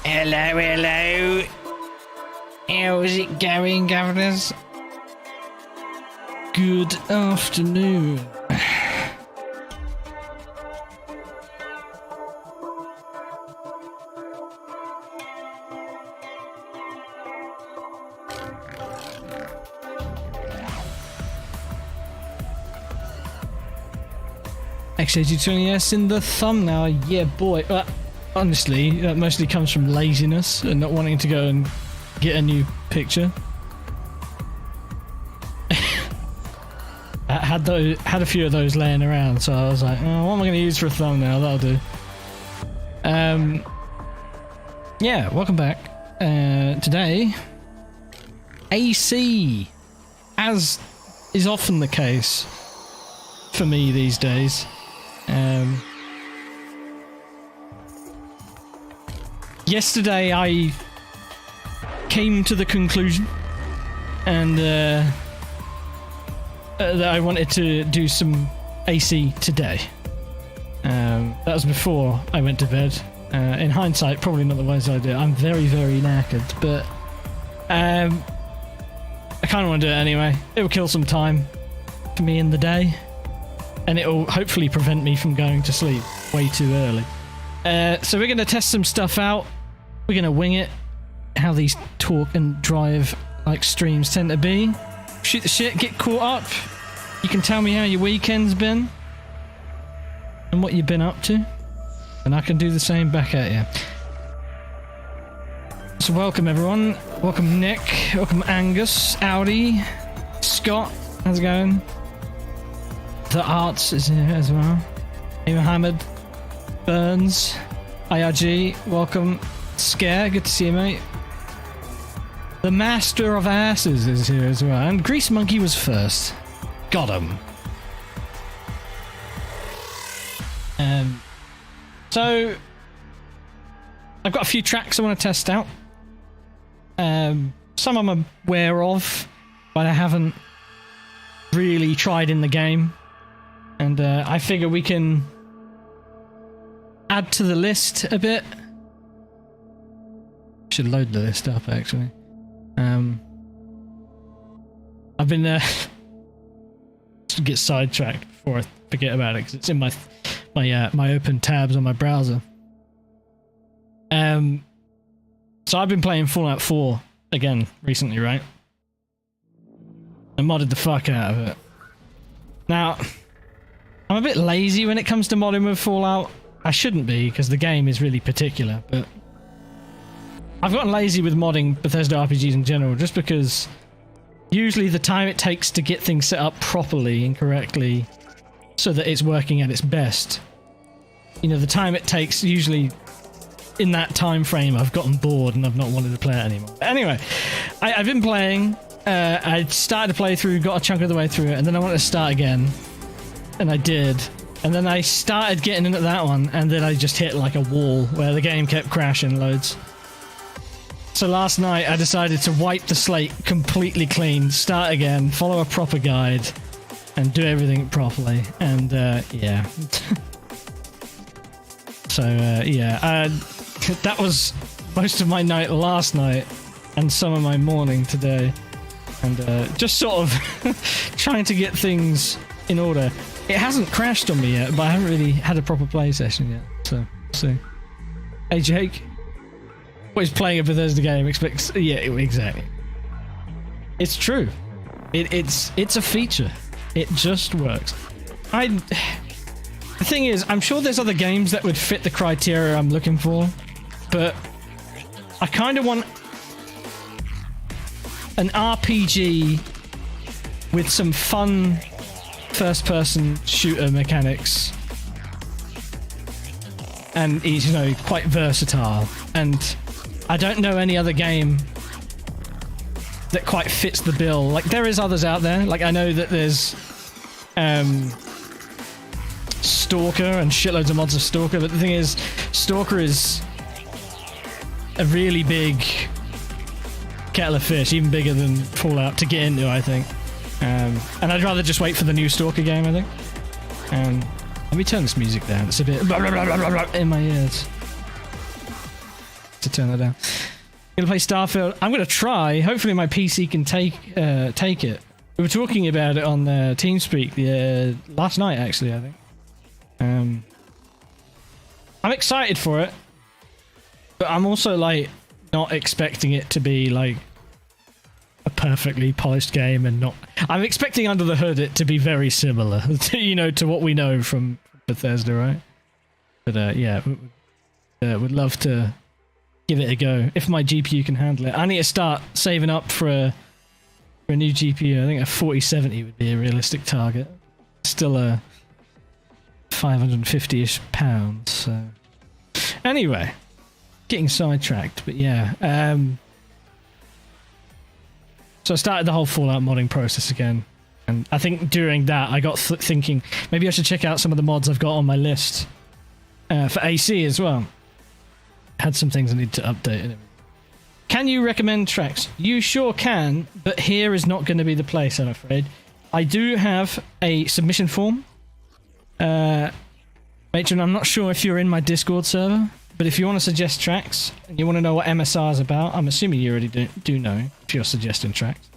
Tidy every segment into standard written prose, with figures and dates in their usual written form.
Hello, hello. How's it going, governors? Good afternoon. XAG20S in the thumbnail, yeah boy. Honestly, that mostly comes from laziness and not wanting to go and get a new picture. I had a few of those laying around, so I was like, oh, what am I going to use for a thumbnail? That'll do. Yeah, welcome back. Today, AC, as is often the case for me these days. Yesterday I came to the conclusion and that I wanted to do some AC today. That was before I went to bed. In hindsight, probably not the wise idea. I'm very, very knackered, but I kind of want to do it anyway. It will kill some time for me in the day, and it will hopefully prevent me from going to sleep way too early. So we're going to test some stuff out. We're going to wing it. How these talk and drive like streams tend to be. Shoot the shit, get caught up. You can tell me how your weekend's been and what you've been up to, and I can do the same back at you. So welcome everyone. Welcome Nick. Welcome Angus. Audi. Scott. How's it going? The Arts is here as well. Hey Mohammed. Burns. IRG. Welcome. Scare. Good to see you, mate. The Master of Asses is here as well. And Grease Monkey was first. Got him. So I've got a few tracks I want to test out. Some I'm aware of, but I haven't really tried in the game. And I figure we can add to the list a bit. Should load the list up actually. I've been to get sidetracked before I forget about it because it's in my open tabs on my browser. So I've been playing Fallout 4 again recently, right? I modded the fuck out of it. Now, I'm a bit lazy when it comes to modding with Fallout. I shouldn't be because the game is really particular, but I've gotten lazy with modding Bethesda RPGs in general just because usually the time it takes to get things set up properly and correctly so that it's working at its best, you know, the time it takes usually in that time frame I've gotten bored and I've not wanted to play it anymore. Anyway, I've been playing, I started to play through, got a chunk of the way through it, and then I wanted to start again, and I did. And then I started getting into that one, and then I just hit like a wall where the game kept crashing loads. So last night I decided to wipe the slate completely clean, start again, follow a proper guide, and do everything properly. And yeah. So yeah, that was most of my night last night and some of my morning today. And just sort of trying to get things in order. It hasn't crashed on me yet, but I haven't really had a proper play session yet. So, we'll see. Hey Jake. What is playing a Bethesda game expects? Yeah, exactly. It's true. It's a feature. It just works. The thing is, I'm sure there's other games that would fit the criteria I'm looking for, but I kind of want an RPG with some fun first-person shooter mechanics, and it's, you know, quite versatile. And I don't know any other game that quite fits the bill. Like, there is others out there. Like, I know that there's Stalker and shitloads of mods of Stalker, but the thing is, Stalker is a really big kettle of fish, even bigger than Fallout to get into, I think. And I'd rather just wait for the new Stalker game, I think. Let me turn this music down. It's a bit in my ears. To turn that down. Gonna play Starfield. I'm gonna try. Hopefully my PC can take it. We were talking about it on TeamSpeak last night, actually, I think. I'm excited for it, but I'm also like not expecting it to be like a perfectly polished game, and not. I'm expecting under the hood it to be very similar, to, you know, to what we know from Bethesda, right? But yeah, would love to give it a go if my GPU can handle it. I need to start saving up for a new GPU. I think a 4070 would be a realistic target. Still a 550-ish pounds. So anyway, getting sidetracked, but yeah. So I started the whole Fallout modding process again, and I think during that I got thinking maybe I should check out some of the mods I've got on my list for AC as well. Had some things I need to update. Can you recommend tracks? You sure can, but here is not going to be the place, I'm afraid. I do have a submission form. Matron, I'm not sure if you're in my Discord server. But if you want to suggest tracks and you want to know what MSR is about, I'm assuming you already do know if you're suggesting tracks.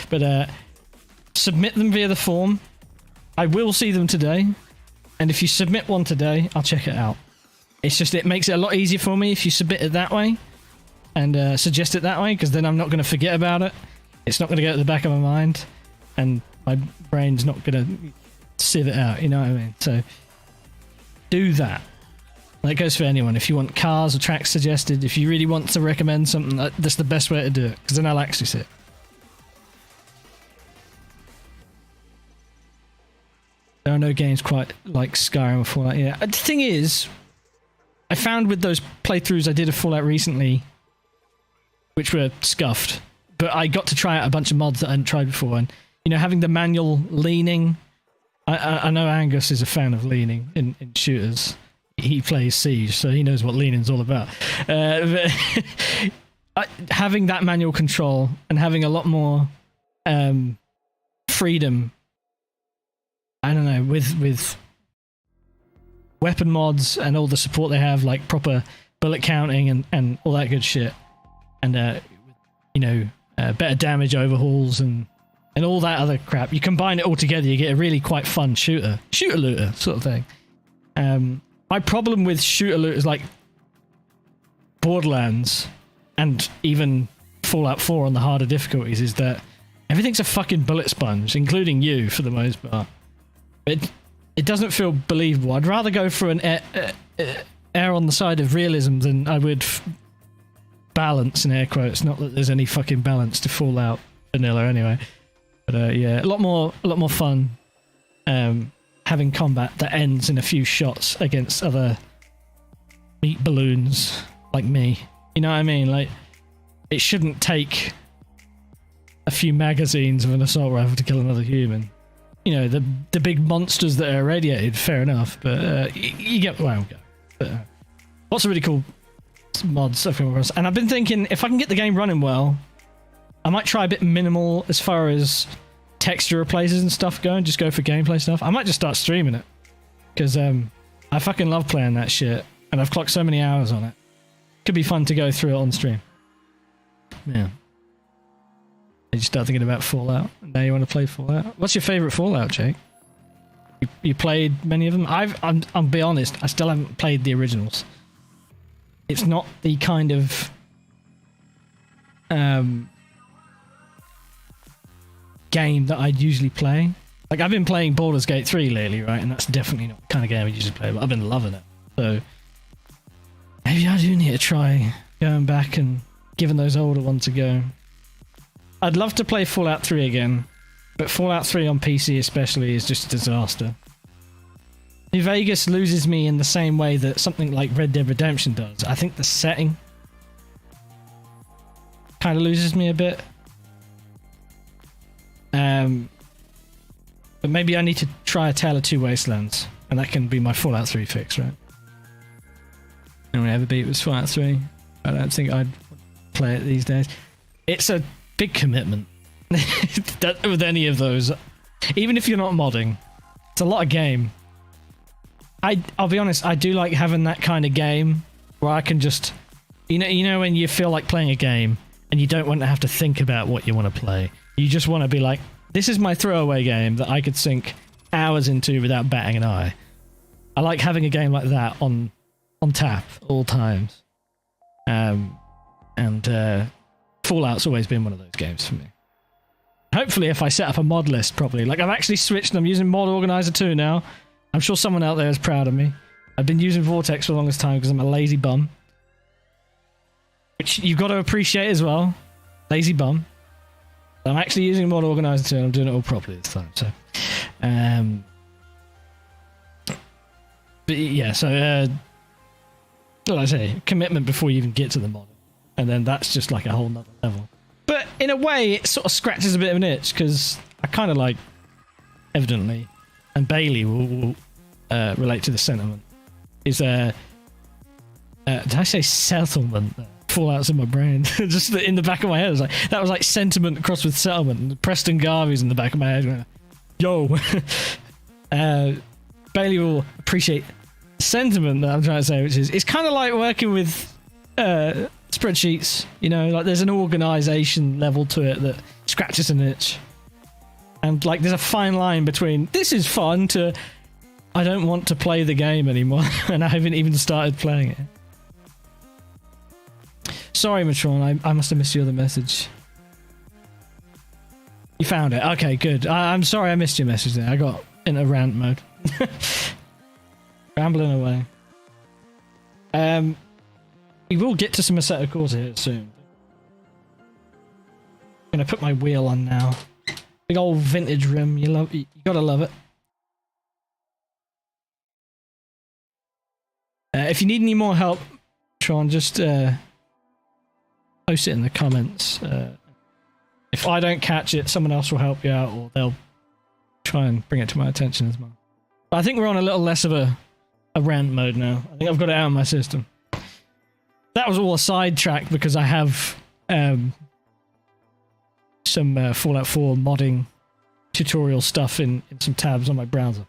But submit them via the form. I will see them today. And if you submit one today, I'll check it out. It's just, it makes it a lot easier for me if you submit it that way and suggest it that way, because then I'm not going to forget about it. It's not going to go to the back of my mind and my brain's not going to sieve it out, you know what I mean? So do that. That goes for anyone. If you want cars or tracks suggested, if you really want to recommend something, that's the best way to do it, because then I'll actually see it. There are no games quite like Skyrim or Fallout. Yeah. The thing is, I found with those playthroughs I did of Fallout recently, which were scuffed, but I got to try out a bunch of mods that I hadn't tried before, and you know, having the manual leaning. I know Angus is a fan of leaning in shooters. He plays Siege, so he knows what leaning's all about. But having that manual control and having a lot more freedom, I don't know, with weapon mods and all the support they have, like proper bullet counting and all that good shit, and you know, better damage overhauls and all that other crap. You combine it all together, you get a really quite fun shooter looter sort of thing. My problem with shooter looters like Borderlands and even Fallout 4 on the harder difficulties is that everything's a fucking bullet sponge, including you for the most part. It doesn't feel believable. I'd rather go for an err on the side of realism than I would balance, in air quotes. Not that there's any fucking balance to Fallout vanilla anyway. But yeah, a lot more fun. Having combat that ends in a few shots against other meat balloons like me. You know what I mean? Like, it shouldn't take a few magazines of an assault rifle to kill another human. You know, the big monsters that are irradiated, fair enough, but you get where I'm going. But, lots of really cool mods I've come across. And I've been thinking, if I can get the game running well, I might try a bit minimal as far as texture replaces and stuff go, and just go for gameplay stuff. I might just start streaming it, because I fucking love playing that shit, and I've clocked so many hours on it. Could be fun to go through it on stream. Yeah. Did you start thinking about Fallout? Now you want to play Fallout? What's your favourite Fallout, Jake? You played many of them? I'll be honest, I still haven't played the originals. It's not the kind of game that I'd usually play. Like, I've been playing Baldur's Gate 3 lately, right? And that's definitely not the kind of game I usually play, but I've been loving it. So maybe I do need to try going back and giving those older ones a go. I'd love to play Fallout 3 again, but Fallout 3 on PC especially is just a disaster. New Vegas loses me in the same way that something like Red Dead Redemption does. I think the setting kind of loses me a bit. But maybe I need to try A Tale of Two Wastelands, and that can be my Fallout 3 fix, right? Anyone ever beat was Fallout 3? I don't think I'd play it these days. It's a big commitment with any of those. Even if you're not modding, it's a lot of game. I'll be honest, I do like having that kind of game where I can just, you know when you feel like playing a game and you don't want to have to think about what you want to play. You just want to be like, this is my throwaway game that I could sink hours into without batting an eye. I like having a game like that on tap all times. And Fallout's always been one of those games for me. Hopefully if I set up a mod list properly, like I've actually switched and I'm using Mod Organizer 2 now. I'm sure someone out there is proud of me. I've been using Vortex for the longest time because I'm a lazy bum. Which you've got to appreciate as well. Lazy bum. I'm actually using Mod Organizer 2 and I'm doing it all properly this time. So, but yeah, so like I say, commitment before you even get to the mod. And then that's just like a whole nother level. But in a way, it sort of scratches a bit of an itch because I kind of like, evidently, and Bailey will relate to the sentiment, is did I say settlement? Fallout's in my brain. Just in the back of my head, that was like sentiment crossed with settlement. And Preston Garvey's in the back of my head. Yo, Bailey will appreciate sentiment that I'm trying to say, which is, it's kind of like working with spreadsheets, you know, like there's an organization level to it that scratches an itch. And like there's a fine line between this is fun to I don't want to play the game anymore and I haven't even started playing it. Sorry, Matron, I must have missed your other message. You found it. Okay, good. I'm sorry I missed your message there. I got in a rant mode. Rambling away. We will get to some Assetto Corsa here soon. I'm gonna put my wheel on now. Big old vintage rim. You gotta love it. If you need any more help, Tron, just post it in the comments. If I don't catch it, someone else will help you out, or they'll try and bring it to my attention as well. But I think we're on a little less of a rant mode now. I think I've got it out of my system. That was all a sidetrack because I have some Fallout 4 modding tutorial stuff in some tabs on my browser.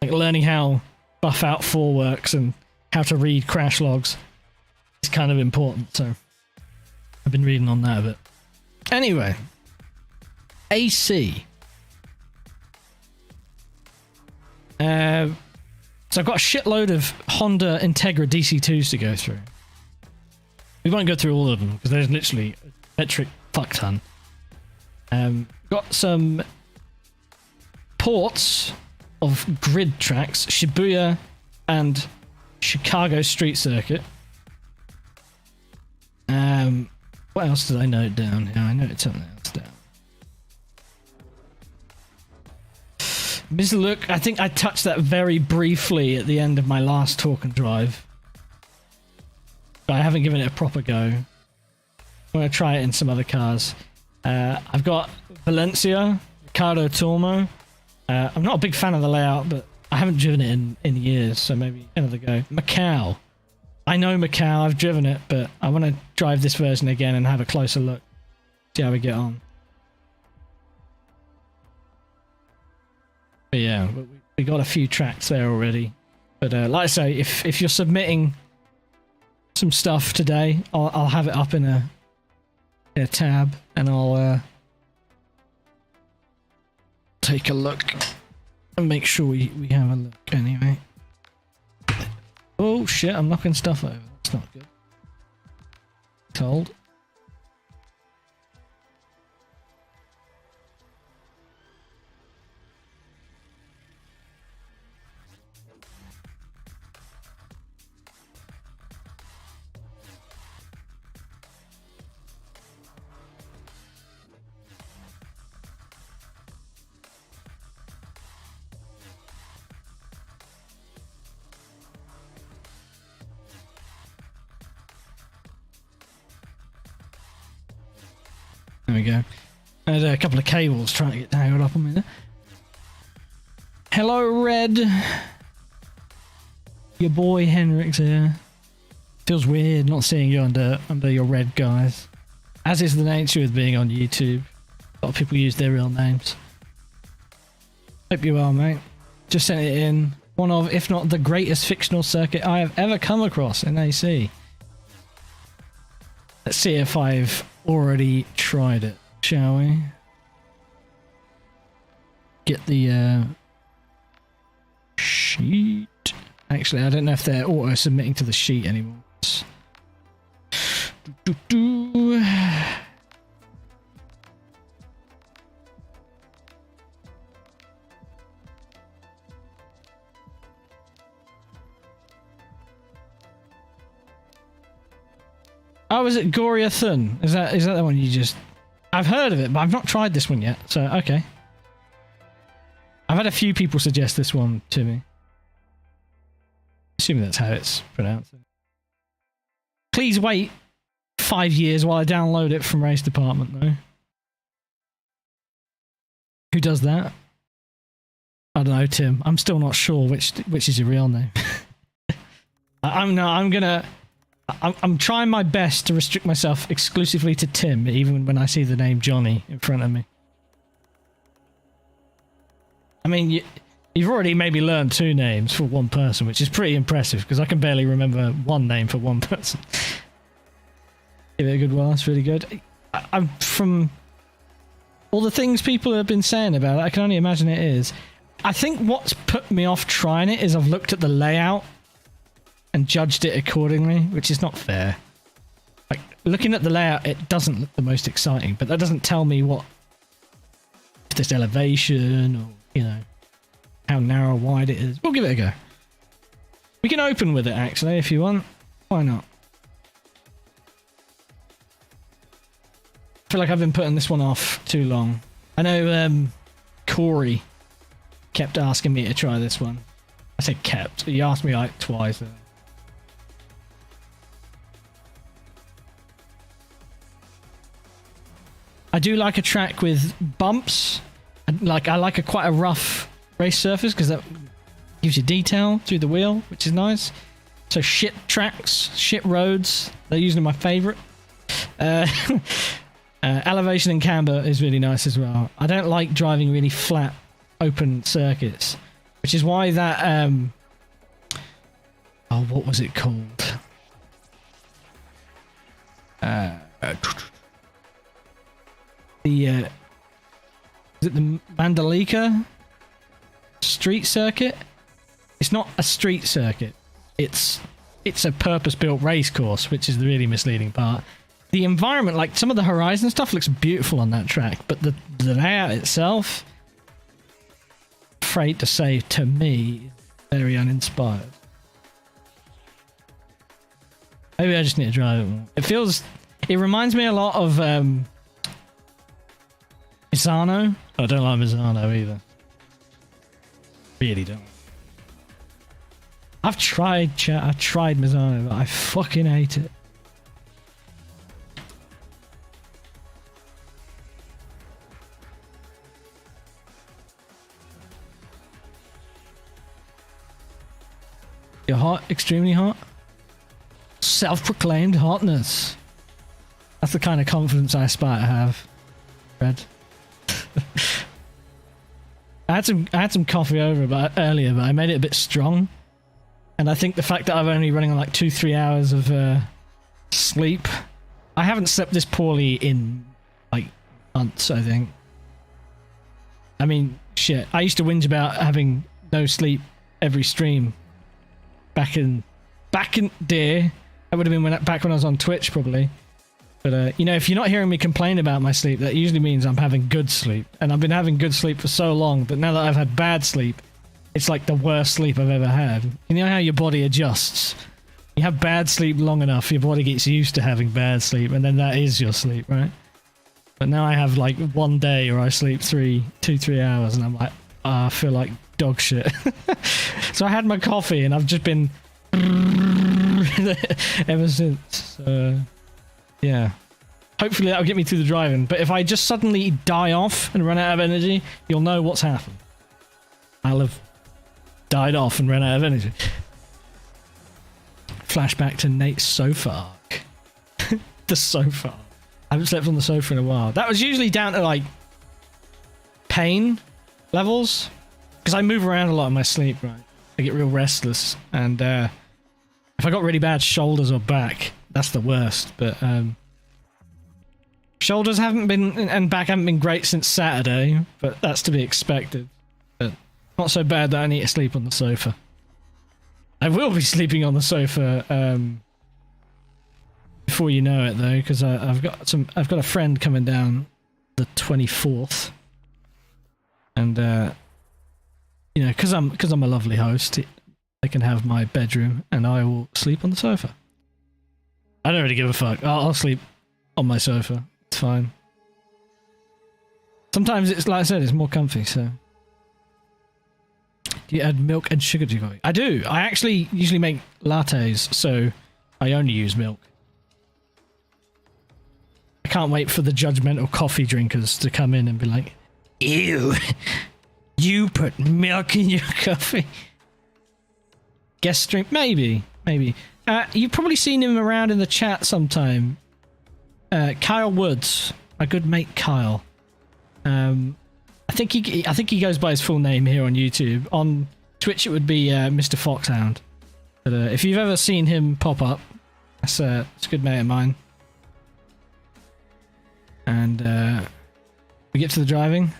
Like learning how buff out 4 works and how to read crash logs is kind of important, so I've been reading on that a bit. Anyway, AC. So I've got a shitload of Honda Integra DC2s to go through. We won't go through all of them because there's literally a metric fuck ton. Got some ports of grid tracks, Shibuya and Chicago Street Circuit. What else did I note down? Yeah, I noted something else down. Mr. Look, I think I touched that very briefly at the end of my last talk and drive. But I haven't given it a proper go. I'm going to try it in some other cars. I've got Valencia, Ricardo Tormo. I'm not a big fan of the layout, but I haven't driven it in years, so maybe another go. Macau. I know Macau, I've driven it, but I want to drive this version again and have a closer look. See how we get on. But yeah, we got a few tracks there already. But like I say, if you're submitting some stuff today, I'll have it up in a tab, and I'll take a look and make sure we have a look anyway. Oh shit, I'm knocking stuff over. That's not good. Told. There we go. I had a couple of cables trying to get tangled up on me there. Hello, Red. Your boy Henrik's here. Feels weird not seeing you under your red guys. As is the nature with being on YouTube. A lot of people use their real names. Hope you well, mate. Just sent it in. One of, if not the greatest fictional circuit I have ever come across in AC. Let's see if I've already tried it, shall we? Get the sheet. Actually, I don't know if they're auto-submitting to the sheet anymore. Oh, is it Goria Thun? Is that the one you just... I've heard of it, but I've not tried this one yet, so okay. I've had a few people suggest this one to me. Assuming that's how it's pronounced. Please wait 5 years while I download it from Race Department, though. Who does that? I don't know, Tim. I'm still not sure which is your real name. I'm trying my best to restrict myself exclusively to Tim, even when I see the name Johnny in front of me. I mean, You've already maybe learned 2 names for one person, which is pretty impressive, because I can barely remember 1 name for one person. Give it a good while, it's really good. I'm from all the things people have been saying about it, I can only imagine it is. I think what's put me off trying it is I've looked at the layout and judged it accordingly, which is not fair. Like, looking at the layout, it doesn't look the most exciting, but that doesn't tell me what... if there's elevation, or, you know, how narrow or wide it is. We'll give it a go. We can open with it, actually, if you want. Why not? I feel like I've been putting this one off too long. I know Corey kept asking me to try this one. I said kept. He asked me like twice. I do like a track with bumps. I like a quite a rough race surface because that gives you detail through the wheel, which is nice. So shit tracks, shit roads, they're usually my favourite. Elevation and camber is really nice as well. I don't like driving really flat, open circuits, which is why that oh, what was it called? Is it the Mandalika street circuit? It's not a street circuit. It's a purpose-built race course, which is the really misleading part. The environment, like some of the horizon stuff, looks beautiful on that track, but the layout itself, afraid to say, to me, very uninspired. Maybe I just need to drive it more. It reminds me a lot of Misano. I don't like Misano either. Really don't. I've tried Misano, but I fucking hate it. You're hot, extremely hot. Self-proclaimed hotness. That's the kind of confidence I aspire to have. Red. I had some coffee over earlier, but I made it a bit strong. And I think the fact that I'm only running on like 2-3 hours of sleep. I haven't slept this poorly in like months, I think. I mean, shit. I used to whinge about having no sleep every stream. Back in day. That would have been back when I was on Twitch, probably. But, you know, if you're not hearing me complain about my sleep, that usually means I'm having good sleep. And I've been having good sleep for so long, but now that I've had bad sleep, it's like the worst sleep I've ever had. You know how your body adjusts? You have bad sleep long enough, your body gets used to having bad sleep, and then that is your sleep, right? But now I have like one day where I sleep 2-3 hours, and I'm like, I feel like dog shit. So I had my coffee, and I've just been ever since. Yeah. Hopefully that'll get me through the driving. But if I just suddenly die off and run out of energy, you'll know what's happened. I'll have died off and run out of energy. Flashback to Nate's sofa arc. The sofa. I haven't slept on the sofa in a while. That was usually down to like pain levels. Because I move around a lot in my sleep, right? I get real restless. And if I got really bad shoulders or back, that's the worst. But shoulders haven't been, and back haven't been great since Saturday. But that's to be expected. But not so bad that I need to sleep on the sofa. I will be sleeping on the sofa before you know it, though, because I've got a friend coming down the 24th, and you know, because I'm a lovely host, they can have my bedroom, and I will sleep on the sofa. I don't really give a fuck. I'll sleep on my sofa. It's fine. Sometimes it's like I said, it's more comfy. So. Do you add milk and sugar to your coffee? I do. I actually usually make lattes, so I only use milk. I can't wait for the judgmental coffee drinkers to come in and be like, ew, you put milk in your coffee. Guest stream? Maybe. You've probably seen him around in the chat sometime. Kyle Woods, my good mate Kyle. I think he goes by his full name here on YouTube. On Twitch, it would be Mr. Foxhound. But if you've ever seen him pop up, it's a good mate of mine. And we get to the driving.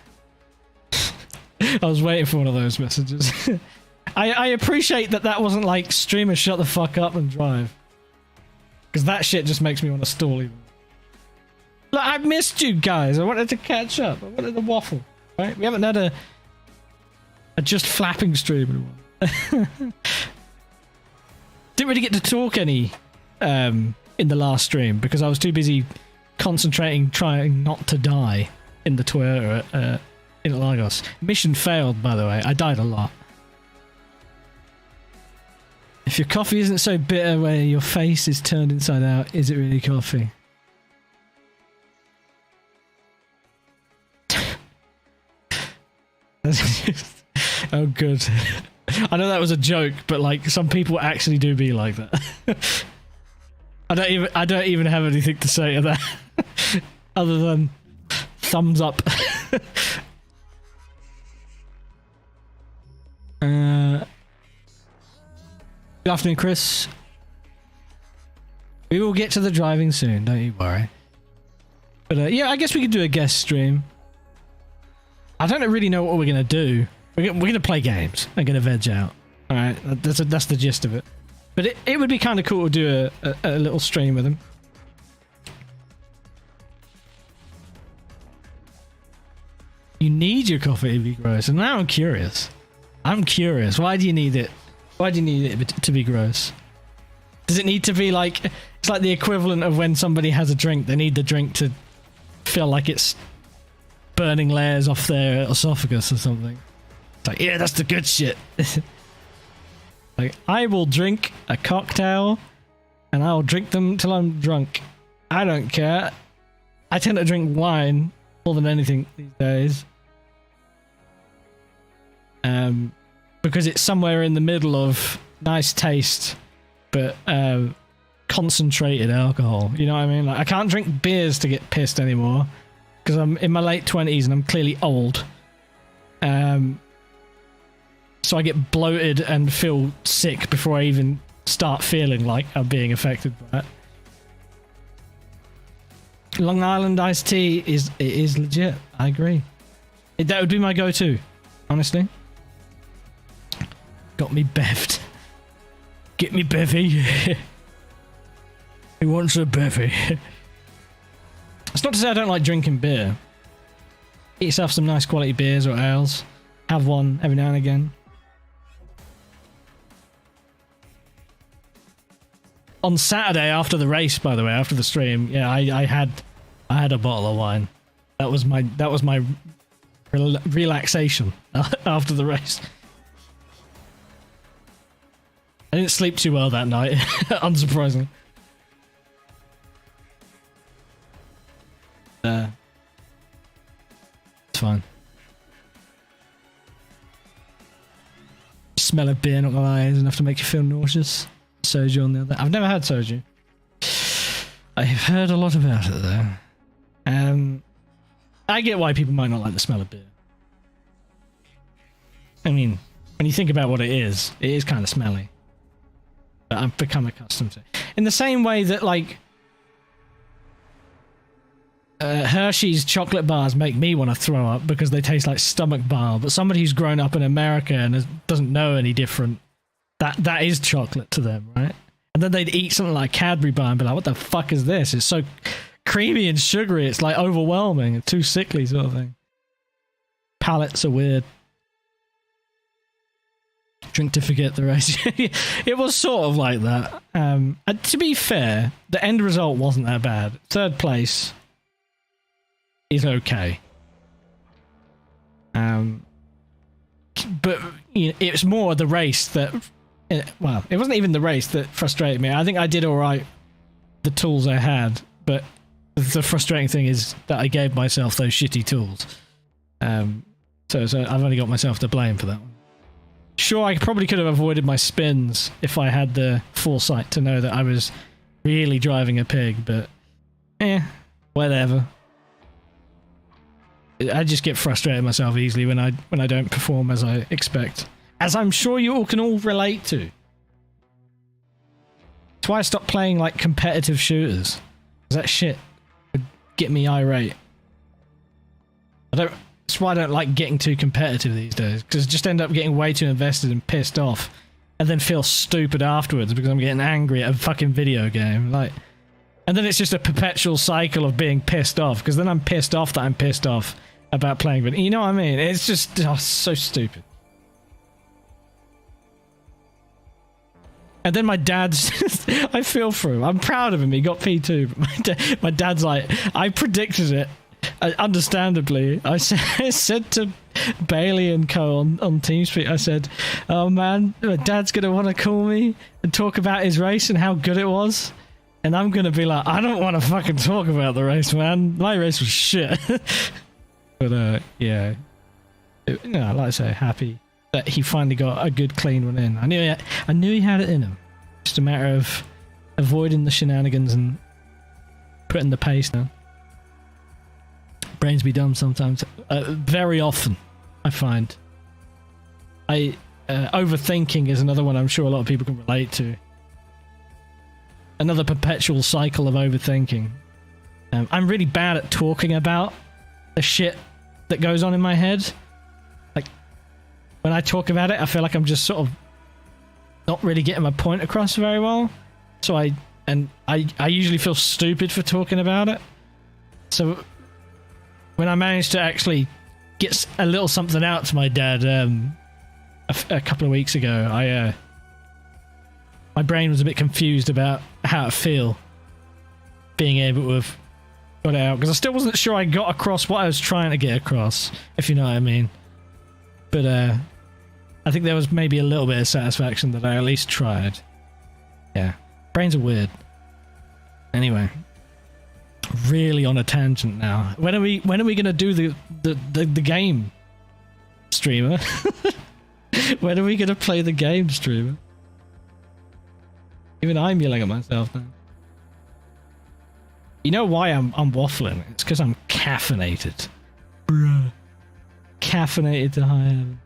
I was waiting for one of those messages. I appreciate that wasn't like, streamer, shut the fuck up and drive. Because that shit just makes me want to stall even. Look, I missed you guys. I wanted to catch up. I wanted to waffle. Right? We haven't had a just flapping stream in a while. Didn't really get to talk any in the last stream because I was too busy concentrating, trying not to die in the Toyota in Lagos. Mission failed, by the way. I died a lot. If your coffee isn't so bitter where your face is turned inside out, is it really coffee? Oh, good. I know that was a joke, but like some people actually do be like that. I don't even have anything to say to that other than thumbs up. Good afternoon, Chris. We will get to the driving soon, don't you worry. But yeah, I guess we could do a guest stream. I don't really know what we're gonna do. We're gonna play games. I'm gonna veg out. All right, that's the gist of it. But it would be kind of cool to do a little stream with him. You need your coffee to be gross, and now I'm curious. Why do you need it? Why do you need it to be gross? Does it need to be like... It's like the equivalent of when somebody has a drink. They need the drink to feel like it's burning layers off their esophagus or something. It's like, yeah, that's the good shit. Like, I will drink a cocktail and I'll drink them till I'm drunk. I don't care. I tend to drink wine more than anything these days. Because it's somewhere in the middle of nice taste, but concentrated alcohol. You know what I mean? Like, I can't drink beers to get pissed anymore because I'm in my late 20s and I'm clearly old. So I get bloated and feel sick before I even start feeling like I'm being affected by it. Long Island iced tea is legit. I agree. That would be my go-to, honestly. Got me bevved. Get me bevy. Who wants a bevy? It's not to say I don't like drinking beer. Get yourself some nice quality beers or ales. Have one every now and again. On Saturday after the race, by the way, after the stream, yeah, I had a bottle of wine. That was my relaxation after the race. I didn't sleep too well that night, unsurprisingly. It's fine. Smell of beer, not gonna lie, is enough to make you feel nauseous. Soju on the other. I've never had soju. I've heard a lot about it though. I get why people might not like the smell of beer. I mean, when you think about what it is kind of smelly. But I've become accustomed to it. In the same way that, like, Hershey's chocolate bars make me want to throw up because they taste like stomach bile, but somebody who's grown up in America and doesn't know any different, that is chocolate to them, right? And then they'd eat something like Cadbury bar and be like, what the fuck is this? It's so creamy and sugary, it's like overwhelming and too sickly sort of thing. Palates are weird. Drink to forget the race. It was sort of like that. And to be fair, the end result wasn't that bad. Third place is okay. But you know, it was more the race that... Well, it wasn't even the race that frustrated me. I think I did all right, the tools I had, but the frustrating thing is that I gave myself those shitty tools. So I've only got myself to blame for that one. Sure, I probably could have avoided my spins if I had the foresight to know that I was really driving a pig, but whatever. I just get frustrated myself easily when I don't perform as I expect, as I'm sure you all can all relate to. That's why I stopped playing like competitive shooters, 'cause that shit would get me irate. That's why I don't like getting too competitive these days, because I just end up getting way too invested and pissed off, and then feel stupid afterwards because I'm getting angry at a fucking video game. Like, and then it's just a perpetual cycle of being pissed off, because then I'm pissed off that I'm pissed off about playing. But you know what I mean? It's just so stupid. And then my dad's, I feel for him. I'm proud of him. He got P2. But my dad's like, I predicted it. Understandably, I said to Bailey and Co on TeamSpeak, I said, oh man, my dad's going to want to call me and talk about his race and how good it was. And I'm going to be like, I don't want to fucking talk about the race, man. My race was shit. But yeah, like I say, happy that he finally got a good clean one in. I knew he had it in him. Just a matter of avoiding the shenanigans and putting the pace down. Brains be dumb sometimes. Very often, I find. Overthinking is another one I'm sure a lot of people can relate to. Another perpetual cycle of overthinking. I'm really bad at talking about the shit that goes on in my head. Like, when I talk about it, I feel like I'm just sort of not really getting my point across very well. So I usually feel stupid for talking about it. So when I managed to actually get a little something out to my dad a couple of weeks ago, my brain was a bit confused about how to feel being able to have got it out, because I still wasn't sure I got across what I was trying to get across, if you know what I mean. But I think there was maybe a little bit of satisfaction that I at least tried. Yeah, brains are weird. Anyway, really on a tangent now. When are we gonna do the game, streamer? When are we gonna play the game, streamer? Even I'm yelling at myself now. You know why I'm waffling? It's because I'm caffeinated. Bruh. Caffeinated to high heaven.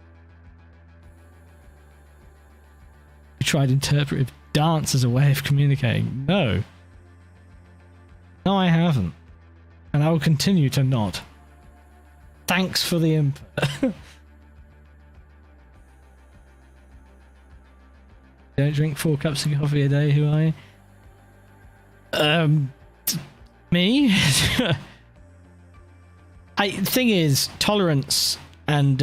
You tried interpretive dance as a way of communicating. No. No, I haven't. And I will continue to not. Thanks for the input. Don't drink 4 cups of coffee a day, who are you? Me? Thing is, tolerance and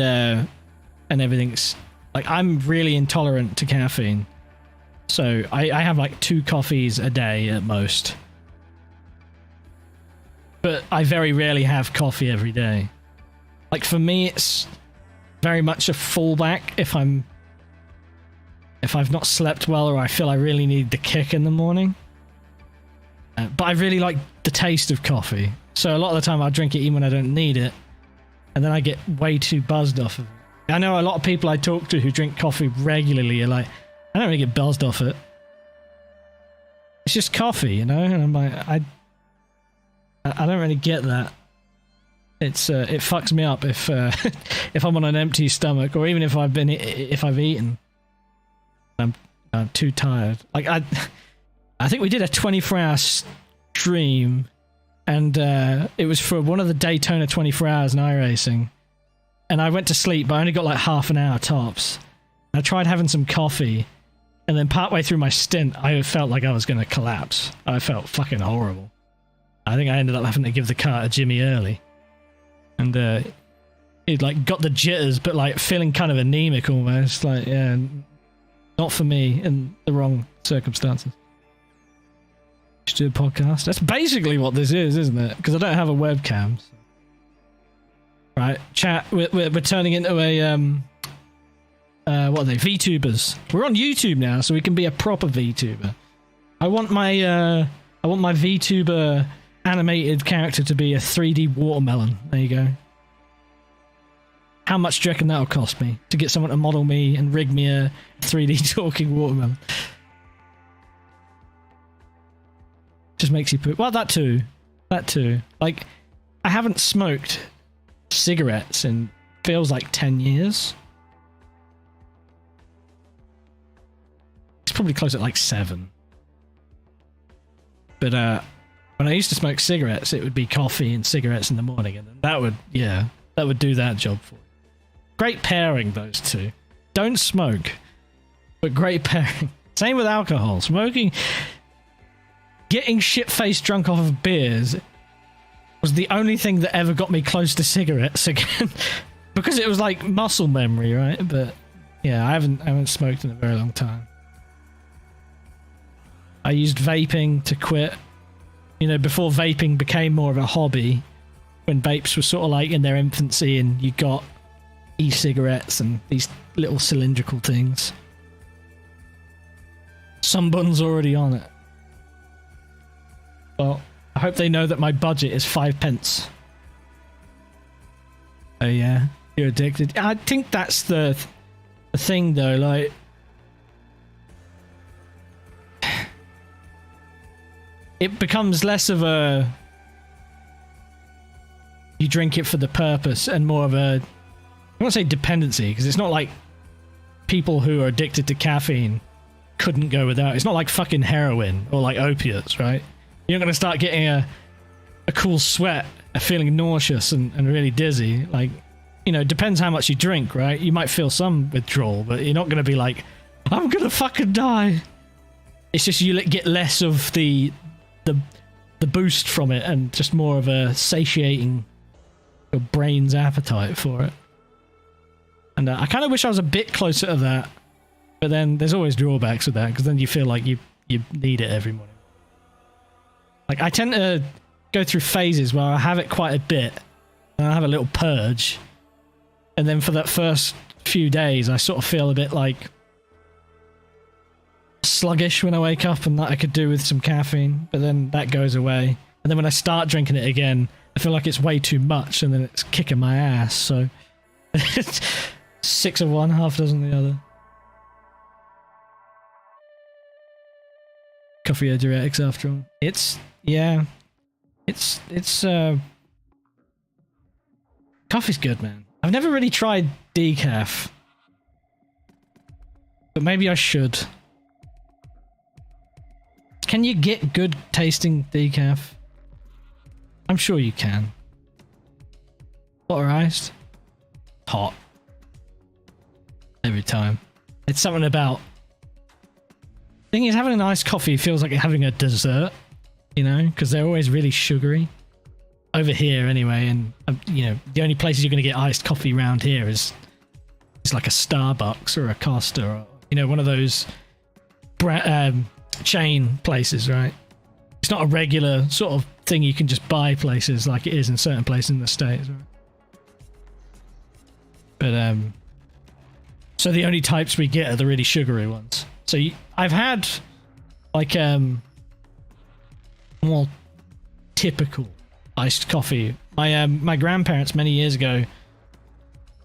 everything's... Like, I'm really intolerant to caffeine. So, I have like 2 coffees a day at most. But I very rarely have coffee every day. Like, for me, it's very much a fallback if I've not slept well or I feel I really need the kick in the morning. But I really like the taste of coffee. So a lot of the time I'll drink it even when I don't need it. And then I get way too buzzed off of it. I know a lot of people I talk to who drink coffee regularly are like, I don't really get buzzed off it. It's just coffee, you know? And I'm like, I don't really get that. It fucks me up if if I'm on an empty stomach, or even if I've eaten. I'm too tired. Like I think we did a 24-hour stream, and it was for one of the Daytona 24 hours in iRacing. And I went to sleep, but I only got like half an hour tops. I tried having some coffee, and then partway through my stint, I felt like I was going to collapse. I felt fucking horrible. I think I ended up having to give the car to Jimmy early. And it like got the jitters, but like feeling kind of anemic almost. Like, yeah, not for me in the wrong circumstances. Just do a podcast. That's basically what this is, isn't it? Because I don't have a webcam. So. Right, chat. We're turning into a what are they? VTubers. We're on YouTube now, so we can be a proper VTuber. I want my VTuber animated character to be a 3D watermelon. There you go. How much do you reckon that'll cost me to get someone to model me and rig me a 3D talking watermelon? Just makes you put... Well, that too. That too. Like, I haven't smoked cigarettes in feels like 10 years. It's probably close at like 7. But when I used to smoke cigarettes, it would be coffee and cigarettes in the morning, and that would do that job for you. Great pairing, those two. Don't smoke, but great pairing. Same with alcohol. Smoking, getting shit-faced drunk off of beers was the only thing that ever got me close to cigarettes again. Because it was like muscle memory, right? But yeah, I haven't smoked in a very long time. I used vaping to quit. You know, before vaping became more of a hobby, when vapes were sort of like in their infancy and you got e-cigarettes and these little cylindrical things. Someone's already on it. Well, I hope they know that my budget is 5 pence. Oh yeah, you're addicted. I think that's the thing though, like... It becomes less of a... You drink it for the purpose and more of a... I won't say dependency, because it's not like people who are addicted to caffeine couldn't go without. It's not like fucking heroin or like opiates, right? You're not going to start getting a cool sweat, feeling nauseous and really dizzy. Like, you know, it depends how much you drink, right? You might feel some withdrawal, but you're not going to be like, I'm going to fucking die. It's just you get less of the boost from it and just more of a satiating your brain's appetite for it. And I kind of wish I was a bit closer to that, but then there's always drawbacks with that, because then you feel like you need it every morning. Like, I tend to go through phases where I have it quite a bit, and I have a little purge, and then for that first few days I sort of feel a bit like sluggish when I wake up, and that I could do with some caffeine, but then that goes away. And then when I start drinking it again, I feel like it's way too much, and then it's kicking my ass, so... It's 6 of one, half dozen the other. Coffee or diuretics after all. Yeah. Coffee's good, man. I've never really tried decaf. But maybe I should. Can you get good tasting decaf? I'm sure you can. Waterized? Hot. Every time. It's something about... Thing is, having an iced coffee feels like having a dessert, you know, because they're always really sugary. Over here, anyway, and you know, the only places you're going to get iced coffee around here is like a Starbucks or a Costa, or you know, one of those chain places, right? It's not a regular sort of thing you can just buy places like it is in certain places in the States, right? But so the only types we get are the really sugary ones. So I've had like more typical iced coffee. My grandparents many years ago,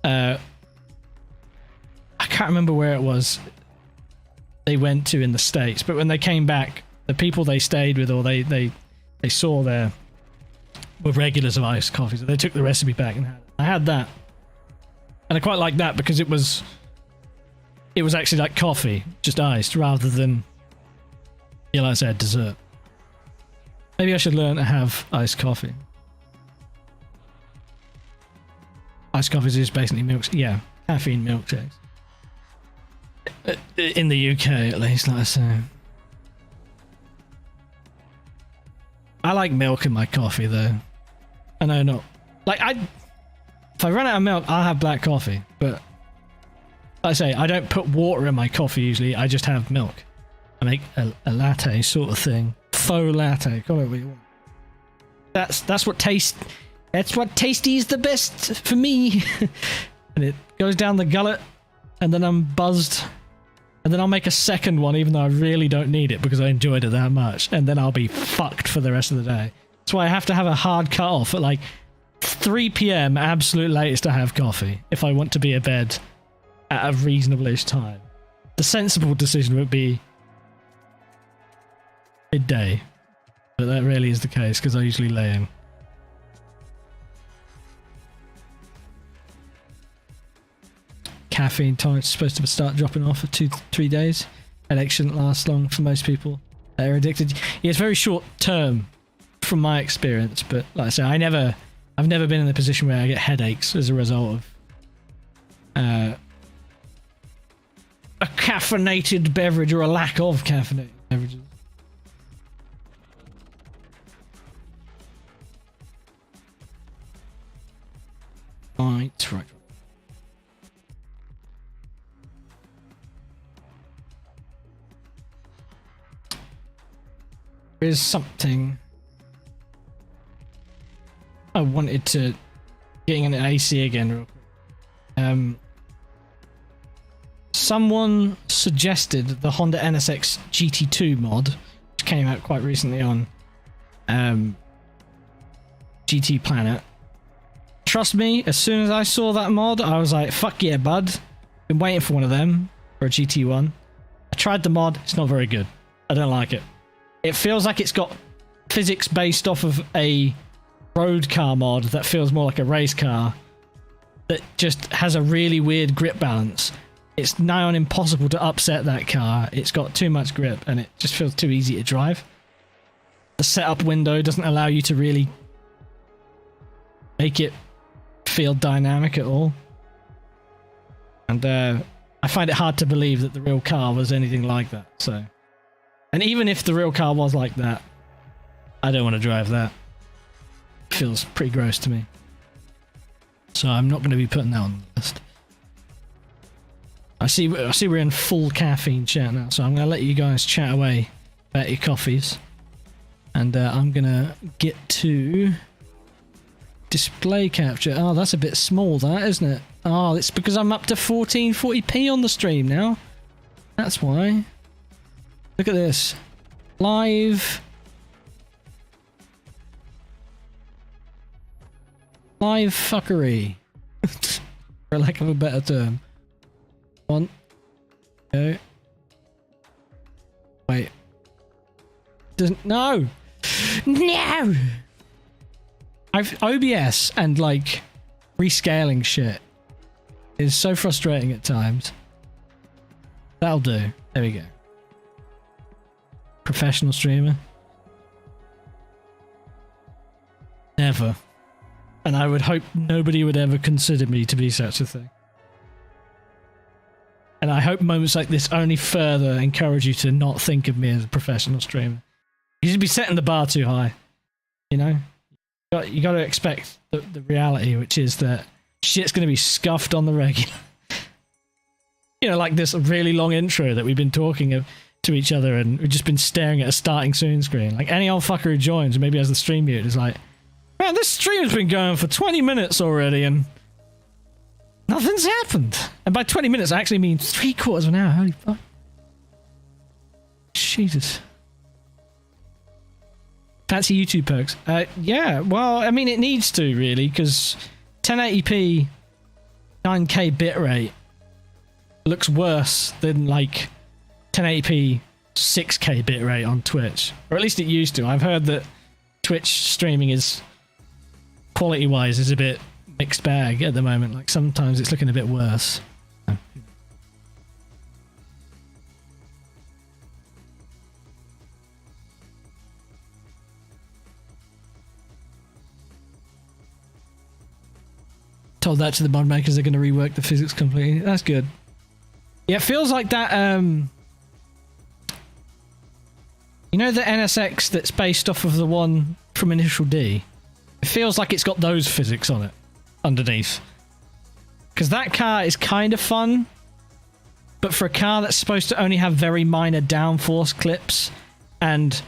I can't remember where it was they went to in the States, but when they came back, the people they stayed with or they saw there were regulars of iced coffee, so they took the recipe back and I had that. And I quite liked that because it was actually like coffee, just iced, rather than, yeah, like I said, dessert. Maybe I should learn to have iced coffee. Iced coffee is basically caffeine milkshakes. In the UK, at least, like I say. I like milk in my coffee, though. I know not. Like, if I run out of milk, I'll have black coffee, but like I say, I don't put water in my coffee usually, I just have milk. I make a latte sort of thing. Faux latte, call it what you want. That's what tasties the best for me. And it goes down the gullet, and then I'm buzzed. And then I'll make a second one even though I really don't need it because I enjoyed it that much. And then I'll be fucked for the rest of the day. That's why I have to have a hard cut off at like 3 p.m. absolute latest to have coffee if I want to be in bed at a reasonable-ish time. The sensible decision would be midday, but that really is the case because I usually lay in. caffeine tolerance is supposed to start dropping off for 2-3 days. Headache shouldn't last long for most people that are addicted. Yeah, it's very short term from my experience, but like I say, I've never been in a position where I get headaches as a result of a caffeinated beverage or a lack of caffeinated beverages. Right. There is something I wanted to getting an AC again real quick. Someone suggested the Honda NSX GT2 mod, which came out quite recently on GT Planet. Trust me, as soon as I saw that mod, I was like, fuck yeah, bud. Been waiting for one of them, for a GT1. I tried the mod, it's not very good. I don't like it. It feels like it's got physics based off of a road car mod that feels more like a race car that just has a really weird grip balance. It's nigh on impossible to upset that car. It's got too much grip and it just feels too easy to drive. The setup window doesn't allow you to really make it feel dynamic at all. And I find it hard to believe that the real car was anything like that. So, and even if the real car was like that, I don't want to drive that. It feels pretty gross to me. So I'm not going to be putting that on the list. I see we're in full caffeine chat now, so I'm going to let you guys chat away about your coffees. And I'm going to get to display capture. Oh, that's a bit small, that, isn't it? Oh, it's because I'm up to 1440p on the stream now. That's why. Look at this. Live fuckery. For lack of a better term. One. Go. Wait. Doesn't. No! No! I've OBS and like rescaling shit is so frustrating at times. That'll do. There we go. Professional streamer. Never. And I would hope nobody would ever consider me to be such a thing. And I hope moments like this only further encourage you to not think of me as a professional streamer. You should be setting the bar too high. You know? You got to expect the reality, which is that shit's going to be scuffed on the regular. You know, like this really long intro that we've been talking to each other and we've just been staring at a starting soon screen. Like any old fucker who joins and maybe has the stream mute is like, man, this stream's been going for 20 minutes already and nothing's happened. And by 20 minutes, I actually mean 3/4 of an hour. Holy fuck. Jesus. Fancy YouTube perks. Yeah, well, I mean, it needs to, really, because 1080p 9K bitrate looks worse than, like, 1080p 6K bitrate on Twitch. Or at least it used to. I've heard that Twitch streaming is, quality-wise, is a bit mixed bag at the moment. Like, sometimes it's looking a bit worse. Told that to the mod makers, they're going to rework the physics completely. That's good. Yeah, it feels like that, you know the NSX that's based off of the one from Initial D? It feels like it's got those physics on it, underneath. Because that car is kind of fun, but for a car that's supposed to only have very minor downforce clips and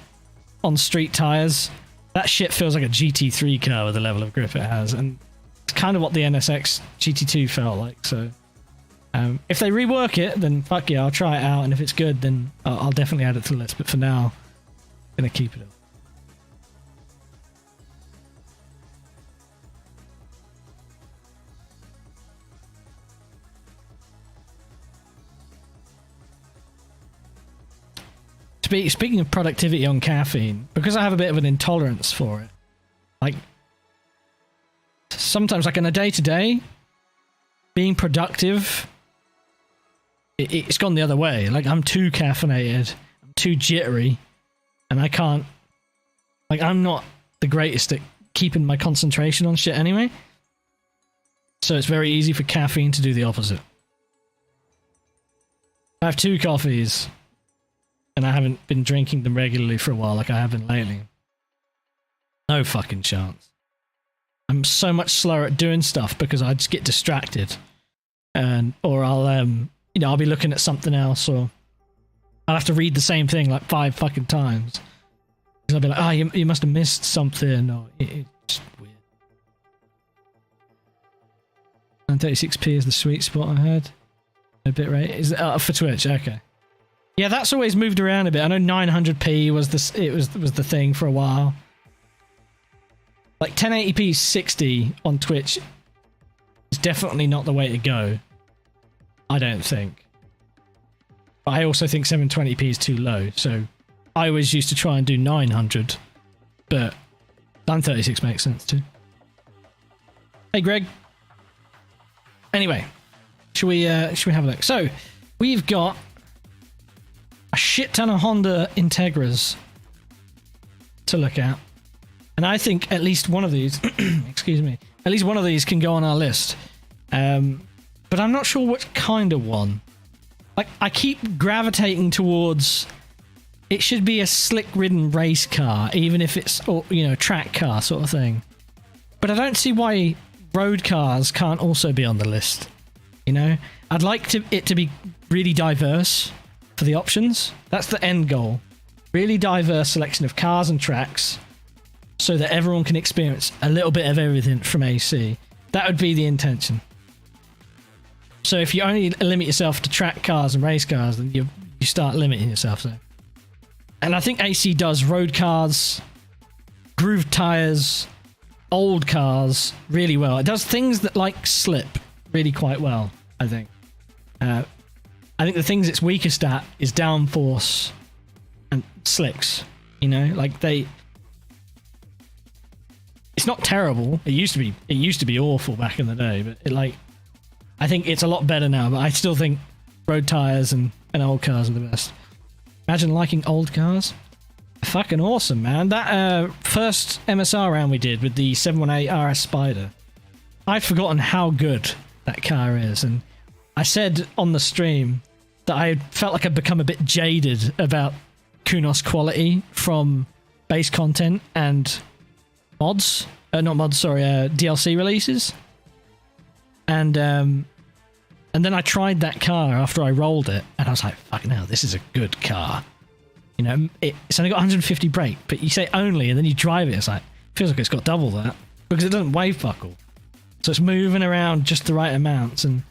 on street tires, that shit feels like a GT3 car with the level of grip it has, and it's kind of what the NSX GT2 felt like. So if they rework it, then fuck yeah, I'll try it out, and if it's good, then I'll definitely add it to the list. But for now, I'm gonna keep it up. Speaking of productivity on caffeine, because I have a bit of an intolerance for it, like sometimes, like in a day-to-day, being productive it's gone the other way. Like, I'm too caffeinated, I'm too jittery, and I can't, like, I'm not the greatest at keeping my concentration on shit anyway. So it's very easy for caffeine to do the opposite. I have 2 coffees, and I haven't been drinking them regularly for a while like I have been lately. No fucking chance. I'm so much slower at doing stuff because I just get distracted. Or I'll, I'll be looking at something else, or I'll have to read the same thing like 5 fucking times. Because I'll be like, oh, you must have missed something, or it's weird. 936p is the sweet spot, I heard. A bit rate is for Twitch, okay. Yeah, that's always moved around a bit. I know 900p was the thing for a while. Like 1080p 60 on Twitch is definitely not the way to go. I don't think. But I also think 720p is too low, so I always used to try and do 900, but 936 makes sense too. Hey Greg. Anyway, should we have a look? So we've got a shit ton of Honda Integras to look at. And I think at least one of these, excuse me, at least one of these can go on our list. But I'm not sure which kind of one. Like, I keep gravitating towards, it should be a slick-ridden race car, even if it's, track car sort of thing. But I don't see why road cars can't also be on the list. I'd like it to be really diverse for the options. That's the end goal. Really diverse selection of cars and tracks, so that everyone can experience a little bit of everything from AC. That would be the intention. So if you only limit yourself to track cars and race cars, then you start limiting yourself. So, and I think AC does road cars, grooved tires, old cars really well. It does things that like slip really quite well, I think. I think the things it's weakest at is downforce and slicks. It's not terrible. It used to be awful back in the day, but I think it's a lot better now, but I still think road tires and old cars are the best. Imagine liking old cars. Fucking awesome, man. That first MSR round we did with the 718 RS Spider, I'd forgotten how good that car is, and I said on the stream that I felt like I'd become a bit jaded about Kunos quality from base content and DLC releases. And then I tried that car after I rolled it, and I was like, fucking hell, this is a good car. It's only got 150 brake, but you say only, and then you drive it, it's like, feels like it's got double that, because it doesn't wave buckle. So it's moving around just the right amounts, and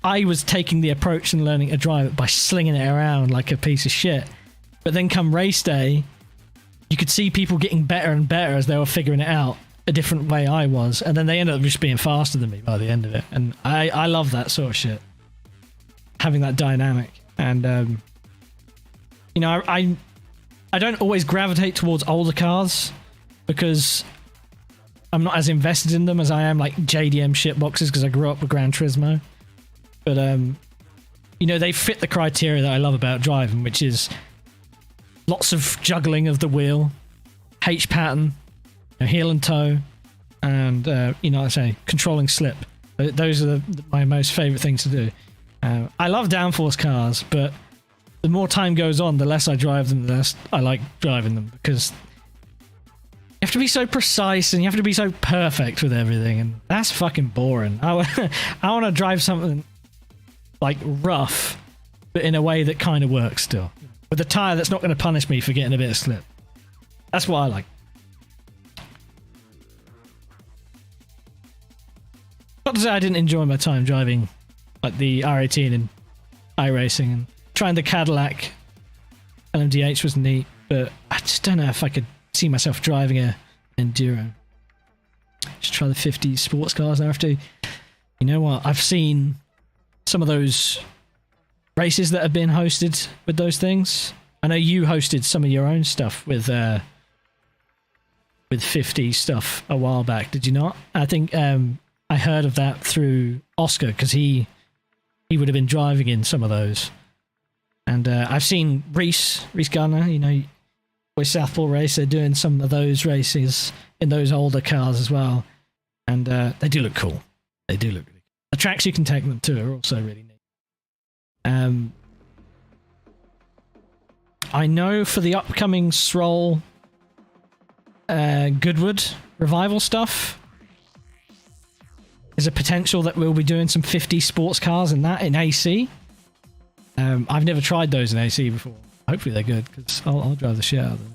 I was taking the approach and learning to drive it by slinging it around like a piece of shit. But then come race day, you could see people getting better and better as they were figuring it out a different way I was, and then they ended up just being faster than me by the end of it. And I love that sort of shit, having that dynamic. And I don't always gravitate towards older cars because I'm not as invested in them as I am like JDM shitboxes, because I grew up with Gran Turismo. But they fit the criteria that I love about driving, which is lots of juggling of the wheel, H pattern, heel and toe, and I say controlling slip. Those are my most favorite things to do. I love downforce cars, but the more time goes on, the less I drive them, the less I like driving them, because you have to be so precise and you have to be so perfect with everything, and that's fucking boring. I want to drive something like rough, but in a way that kind of works still, with a tire that's not going to punish me for getting a bit of slip. That's what I like. Not to say I didn't enjoy my time driving like the R18 and iRacing, and trying the Cadillac LMDH was neat, but I just don't know if I could see myself driving a Enduro. Just try the 50 sports cars now after. You know what? I've seen some of those races that have been hosted with those things. I know you hosted some of your own stuff with 50 stuff a while back, did you not? I think I heard of that through Oscar, because he he would have been driving in some of those. And I've seen Reese Gardner, you know, with Southpaw Race, they're doing some of those races in those older cars as well. And they do look cool. They do look really cool. The tracks you can take them to are also really neat. I know for the upcoming Stroll Goodwood revival stuff, there's a potential that we'll be doing some 50 sports cars in that in AC. I've never tried those in AC before. Hopefully they're good, because I'll drive the shit out of them.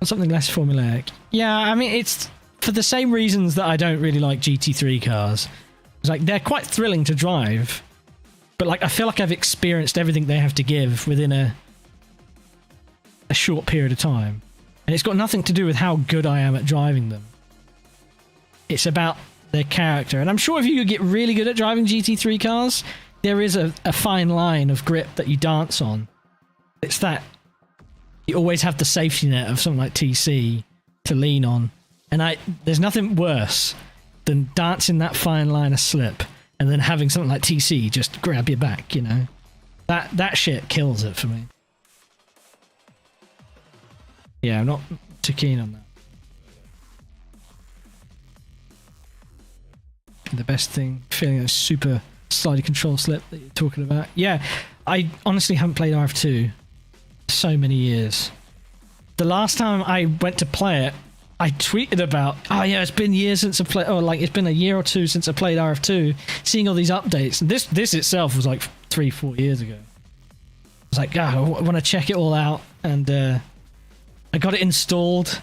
Something less formulaic. Yeah, I mean, it's for the same reasons that I don't really like GT3 cars. It's like, they're quite thrilling to drive, but like I feel like I've experienced everything they have to give within a short period of time. And it's got nothing to do with how good I am at driving them. It's about their character. And I'm sure if you get really good at driving GT3 cars, there is a fine line of grip that you dance on. It's that you always have the safety net of something like TC to lean on. And there's nothing worse than dancing that fine line of slip and then having something like TC just grab your back, you know? That shit kills it for me. Yeah, I'm not too keen on that. The best thing, feeling a super slidey control slip that you're talking about. Yeah, I honestly haven't played RF2 so many years. The last time I went to play it, I tweeted about, oh yeah, it's been years since I played, or like it's been a year or two since I played RF2, seeing all these updates. And this itself was like 3-4 years ago. I was like, I want to check it all out, and I got it installed,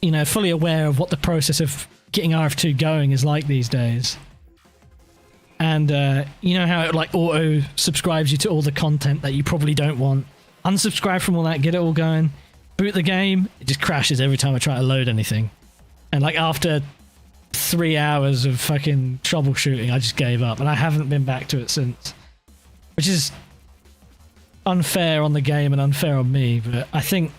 you know, fully aware of what the process of getting RF2 going is like these days. And you know how it like auto subscribes you to all the content that you probably don't want. Unsubscribe from all that, get it all going. Boot the game, it just crashes every time I try to load anything. And like after 3 hours of fucking troubleshooting, I just gave up, and I haven't been back to it since. Which is unfair on the game and unfair on me, but I think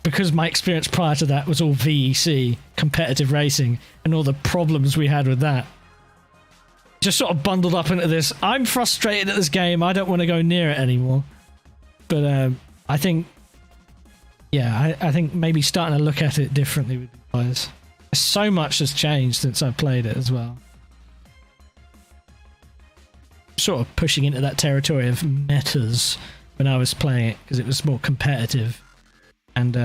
because my experience prior to that was all VEC, competitive racing, and all the problems we had with that, just sort of bundled up into this, I'm frustrated at this game, I don't want to go near it anymore. But I think, yeah, I think maybe starting to look at it differently with you guys. So much has changed since I played it as well. Sort of pushing into that territory of metas when I was playing it, because it was more competitive. And,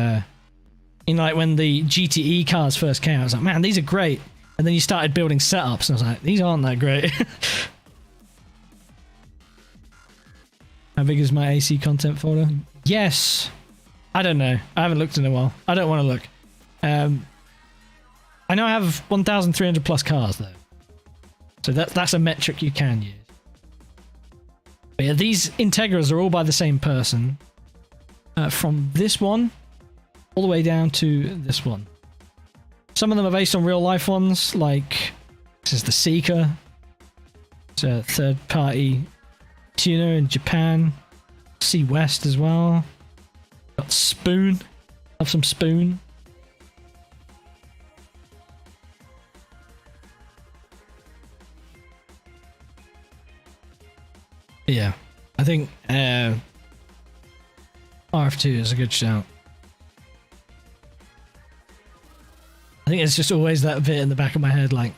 you know, like when the GTE cars first came out, I was like, man, these are great. And then you started building setups, and I was like, these aren't that great. How big is my AC content folder? Yes. I don't know. I haven't looked in a while. I don't want to look. I know I have 1,300 plus cars, though. So that's a metric you can use. But yeah, these Integras are all by the same person. From this one all the way down to this one. Some of them are based on real life ones, like this is the Seeker. It's a third party tuner in Japan. Sea West as well. Got Spoon. Have some Spoon. Yeah, I think RF2 is a good shout. I think it's just always that bit in the back of my head, like,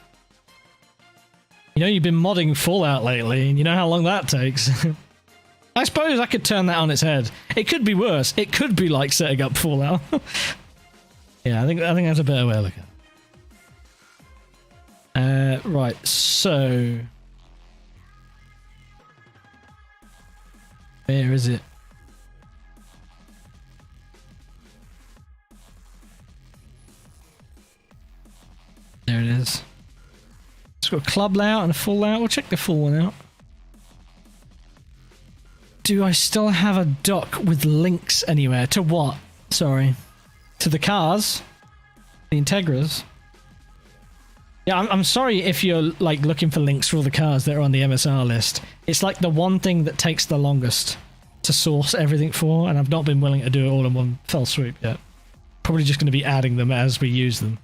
you know, you've been modding Fallout lately, and you know how long that takes. I suppose I could turn that on its head. It could be worse. It could be like setting up Fallout. Yeah, I think that's a better way to look at it. Right, so where is it? There it is. It's got a club layout and a full layout. We'll check the full one out. Do I still have a dock with links anywhere? To what? Sorry. To the cars? The Integras? Yeah, I'm sorry if you're like looking for links for all the cars that are on the MSR list. It's like the one thing that takes the longest to source everything for, and I've not been willing to do it all in one fell swoop yet. Probably just going to be adding them as we use them.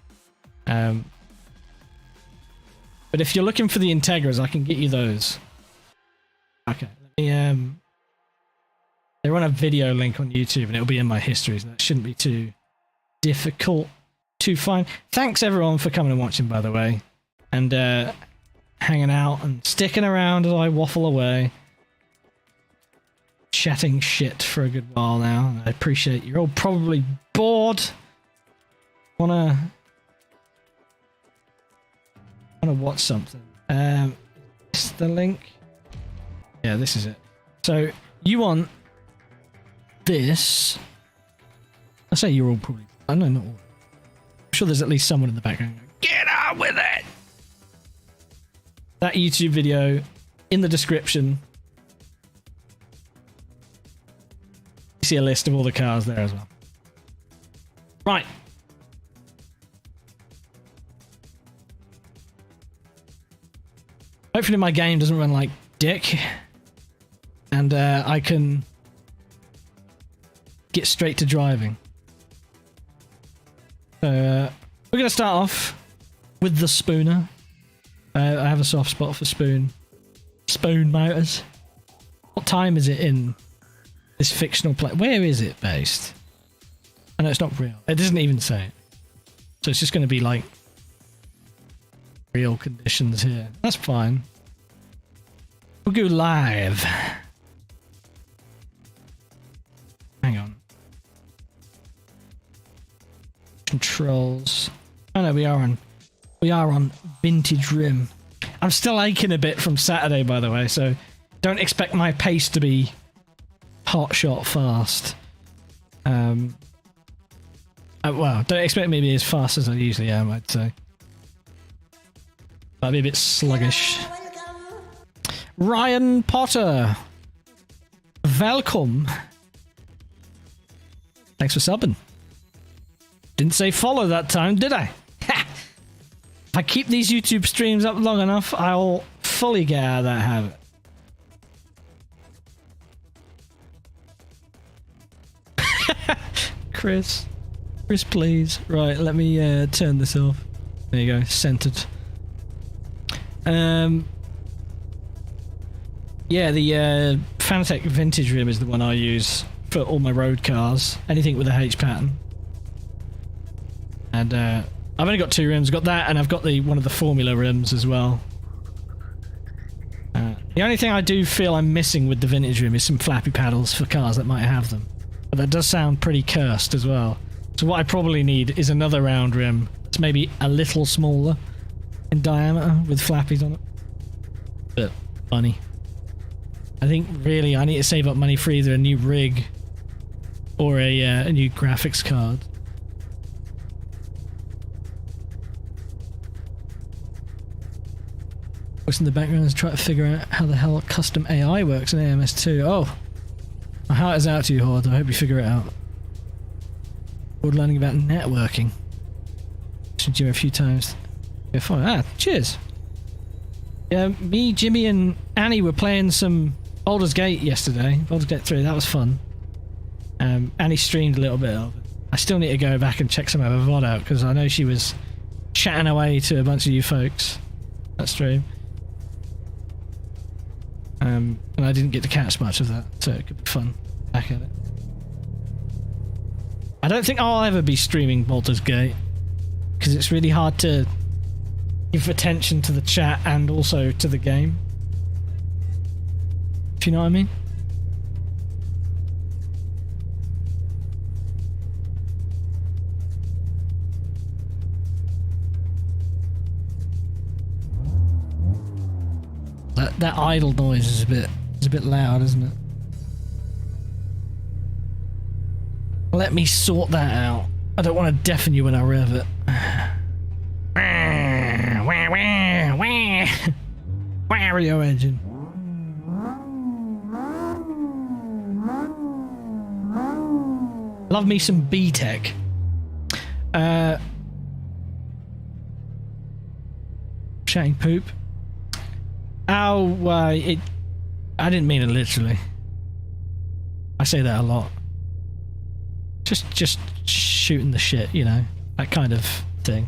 But if you're looking for the Integras, I can get you those. Okay, let me, they're on a video link on YouTube and it'll be in my histories. That shouldn't be too difficult to find. Thanks everyone for coming and watching, by the way. And hanging out and sticking around as I waffle away. Chatting shit for a good while now. I appreciate you're all probably bored. Wanna watch something. Is the link? Yeah, this is it. So you want this? I say you're all probably. I know not all. I'm sure there's at least someone in the background going, get on with it. That YouTube video in the description. You see a list of all the cars there as well. Right. Hopefully my game doesn't run like dick. And I can get straight to driving. So we're going to start off with the Spooner. I have a soft spot for Spoon motors. What time is it in this fictional place? Where is it based? I know it's not real. It doesn't even say it. So it's just going to be like real conditions here. That's fine. We'll go live. Hang on. Controls. Oh no, we are on vintage rim. I'm still aching a bit from Saturday, by the way, so don't expect my pace to be hot shot fast. Well, don't expect me to be as fast as I usually am, I'd say. I'd be a bit sluggish. Ryan Potter. Welcome. Thanks for subbing. Didn't say follow that time, did I? If I keep these YouTube streams up long enough, I'll fully get out of that habit. Chris, please. Right, let me turn this off. There you go, centered. Yeah, the Fanatec Vintage Rim is the one I use for all my road cars. Anything with a H pattern. And I've only got two rims. Got that, and I've got one of the Formula rims as well. The only thing I do feel I'm missing with the Vintage Rim is some flappy paddles for cars that might have them. But that does sound pretty cursed as well. So what I probably need is another round rim. It's maybe a little smaller in diameter with flappies on it. But funny. I think really I need to save up money for either a new rig or a new graphics card. What's in the background is trying to figure out how the hell custom AI works in AMS2. Oh, my heart is out to you, Horde. I hope you figure it out. We're learning about networking. Should you a few times. Yeah, fine. Ah, cheers. Yeah, me, Jimmy, and Annie were playing some Baldur's Gate yesterday. Baldur's Gate 3. That was fun. Annie streamed a little bit of it. I still need to go back and check some of her VOD out because I know she was chatting away to a bunch of you folks that stream. And I didn't get to catch much of that, so it could be fun back at it. I don't think I'll ever be streaming Baldur's Gate because it's really hard to give attention to the chat and also to the game. If you know what I mean? That idle noise is a bit loud, isn't it? Let me sort that out. I don't want to deafen you when I rev it. Wario engine. Love me some B-Tech. Chatting poop. Oh, I didn't mean it literally. I say that a lot. Just shooting the shit, you know, that kind of thing.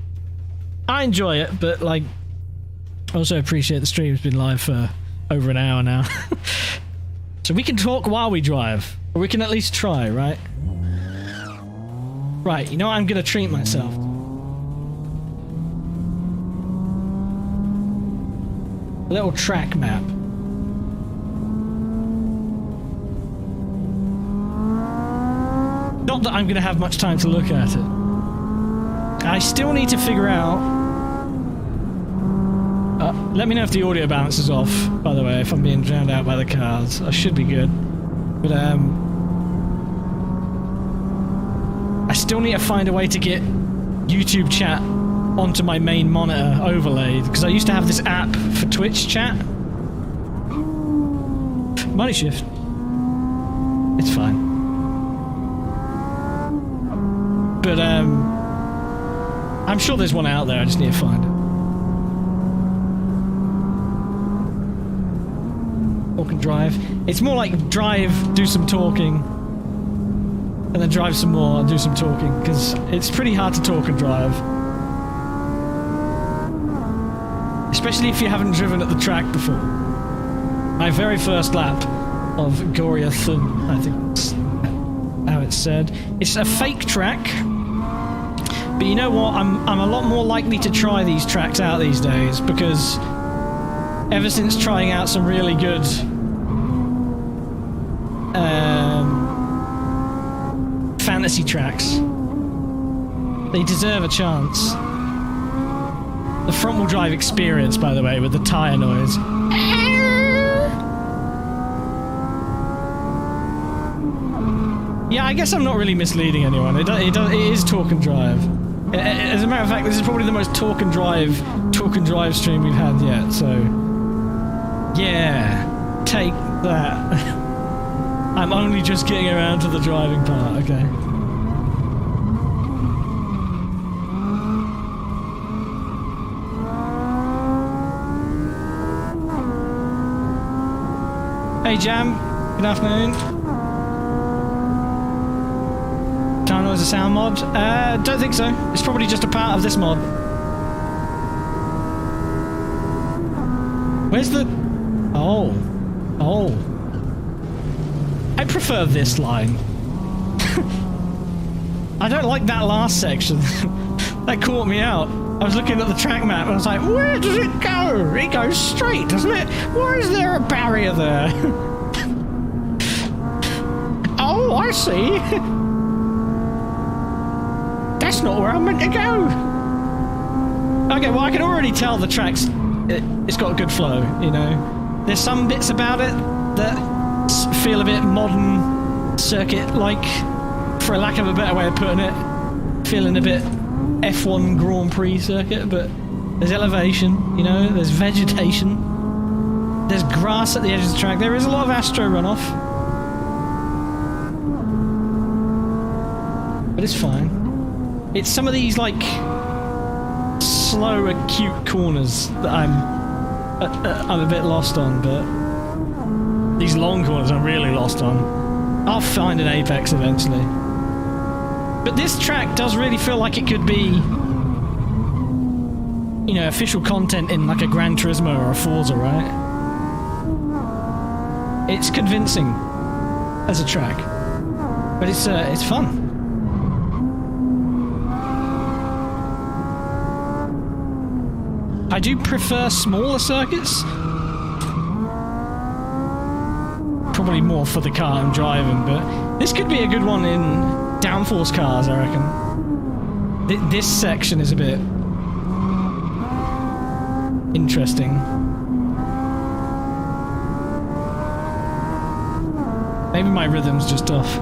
I enjoy it, but like, Also appreciate the stream's been live for over an hour now. So we can talk while we drive. Or we can at least try, right? Right, you know what? I'm gonna treat myself. A little track map. Not that I'm gonna have much time to look at it. I still need to figure out... let me know if the audio balance is off, by the way, if I'm being drowned out by the cars. I should be good. But, I still need to find a way to get YouTube chat onto my main monitor overlaid, because I used to have this app for Twitch chat. Money shift. It's fine. But, I'm sure there's one out there, I just need to find it. Talk and drive. It's more like drive, do some talking, and then drive some more and do some talking, because it's pretty hard to talk and drive. Especially if you haven't driven at the track before. My very first lap of Goriathun, I think that's how it's said. It's a fake track, but you know what? I'm a lot more likely to try these tracks out these days, because ever since trying out some really good fantasy tracks, they deserve a chance. The front-wheel drive experience, by the way, with the tyre noise. Yeah, I guess I'm not really misleading anyone. It is talk and drive. As a matter of fact, this is probably the most talk and drive stream we've had yet, so... Yeah, take that. I'm only just getting around to the driving part, okay. Hey Jam, good afternoon. Channel is a sound mod? Don't think so. It's probably just a part of this mod. Where's the... Oh. Oh. I prefer this line. I don't like that last section. That caught me out. I was looking at the track map and I was like, where does it go? It goes straight, doesn't it? Why is there a barrier there? Oh, I see. That's not where I'm meant to go. Okay, well, I can already tell the track's... It's got a good flow, you know? There's some bits about it that feel a bit modern circuit-like, for a lack of a better way of putting it. Feeling a bit F1 Grand Prix circuit, but there's elevation, you know, there's vegetation, there's grass at the edge of the track, there is a lot of Astro runoff. But it's fine. It's some of these, like, slow, acute corners that I'm a bit lost on, but these long corners I'm really lost on. I'll find an apex eventually. But this track does really feel like it could be, you know, official content in like a Gran Turismo or a Forza, right? It's convincing as a track, but it's fun. I do prefer smaller circuits. Probably more for the car I'm driving, but this could be a good one in downforce cars, I reckon. This section is a bit interesting. Maybe my rhythm's just off.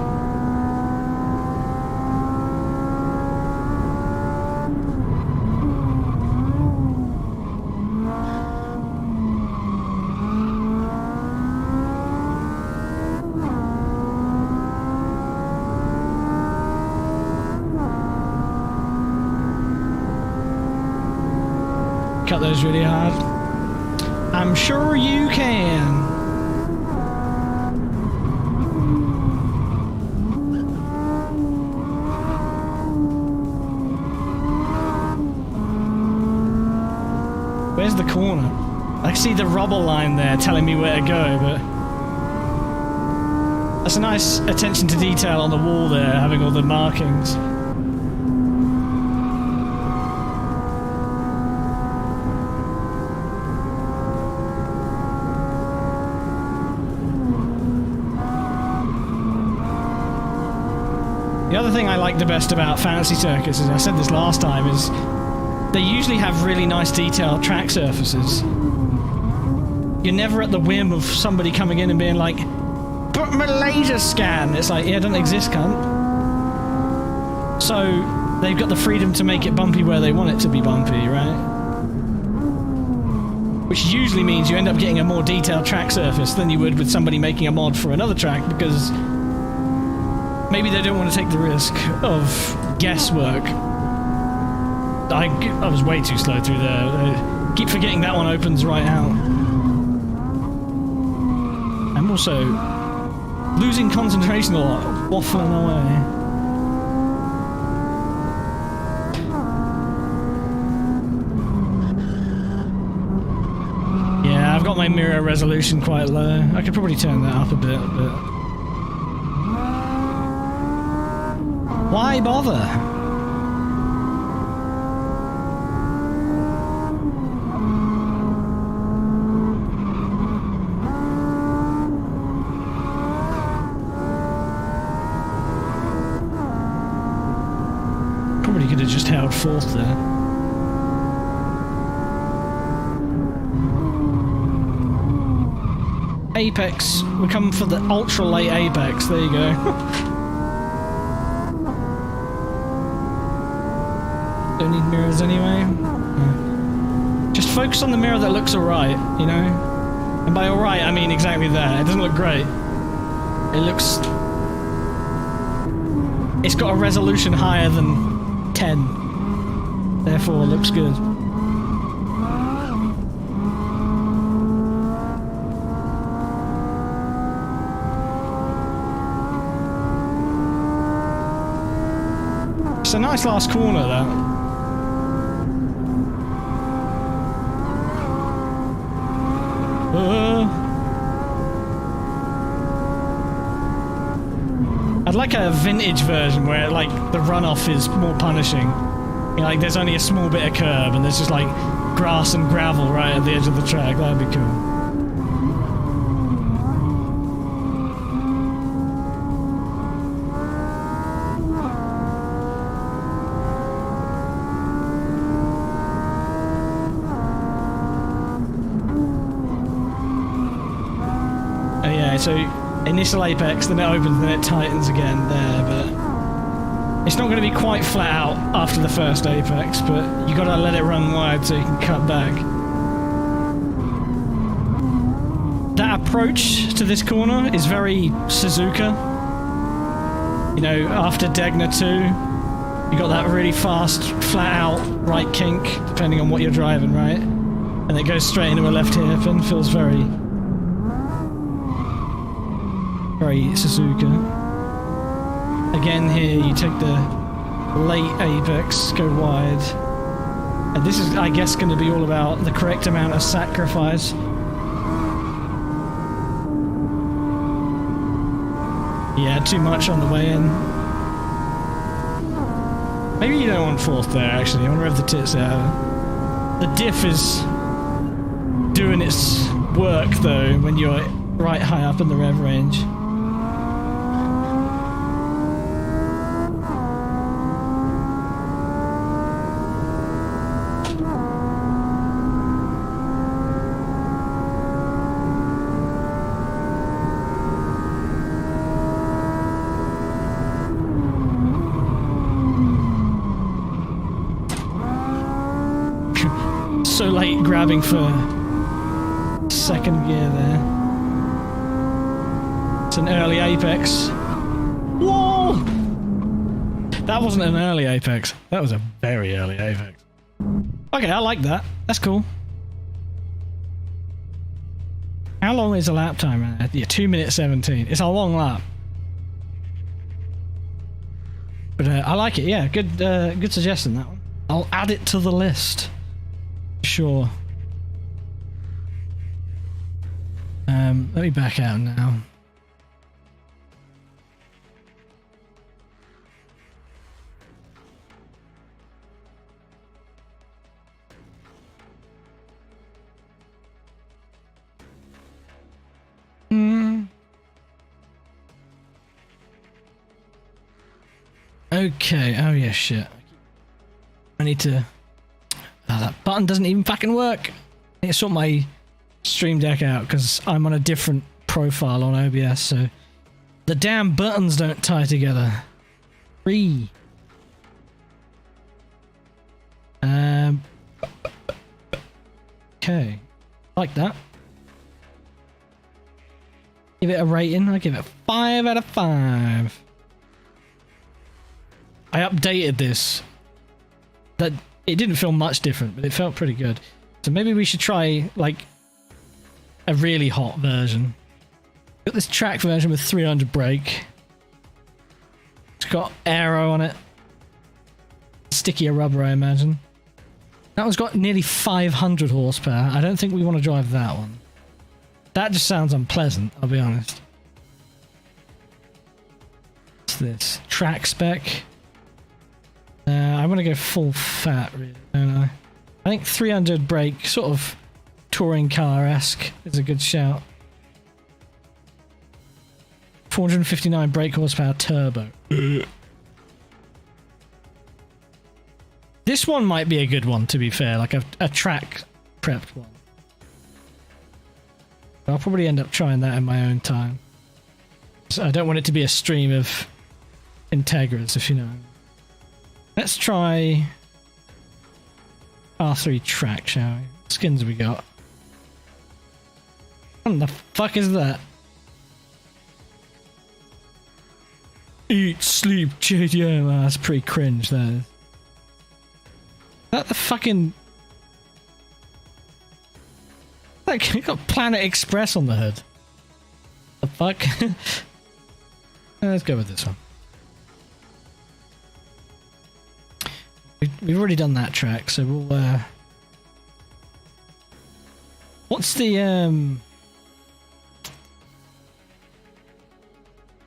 Cut those really hard. I'm sure you can. Where's the corner? I see the rubble line there telling me where to go, but that's a nice attention to detail on the wall there, having all the markings. The other thing I like the best about fantasy circuits, as I said this last time, is they usually have really nice detailed track surfaces. You're never at the whim of somebody coming in and being like, "But my laser scan!" It's like, yeah, it doesn't exist, cunt. So they've got the freedom to make it bumpy where they want it to be bumpy, right? Which usually means you end up getting a more detailed track surface than you would with somebody making a mod for another track, because maybe they don't want to take the risk of guesswork. I was way too slow through there. I keep forgetting that one opens right out. I'm also losing concentration a lot, waffling away. Yeah, I've got my mirror resolution quite low. I could probably turn that up a bit, but why bother? Probably could have just held fourth there. Apex. We're coming for the ultra late apex. There you go. Don't need mirrors anyway. Just focus on the mirror that looks alright, you know? And by alright, I mean exactly that. It doesn't look great. It looks... It's got a resolution higher than 10. Therefore, it looks good. It's a nice last corner, that. I'd like a vintage version where like the runoff is more punishing. You know, like there's only a small bit of curb and there's just like grass and gravel right at the edge of the track. That'd be cool. Oh yeah, so initial apex, then it opens, then it tightens again there, but it's not going to be quite flat out after the first apex, but you got to let it run wide so you can cut back. That approach to this corner is very Suzuka. You know, after Degner 2, you got that really fast, flat out right kink, depending on what you're driving, right? And it goes straight into a left hairpin, feels very Suzuka. Again here you take the late apex, go wide. And this is, I guess, going to be all about the correct amount of sacrifice. Yeah, too much on the way in. Maybe you don't want fourth there, actually. I want to rev the tits out. The diff is doing its work, though, when you're right high up in the rev range. So late grabbing for second gear there. It's an early apex. Whoa! That wasn't an early apex. That was a very early apex. Okay, I like that. That's cool. How long is a lap time? Yeah, 2 minutes 17. It's a long lap. But I like it. Yeah, good suggestion, that one. I'll add it to the list. Sure. Let me back out now. Okay, oh yeah, shit. I need to... Oh, that button doesn't even fucking work. I need to sort my Stream Deck out because I'm on a different profile on OBS, so the damn buttons don't tie together. Free. Okay. Like that. Give it a rating. I give it 5 out of 5. I updated this. That it didn't feel much different, but it felt pretty good. So maybe we should try like a really hot version. Got this track version with 300 brake. It's got aero on it. Stickier rubber, I imagine. That one's got nearly 500 horsepower. I don't think we want to drive that one. That just sounds unpleasant, I'll be honest. What's this? Track spec. I want to go full fat, really, don't I? I think 300 brake, sort of touring car-esque, is a good shout. 459 brake horsepower turbo. This one might be a good one, to be fair, like a track prepped one. I'll probably end up trying that in my own time. So I don't want it to be a stream of Integras, if you know. Let's try R3 track, shall we? What skins have we got? What the fuck is that? Eat, sleep, JDM. Oh, that's pretty cringe, that is. Is that the fucking... Like, you got Planet Express on the hood. The fuck? Let's go with this one. We've already done that track, so we'll, what's the,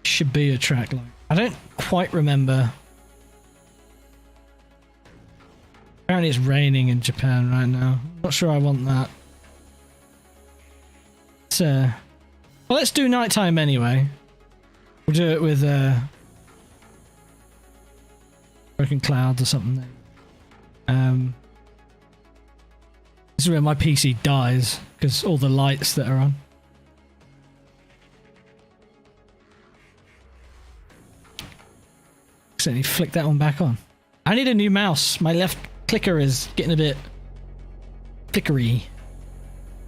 Shibuya track like? I don't quite remember. Apparently it's raining in Japan right now. Not sure I want that. Well, let's do nighttime anyway. We'll do it with, Broken Clouds or something. This is where my PC dies, because all the lights that are on. Accidentally flick that one back on. I need a new mouse. My left clicker is getting a bit flickery.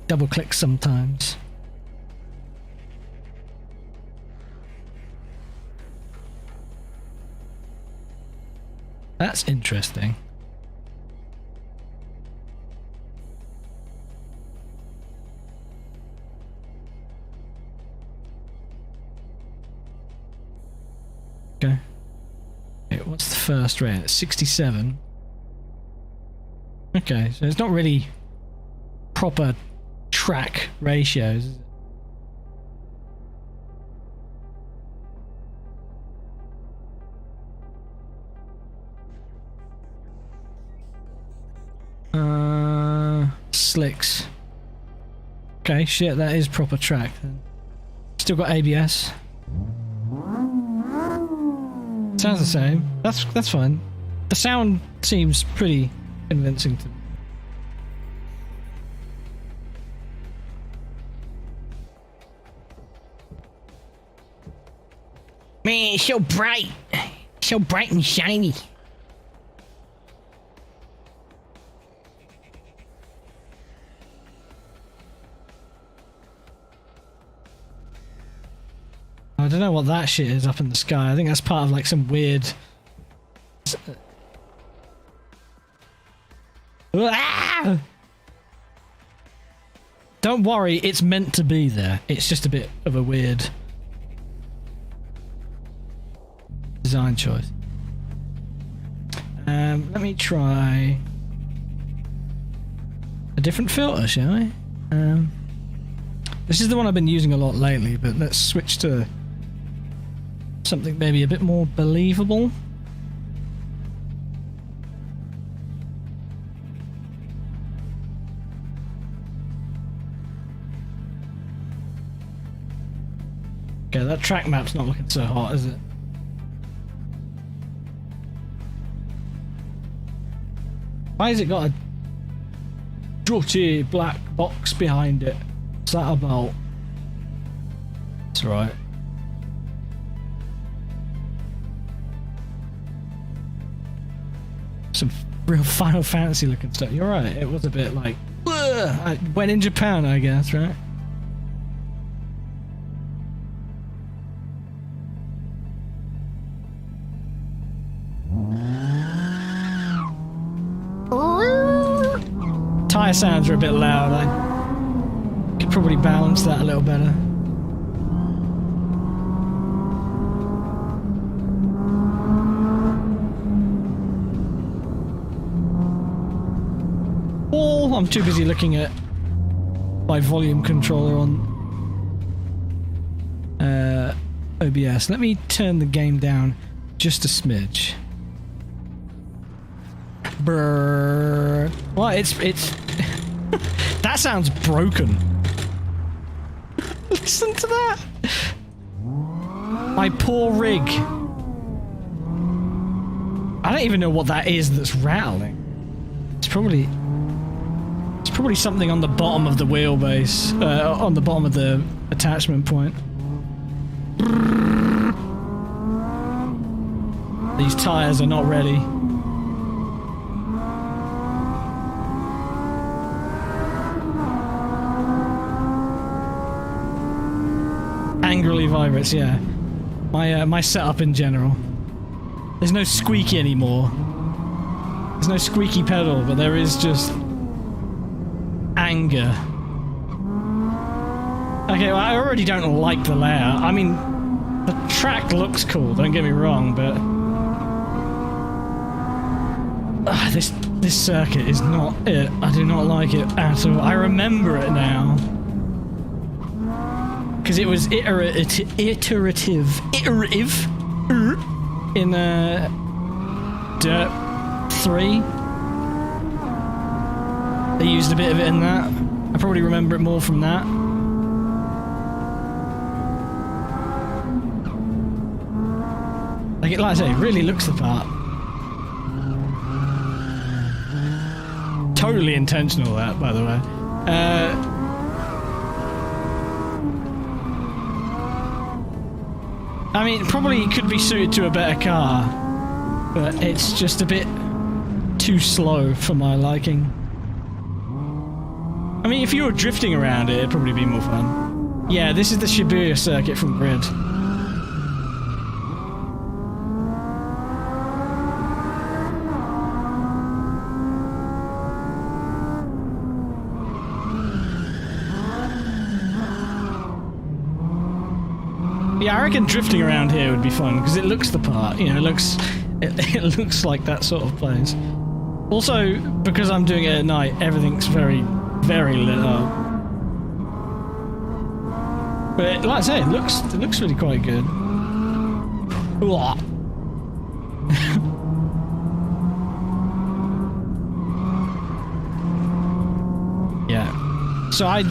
Double click sometimes. That's interesting. Okay. Okay, what's the first rate? 67. Okay, so it's not really proper track ratios, is it? Slicks. Okay, shit, that is proper track then. Still got ABS. Sounds the same. That's fine. The sound seems pretty convincing to me. Man, it's so bright. So bright and shiny. I don't know what that shit is up in the sky. I think that's part of like some weird... Ah! Don't worry, it's meant to be there. It's just a bit of a weird design choice. Let me try a different filter, shall we? This is the one I've been using a lot lately, but let's switch to something maybe a bit more believable. Okay, that track map's not looking so hot, is it? Why has it got a dirty black box behind it? What's that about? It's right. Some real Final Fantasy looking stuff. You're right, it was a bit like, when in Japan, I guess, right? Tire sounds are a bit loud. I could probably balance that a little better. Oh, I'm too busy looking at my volume controller on OBS. Let me turn the game down just a smidge. Brrr. Well, it's that sounds broken. Listen to that. My poor rig. I don't even know what that is that's rattling. It's probably something on the bottom of the wheelbase, on the bottom of the attachment point. These tires are not ready. Angrily vibrates, yeah. My setup in general. There's no squeaky anymore. There's no squeaky pedal, but there is just anger. Okay, well, I already don't like the layout. I mean, the track looks cool, don't get me wrong, but this circuit is not it. I do not like it at all. I remember it now. Because it was iterative in Dirt 3. They used a bit of it in that. I probably remember it more from that. Like I say, it really looks the part. Totally intentional, that, by the way. I mean, probably could be suited to a better car, but it's just a bit too slow for my liking. I mean, if you were drifting around it, it'd probably be more fun. Yeah, this is the Shibuya circuit from Grid. Yeah, I reckon drifting around here would be fun because it looks the part. You know, it looks like that sort of place. Also, because I'm doing it at night, everything's very, very lit up. But like I say, it looks really quite good. Yeah. So I'd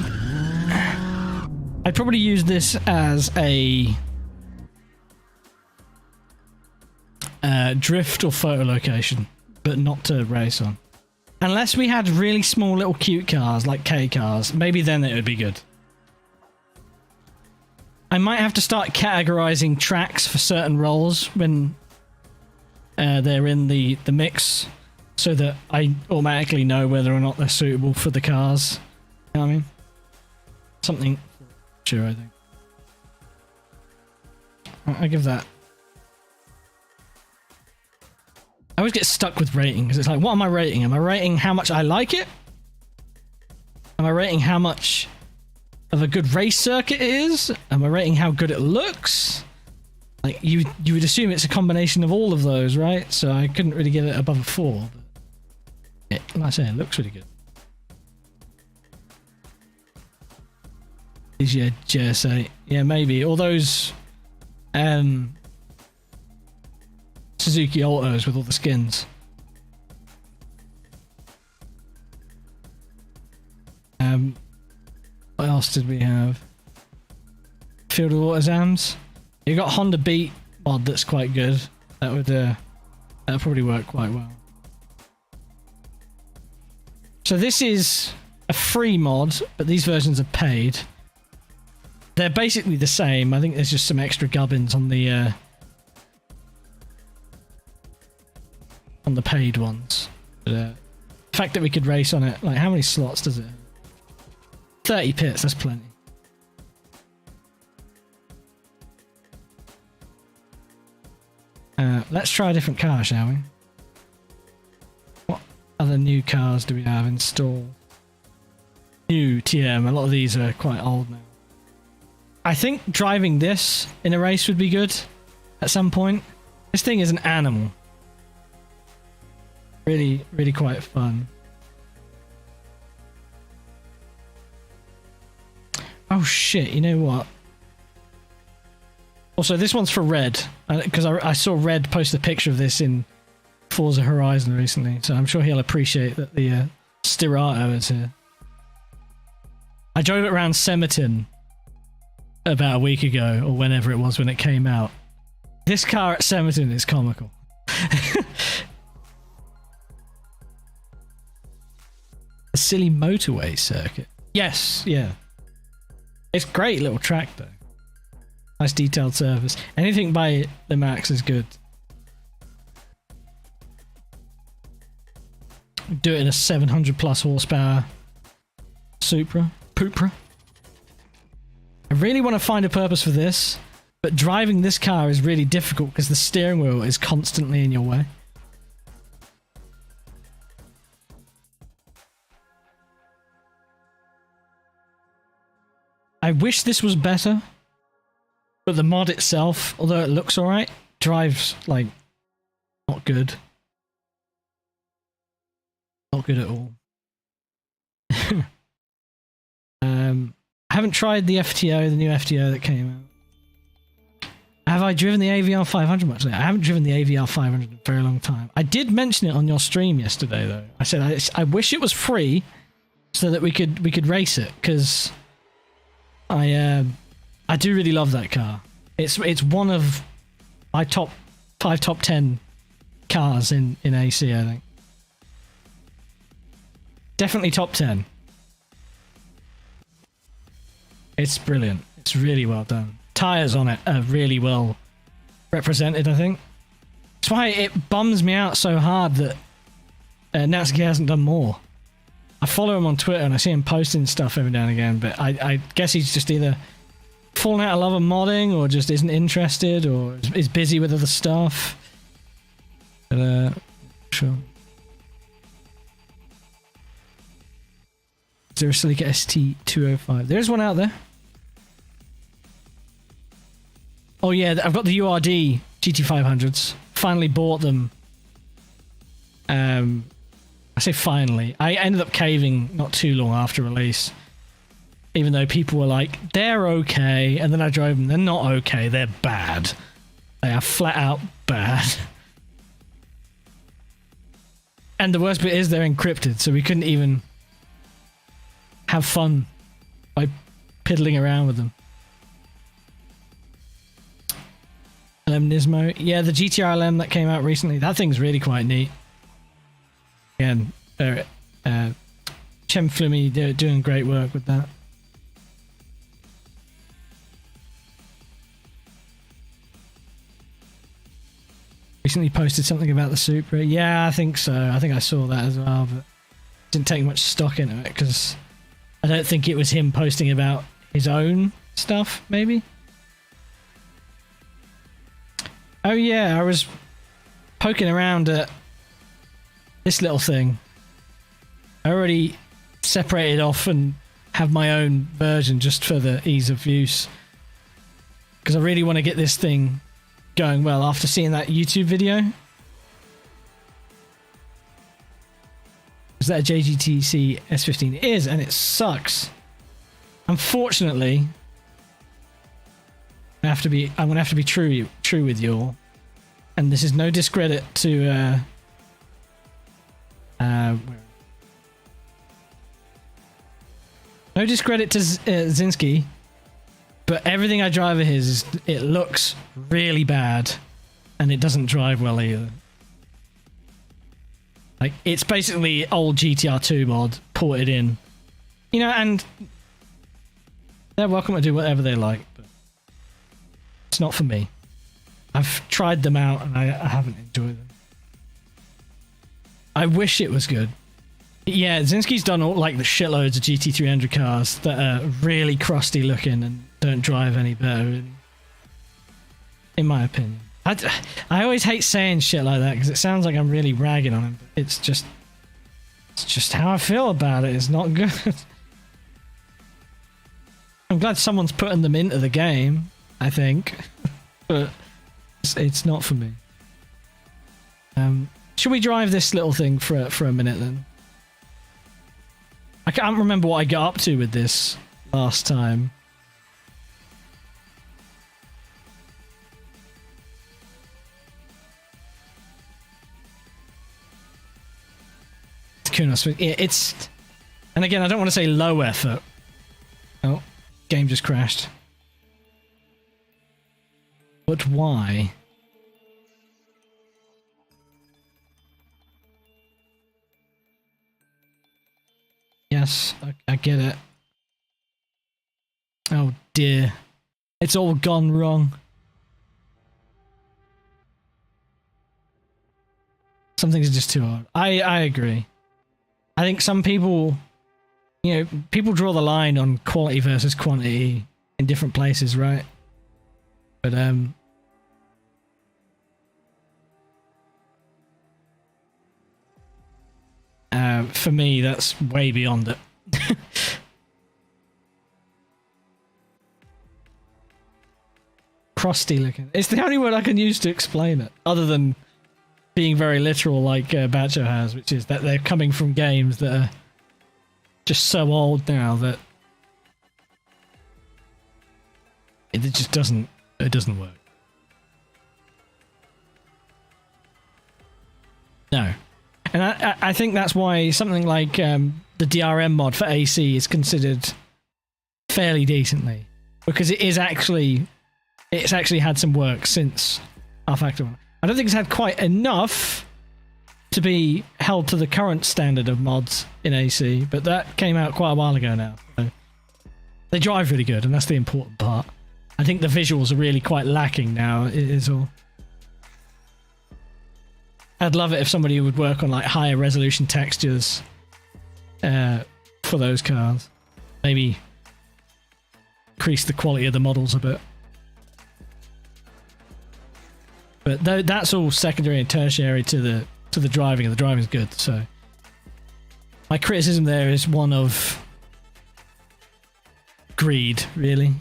probably use this as a drift or photo location, but not to race on. Unless we had really small little cute cars like K cars, maybe then it would be good. I might have to start categorizing tracks for certain roles when they're in the mix, so that I automatically know whether or not they're suitable for the cars. You know what I mean? Something sure, I think. I give that. I always get stuck with rating because it's like, what am I rating? Am I rating how much I like it? Am I rating how much of a good race circuit it is? Am I rating how good it looks? Like you would assume it's a combination of all of those, right? So I couldn't really give it above a 4. But like I say, it looks really good. Is your GS8? Yeah, maybe. All those Suzuki Altos with all the skins. What else did we have? Field of Autozams. You got Honda Beat mod that's quite good. That would that'll probably work quite well. So this is a free mod, but these versions are paid. They're basically the same. I think there's just some extra gubbins on the paid ones. But, the fact that we could race on it, like how many slots does it have? 30 pits, that's plenty. Let's try a different car, shall we? What other new cars do we have installed? New TM, a lot of these are quite old now. I think driving this in a race would be good at some point. This thing is an animal. Really, really quite fun. Oh shit, you know what? Also, this one's for Red, because I saw Red post a picture of this in Forza Horizon recently, so I'm sure he'll appreciate that the Stirato is here. I drove it around Semerton about a week ago, or whenever it was when it came out. This car at Semerton is comical. A silly motorway circuit. Yes, yeah. It's a great little track though. Nice detailed surface. Anything by the Max is good. Do it in a 700 plus horsepower Supra. Poopra. I really want to find a purpose for this, but driving this car is really difficult because the steering wheel is constantly in your way. I wish this was better, but the mod itself, although it looks alright, drives, like, not good. Not good at all. I haven't tried the FTO, the new FTO that came out. Have I driven the AVR 500 much lately? I haven't driven the AVR 500 in a very long time. I did mention it on your stream yesterday, though. I said I wish it was free so that we could race it, because I do really love that car. It's one of my top 10 cars in AC, I think. Definitely top 10. It's brilliant. It's really well done. Tires on it are really well represented, I think. That's why it bums me out so hard that Natsuki hasn't done more. I follow him on Twitter and I see him posting stuff every now and again, but I guess he's just either fallen out of love of modding or just isn't interested or is busy with other stuff. But, sure. Is there a Celica ST205? There's one out there. Oh yeah, I've got the URD GT500s. Finally bought them. I say finally. I ended up caving not too long after release. Even though people were like, they're okay. And then I drove them. They're not okay. They're bad. They are flat out bad. And the worst bit is they're encrypted. So we couldn't even have fun by piddling around with them. LM Nismo. Yeah, the GTR LM that came out recently. That thing's really quite neat. Again, Chem Flummy, they're doing great work with that. Recently posted something about the Supra. Yeah, I think so. I think I saw that as well, but didn't take much stock into it because I don't think it was him posting about his own stuff, maybe? Oh yeah, I was poking around at this little thing. I already separated off and have my own version just for the ease of use. Because I really want to get this thing going well after seeing that YouTube video. Is that a JGTC S15? It is, and it sucks. Unfortunately, I'm gonna have to be true with you all, and this is no discredit to no discredit to Zinski, but everything I drive of his, it looks really bad, and it doesn't drive well either. Like, it's basically old GTR 2 mod ported in, you know, and they're welcome to do whatever they like, but it's not for me. I've tried them out and I haven't enjoyed them. I wish it was good. Yeah, Zinski's done all, like, the shitloads of GT300 cars that are really crusty looking and don't drive any better, in my opinion. I always hate saying shit like that because it sounds like I'm really ragging on him. But it's just how I feel about it. It's not good. I'm glad someone's putting them into the game, I think, but it's not for me. Should we drive this little thing for a minute then? I can't remember what I got up to with this last time. It's, and again, I don't want to say low effort. Oh, game just crashed. But why? Yes, I get it. Oh dear. It's all gone wrong. Some things are just too hard. I agree. I think some people, you know, people draw the line on quality versus quantity in different places, right? But for me, that's way beyond it. Crusty looking. It's the only word I can use to explain it, other than being very literal like Bacho has, which is that they're coming from games that are just so old now that it just doesn't work. No. And I think that's why something like the DRM mod for AC is considered fairly decently, because it's actually had some work since R-Factor 1. I don't think it's had quite enough to be held to the current standard of mods in AC, but that came out quite a while ago now. So they drive really good, and that's the important part. I think the visuals are really quite lacking now, is all. I'd love it if somebody would work on like higher resolution textures for those cars. Maybe increase the quality of the models a bit. But that's all secondary and tertiary to the driving, and the driving's good. So my criticism there is one of greed, really.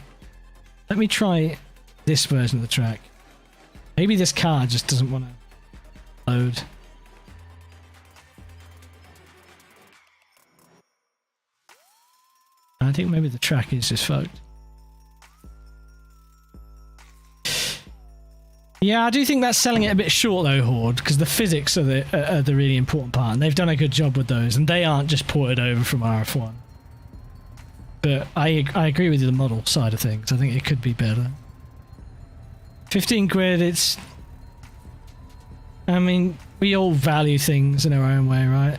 Let me try this version of the track. Maybe this car just doesn't want to load. I think maybe the track is just fucked. Yeah, I do think that's selling it a bit short though, Horde, because the physics are the really important part, and they've done a good job with those, and they aren't just ported over from RF1. But I agree with you, the model side of things. I think it could be better. 15 quid, it's... I mean, we all value things in our own way, right?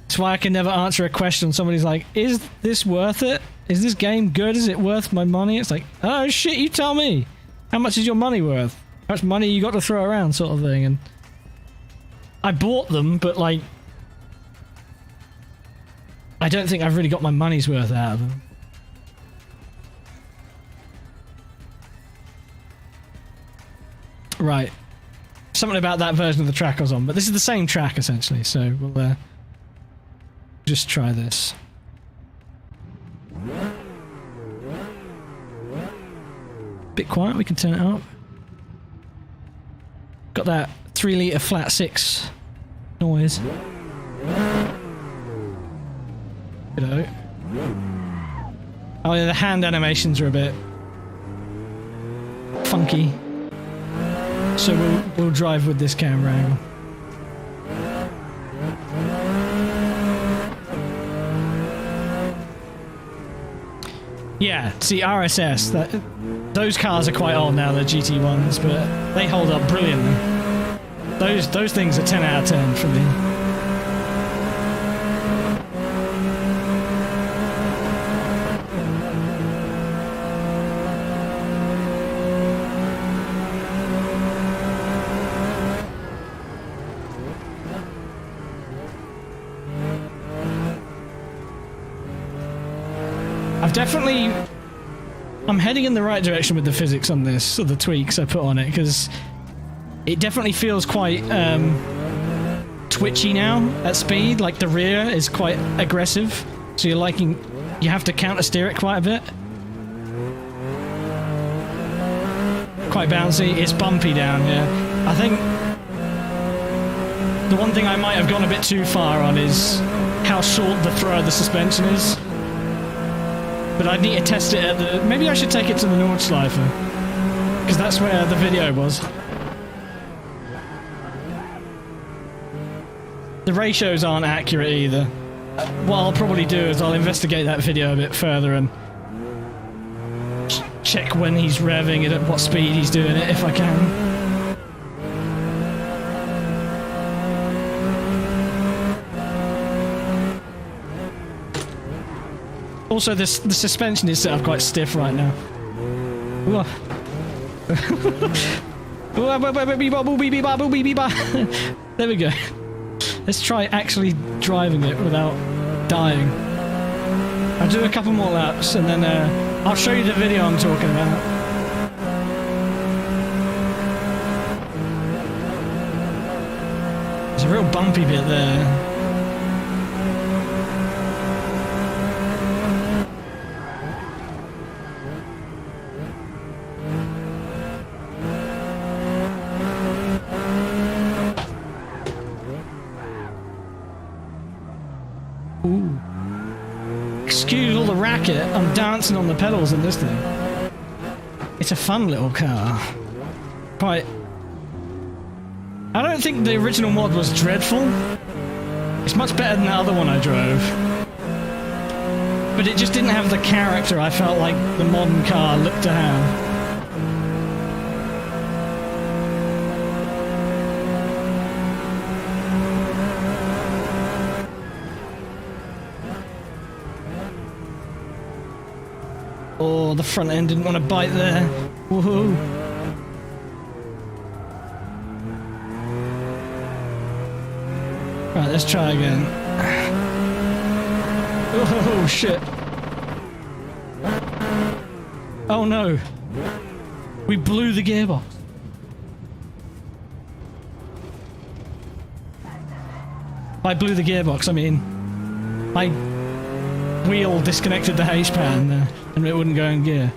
That's why I can never answer a question when somebody's like, is this worth it? Is this game good? Is it worth my money? It's like, oh shit, you tell me. How much is your money worth? How much money you got to throw around, sort of thing. And I bought them, but like, I don't think I've really got my money's worth out of them. Right. Something about that version of the track I was on, but this is the same track essentially, so we'll just try this. Bit quiet, we can turn it up. Got that 3 litre flat 6 noise. Good out. Oh yeah, the hand animations are a bit funky. So we'll drive with this camera angle. Yeah, see RSS, those cars are quite old now, the GT1s, but they hold up brilliantly. Those things are 10 out of 10 for me. I'm heading in the right direction with the physics on this, or the tweaks I put on it, because it definitely feels quite twitchy now at speed. Like the rear is quite aggressive, so you have to counter steer it quite a bit. Quite bouncy. It's bumpy down, yeah. I think the one thing I might have gone a bit too far on is how short the throw of the suspension is. But I'd need to test it at the... Maybe I should take it to the Nordschleife, because that's where the video was. The ratios aren't accurate either. What I'll probably do is I'll investigate that video a bit further and check when he's revving it, at what speed he's doing it, if I can. Also, the suspension is set up quite stiff right now. There we go. Let's try actually driving it without dying. I'll do a couple more laps and then I'll show you the video I'm talking about. There's a real bumpy bit there. Excuse all the racket, I'm dancing on the pedals in this thing. It's a fun little car. Quite... I don't think the original mod was dreadful. It's much better than the other one I drove. But it just didn't have the character I felt like the modern car looked to have. Oh, the front end didn't want to bite there. Woohoo! Right, let's try again. Oh, shit. Oh no. We blew the gearbox. By blew the gearbox, I mean my wheel disconnected the H-pan there. And it wouldn't go in gear.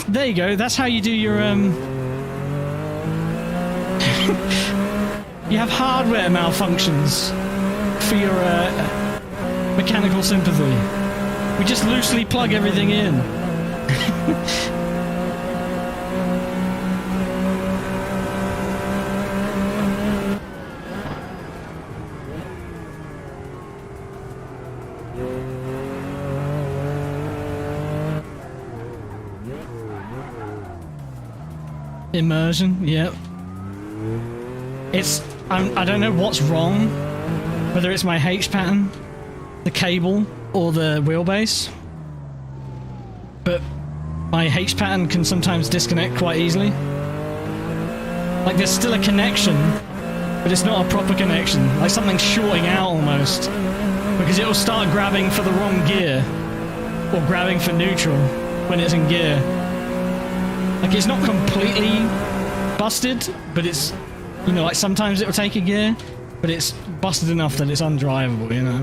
There you go. That's how you do your you have hardware malfunctions for your mechanical sympathy. We just loosely plug everything in. Immersion, yep. I don't know what's wrong, whether it's my H pattern, the cable, or the wheelbase, but my H pattern can sometimes disconnect quite easily. Like there's still a connection, but it's not a proper connection, like something's shorting out almost, because it'll start grabbing for the wrong gear, or grabbing for neutral when it's in gear. Like, it's not completely busted, but it's, you know, like sometimes it'll take a gear, but it's busted enough that it's undrivable, you know?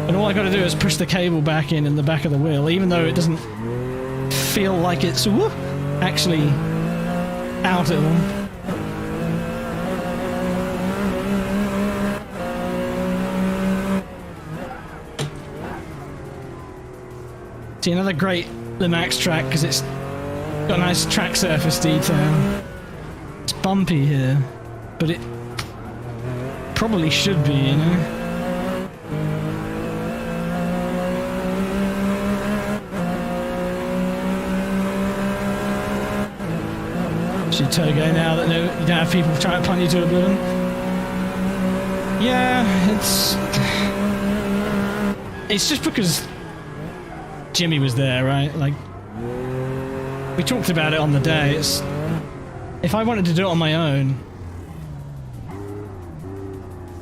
And all I gotta do is push the cable back in the back of the wheel, even though it doesn't feel like it's actually out at all. See, another great Limax track because it's got a nice track surface detail. It's bumpy here, but it probably should be, you know? Should Togo now that no, you don't have people trying to punt you to oblivion? Yeah, it's just because Jimmy was there, right? Like, we talked about it on the day. It's, if I wanted to do it on my own.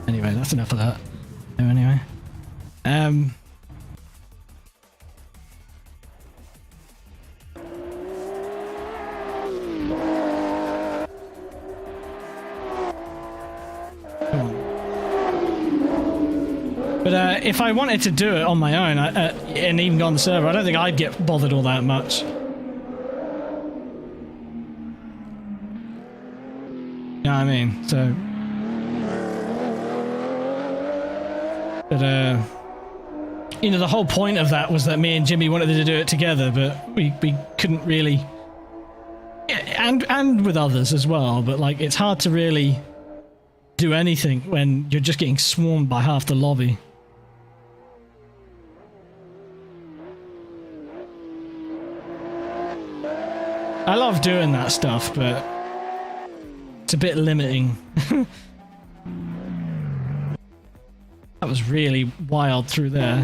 Anyway, that's enough of that. Anyway, But if I wanted to do it on my own and even go on the server, I don't think I'd get bothered all that much. You know what I mean? So, but you know, the whole point of that was that me and Jimmy wanted to do it together, but we couldn't really, and with others as well. But like, it's hard to really do anything when you're just getting swarmed by half the lobby. I love doing that stuff, but it's a bit limiting. That was really wild through there.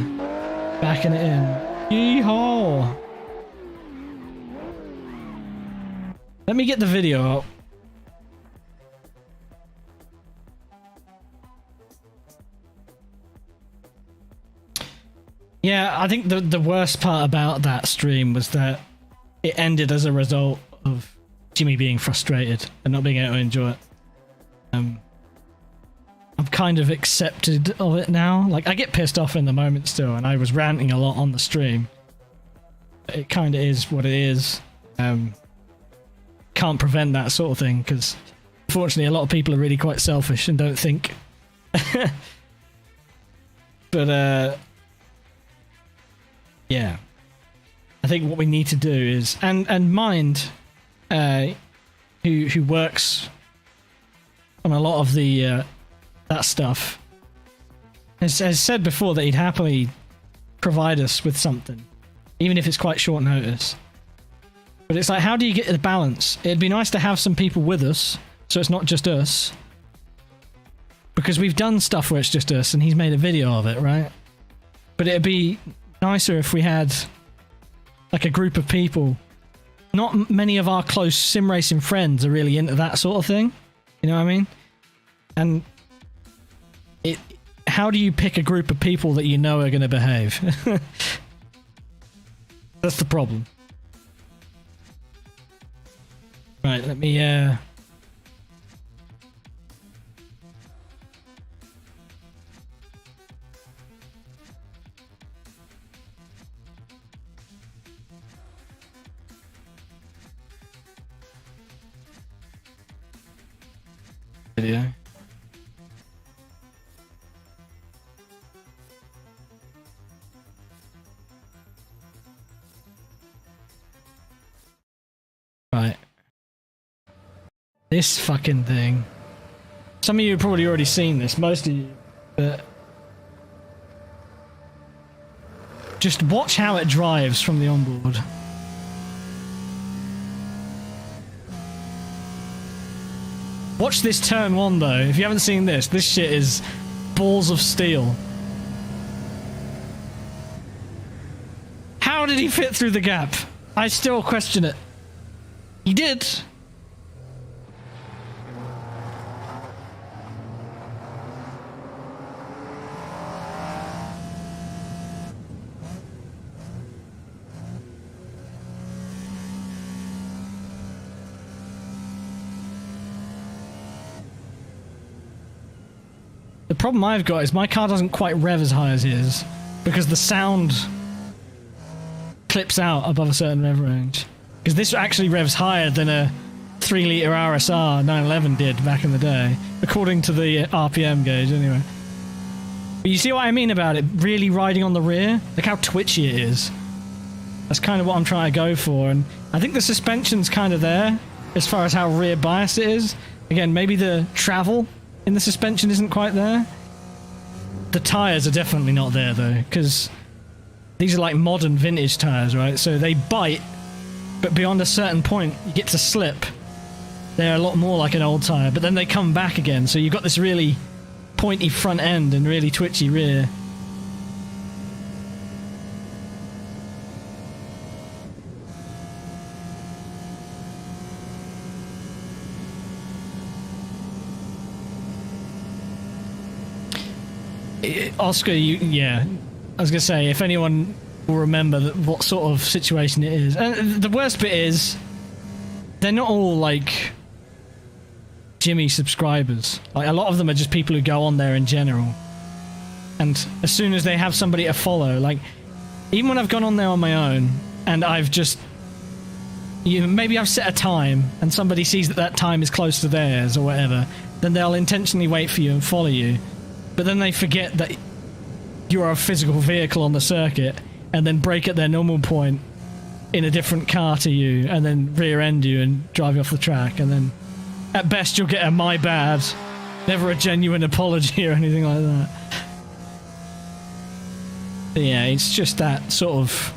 Backing it in. Yeehaw! Let me get the video up. Yeah, I think the worst part about that stream was that it ended as a result of Jimmy being frustrated and not being able to enjoy it. I'm kind of accepted of it now. Like, I get pissed off in the moment still, and I was ranting a lot on the stream. It kind of is what it is. Can't prevent that sort of thing, because unfortunately a lot of people are really quite selfish and don't think. But, yeah. I think what we need to do is, and Mind, who works on a lot of the that stuff, has said before that he'd happily provide us with something, even if it's quite short notice. But it's like, how do you get the balance? It'd be nice to have some people with us, so it's not just us, because we've done stuff where it's just us, and he's made a video of it, right? But it'd be nicer if we had like a group of people. Not many of our close sim racing friends are really into that sort of thing. You know what I mean? And how do you pick a group of people that you know are going to behave? That's the problem. Right, let me video. Right. This fucking thing. Some of you have probably already seen this, most of you, but just watch how it drives from the onboard. Watch this turn one though. If you haven't seen this shit is balls of steel. How did he fit through the gap? I still question it. He did. The problem I've got is my car doesn't quite rev as high as his because the sound clips out above a certain rev range. Because this actually revs higher than a 3-litre RSR 911 did back in the day, according to the RPM gauge anyway. But you see what I mean about it really riding on the rear? Look how twitchy it is. That's kind of what I'm trying to go for, and I think the suspension's kind of there as far as how rear biased it is. Again, maybe the travel in the suspension isn't quite there. The tyres are definitely not there though, because these are like modern vintage tyres, right? So they bite, but beyond a certain point, you get to slip. They're a lot more like an old tyre, but then they come back again, so you've got this really pointy front end and really twitchy rear. Oscar, yeah, I was gonna say, if anyone will remember what sort of situation it is. And the worst bit is, they're not all like Jimmy subscribers. Like, a lot of them are just people who go on there in general. And as soon as they have somebody to follow, like, even when I've gone on there on my own, and I've just, maybe I've set a time, and somebody sees that that time is close to theirs or whatever, then they'll intentionally wait for you and follow you. But then they forget that you are a physical vehicle on the circuit, and then brake at their normal point in a different car to you, and then rear end you and drive you off the track, and then at best you'll get a my bad, never a genuine apology or anything like that. But yeah, it's just that sort of,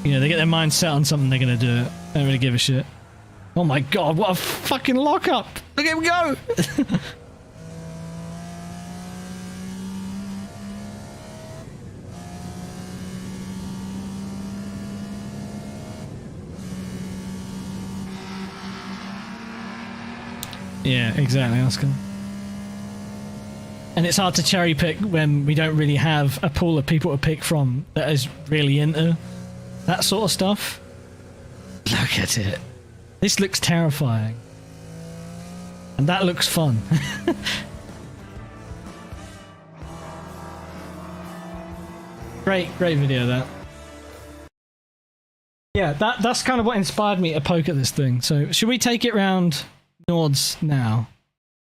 they get their mind set on something, they're gonna do it. They don't really give a shit. Oh my god, what a fucking lockup! Look at him go! Yeah, exactly, Oscar. And it's hard to cherry pick when we don't really have a pool of people to pick from that is really into that sort of stuff. Look at it. This looks terrifying. And that looks fun. Great video, that. Yeah, that's kind of what inspired me to poke at this thing. So, should we take it round Nords now?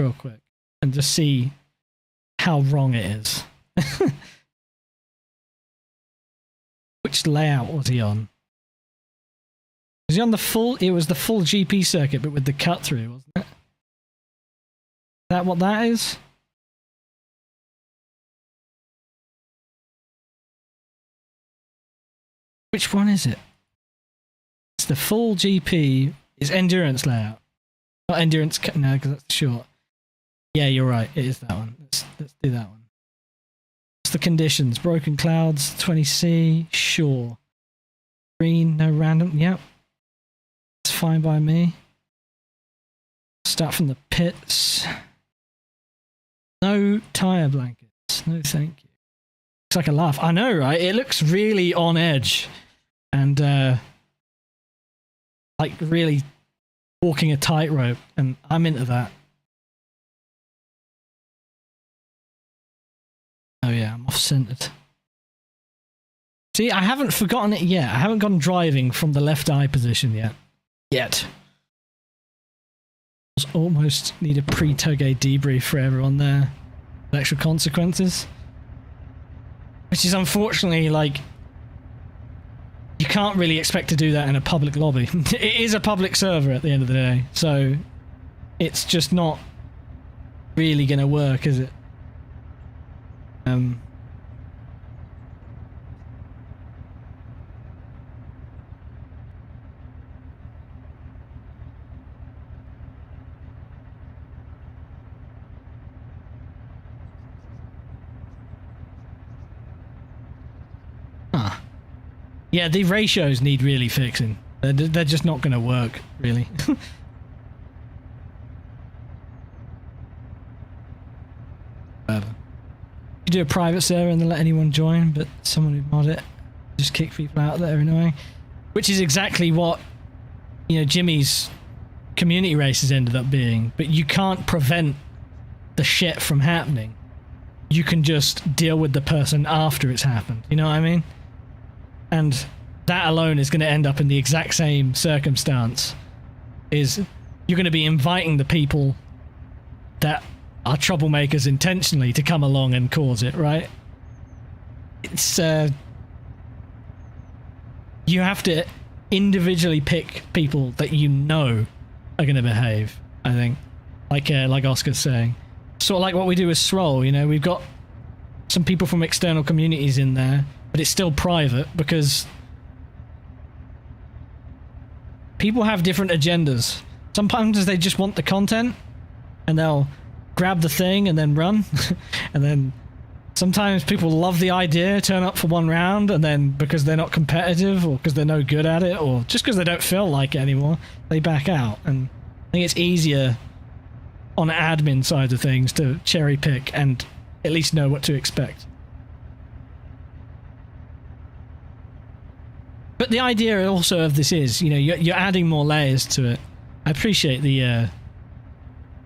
Real quick. And just see how wrong it is. Which layout was he on? Was he on the full? It was the full GP circuit, but with the cut through, wasn't it? Is that what that is? Which one is it? It's the full GP. It's endurance layout, not endurance. No, because that's short. Yeah, you're right. It is that one. Let's do that one. What's the conditions? Broken clouds, 20C, sure. Green, no random. Yep. It's fine by me. Start from the pits. No tyre blankets. No thank you. Looks like a laugh. I know, right? It looks really on edge. And, like, really walking a tightrope. And I'm into that. Oh yeah, I'm off-centered. See, I haven't forgotten it yet. I haven't gone driving from the left eye position yet. Almost need a pre-Toge debrief for everyone there. Actual consequences. Which is unfortunately, like, you can't really expect to do that in a public lobby. It is a public server at the end of the day, so it's just not really going to work, is it? Yeah, the ratios need really fixing. They're just not going to work, really. Whatever. You do a private server and then let anyone join, but someone would mod it, just kick people out that are annoying. Which is exactly what, Jimmy's community races ended up being. But you can't prevent the shit from happening. You can just deal with the person after it's happened. You know what I mean? And that alone is going to end up in the exact same circumstance. Is you're going to be inviting the people that are troublemakers intentionally to come along and cause it, right? it's you have to individually pick people that you know are going to behave. I think, like Oscar's saying, sort of like what we do with Stroll. You know, we've got some people from external communities in there, but it's still private because people have different agendas. Sometimes they just want the content and they'll grab the thing and then run. And then sometimes people love the idea, turn up for one round, and then because they're not competitive or because they're no good at it or just because they don't feel like it anymore, they back out. And I think it's easier on the admin side of things to cherry pick and at least know what to expect. But the idea also of this is, you know, you're adding more layers to it. I appreciate the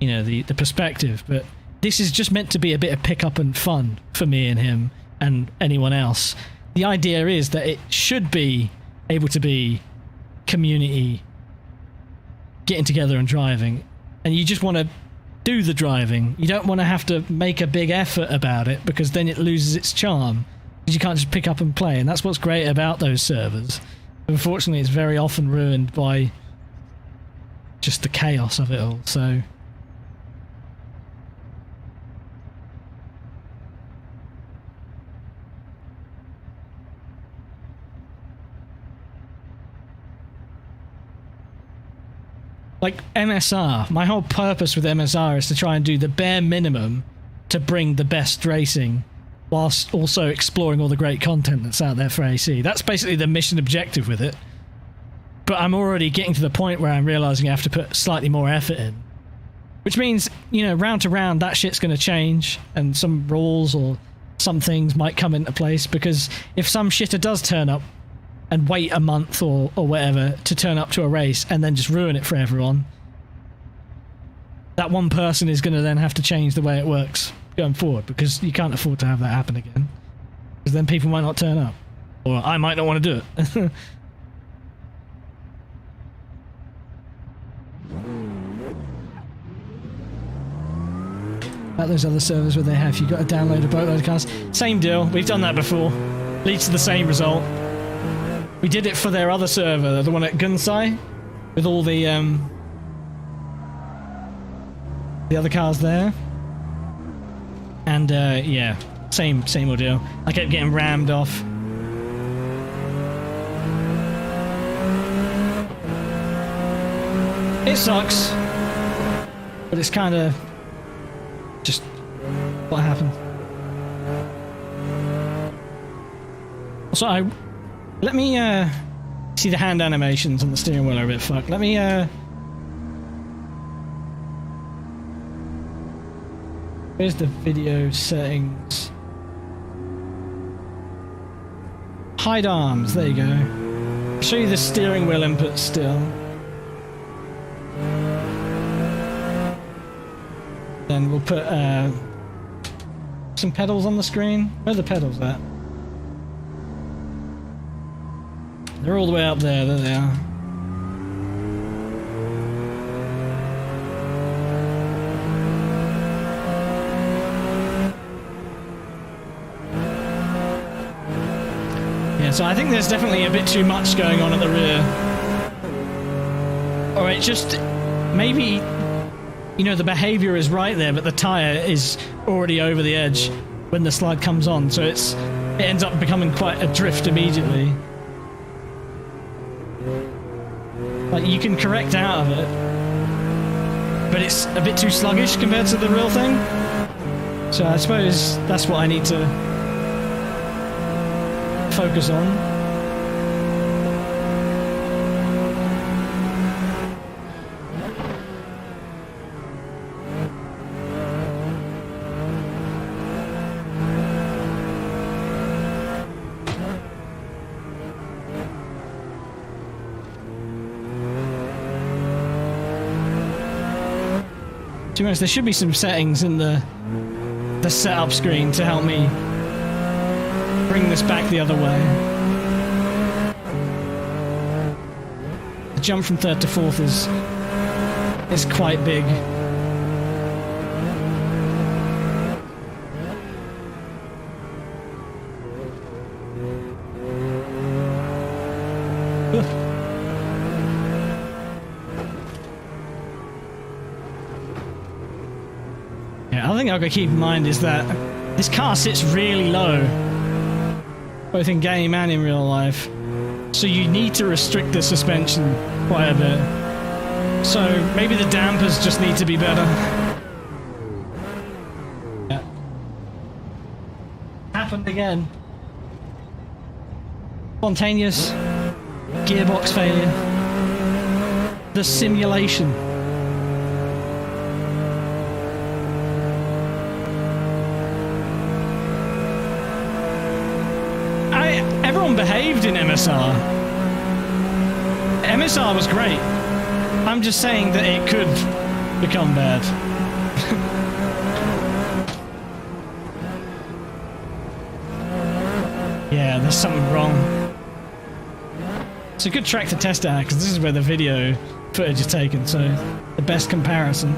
the perspective, but this is just meant to be a bit of pick up and fun for me and him and anyone else. The idea is that it should be able to be community getting together and driving, and you just want to do the driving. You don't want to have to make a big effort about it because then it loses its charm. You can't just pick up and play, and that's what's great about those servers. Unfortunately, it's very often ruined by just the chaos of it all. So like MSR, my whole purpose with MSR is to try and do the bare minimum to bring the best racing whilst also exploring all the great content that's out there for AC. That's basically the mission objective with it. But I'm already getting to the point where I'm realizing I have to put slightly more effort in. Which means, you know, round to round, that shit's going to change, and some rules or some things might come into place, because if some shitter does turn up and wait a month or whatever to turn up to a race and then just ruin it for everyone, that one person is going to then have to change the way it works going forward, because you can't afford to have that happen again, because then people might not turn up, or I might not want to do it. About those other servers where they have, you got to download a boatload of cars. Same deal, we've done that before. Leads to the same result. We did it for their other server, the one at Gunsai, with all the other cars there. And yeah, same ordeal. I kept getting rammed off. It sucks, but it's kind of just what happened. So let me see, the hand animations on the steering wheel are a bit fucked. Let me where's the video settings? Hide arms, there you go. I'll show you the steering wheel input still. Then we'll put some pedals on the screen. Where are the pedals at? They're all the way up there. There they are. Yeah, so I think there's definitely a bit too much going on at the rear. Or it just maybe, you know, the behavior is right there, but the tire is already over the edge when the slide comes on, so it ends up becoming quite a drift immediately. Like, you can correct out of it, but it's a bit too sluggish compared to the real thing. So I suppose that's what I need to focus on. To be honest, there should be some settings in the setup screen to help me bring this back the other way. The jump from third to fourth is quite big. other thing I've got to keep in mind is that this car sits really low, both in game and in real life. So you need to restrict the suspension quite a bit. So maybe the dampers just need to be better. Yeah. Happened again. Spontaneous gearbox failure. The simulation. Everyone behaved in MSR. MSR was great. I'm just saying that it could become bad. Yeah, there's something wrong. It's a good track to test out because this is where the video footage is taken, so the best comparison.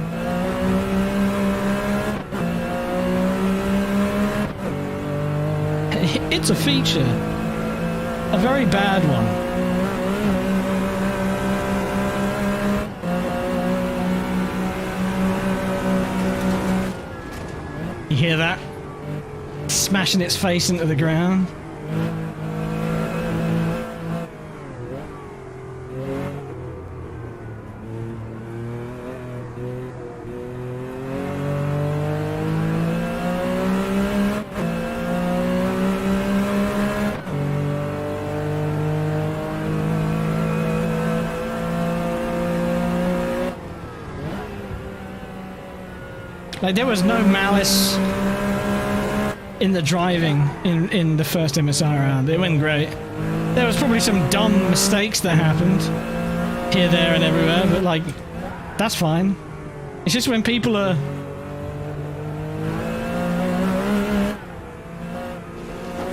It's a feature. A very bad one. You hear that? Smashing its face into the ground. Like, there was no malice in the driving in the first MSR round. It went great. There was probably some dumb mistakes that happened here, there, and everywhere, but, like, that's fine. It's just when people are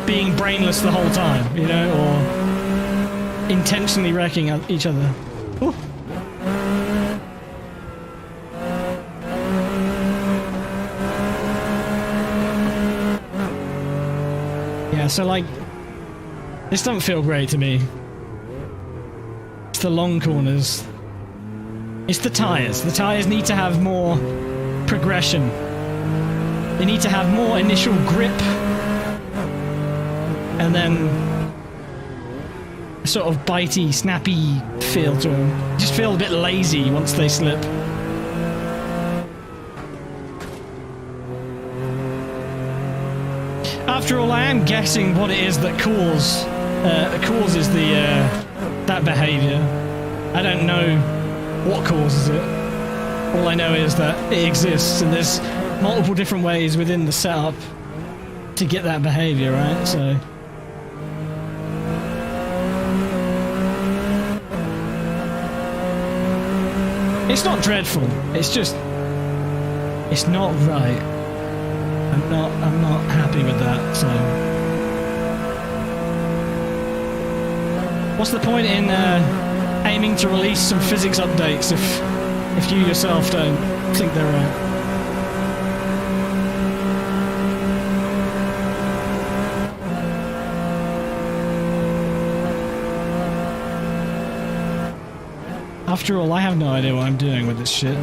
being brainless the whole time, you know, or intentionally wrecking each other. Ooh. So, like, this doesn't feel great to me. It's the long corners. It's the tyres. The tyres need to have more progression. They need to have more initial grip. And then a sort of bitey, snappy feel to them. Just feel a bit lazy once they slip. After all, I am guessing what it is that causes that behaviour. I don't know what causes it. All I know is that it exists, and there's multiple different ways within the setup to get that behaviour, right? So it's not dreadful. It's just, it's not right. I'm not happy with that, so what's the point in aiming to release some physics updates if you yourself don't think they're right? After all, I have no idea what I'm doing with this shit.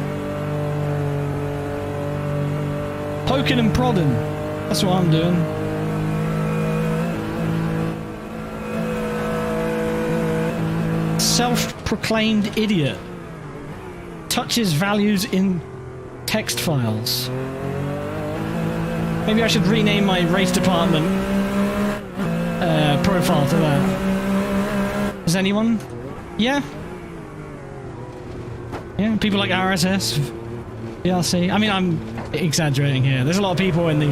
Poking and prodding. That's what I'm doing. Self-proclaimed idiot. Touches values in text files. Maybe I should rename my race department profile to that. Does anyone? Yeah? Yeah, people like RSS, VRC. I mean, I'm exaggerating here. There's a lot of people in the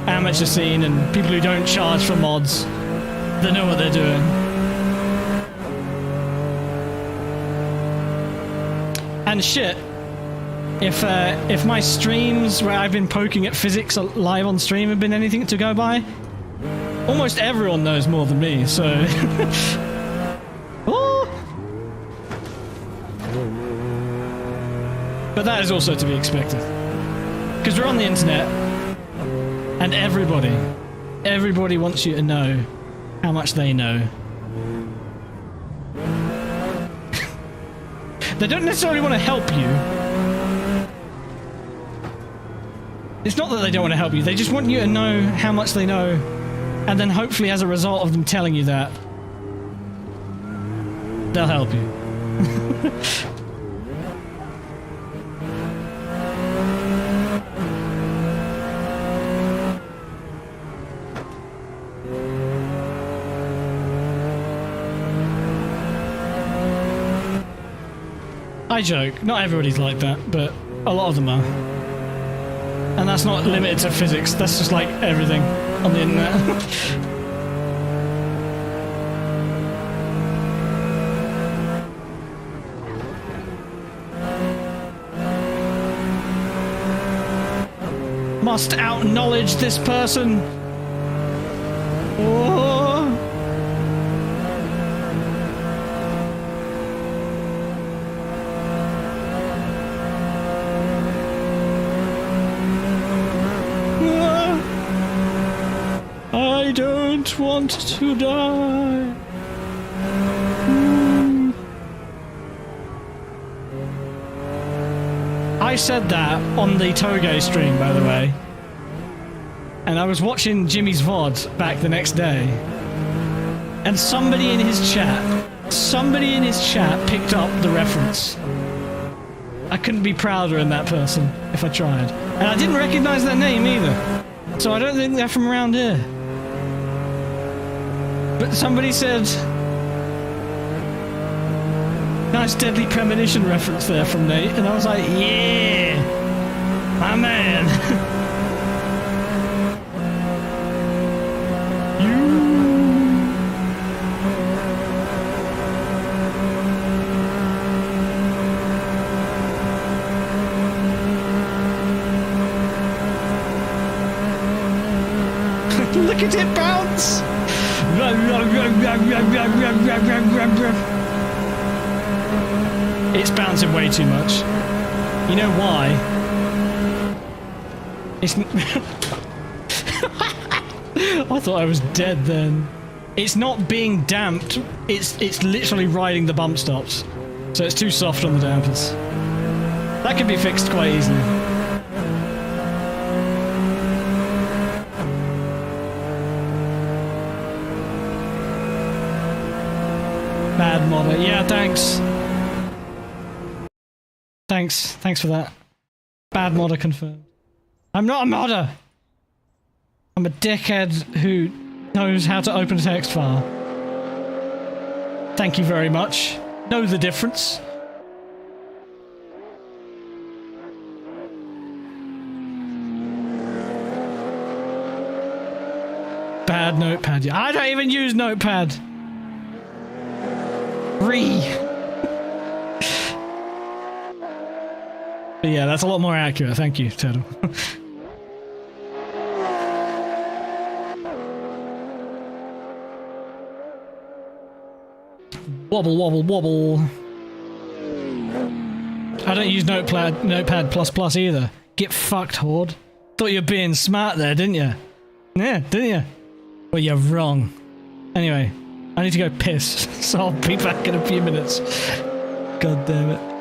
amateur scene and people who don't charge for mods that know what they're doing. And shit, if my streams where I've been poking at physics live on stream have been anything to go by, almost everyone knows more than me, so oh. But that is also to be expected. Because we're on the internet, and everybody wants you to know how much they know. They don't necessarily want to help you. It's not that they don't want to help you, they just want you to know how much they know, and then hopefully as a result of them telling you that, they'll help you. I joke, not everybody's like that, but a lot of them are. And that's not limited to physics, that's just like everything on the internet. Must out-knowledge this person. Oh. I don't want to die. I said that on the Togo stream, by the way. And I was watching Jimmy's VOD back the next day. And somebody in his chat picked up the reference. I couldn't be prouder in that person if I tried. And I didn't recognize that name either. So I don't think they're from around here. But somebody said, nice Deadly Premonition reference there from Nate, and I was like, yeah, my man. Look at it bounce! It's bouncing way too much. You know why? It's I thought I was dead then. It's not being damped. It's literally riding the bump stops. So it's too soft on the dampers. That can be fixed quite easily. Bad modder. Yeah, thanks. Thanks for that. Bad modder confirmed. I'm not a modder! I'm a dickhead who knows how to open a text file. Thank you very much. Know the difference. Bad notepad. I don't even use notepad. But yeah, that's a lot more accurate. Thank you, Turtle. Wobble, wobble, wobble. I don't use Notepad plus either. Get fucked, Horde. Thought you were being smart there, didn't you? Yeah, didn't you? Well, you're wrong. Anyway, I need to go piss, so I'll be back in a few minutes. God damn it.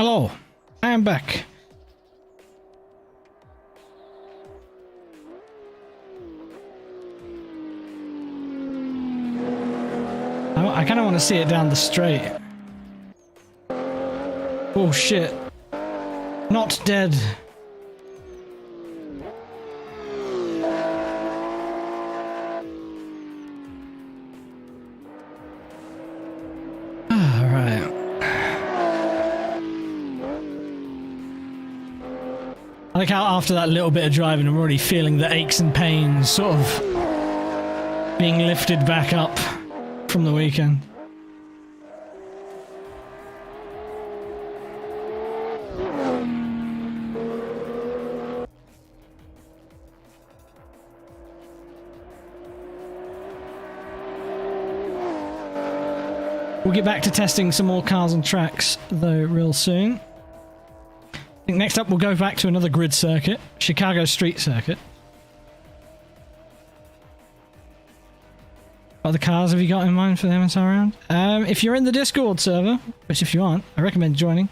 Hello, I am back. I kind of want to see it down the straight. Oh shit. Not dead. Alright. I like how after that little bit of driving I'm already feeling the aches and pains sort of being lifted back up from the weekend. We'll get back to testing some more cars and tracks though real soon. I think next up we'll go back to another grid circuit, Chicago Street Circuit. What other cars have you got in mind for the MSR round? If you're in the Discord server, which if you aren't, I recommend joining.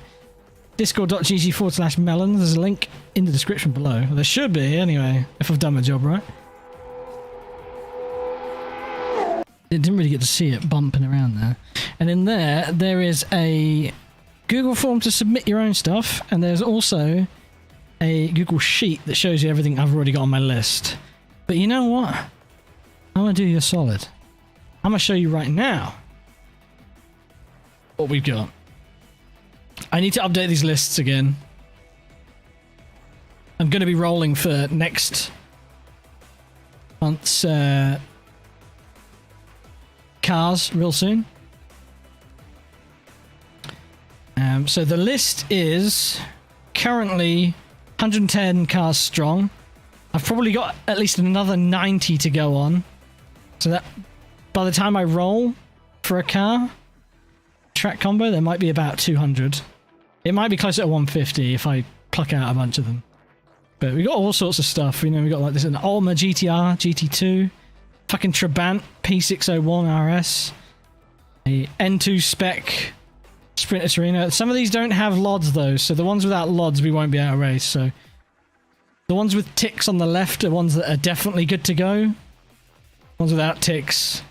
Discord.gg/melon. There's a link in the description below. Well, there should be, anyway, if I've done my job right. I didn't really get to see it bumping around there. And in there is a Google form to submit your own stuff, and there's also a Google Sheet that shows you everything I've already got on my list. But you know what? I'm going to do you a solid. I'm going to show you right now what we've got. I need to update these lists again. I'm going to be rolling for next month's cars real soon. So the list is currently 110 cars strong. I've probably got at least another 90 to go on. So that by the time I roll for a car track combo, there might be about 200. It might be closer to 150 if I pluck out a bunch of them. But we got all sorts of stuff. You know, we got like this an Alma GTR, GT2, fucking Trabant P601 RS, a N2 spec Sprinter Torino. Some of these don't have LODs though, so the ones without LODs we won't be able to race. So the ones with ticks on the left are ones that are definitely good to go. Ones without ticks,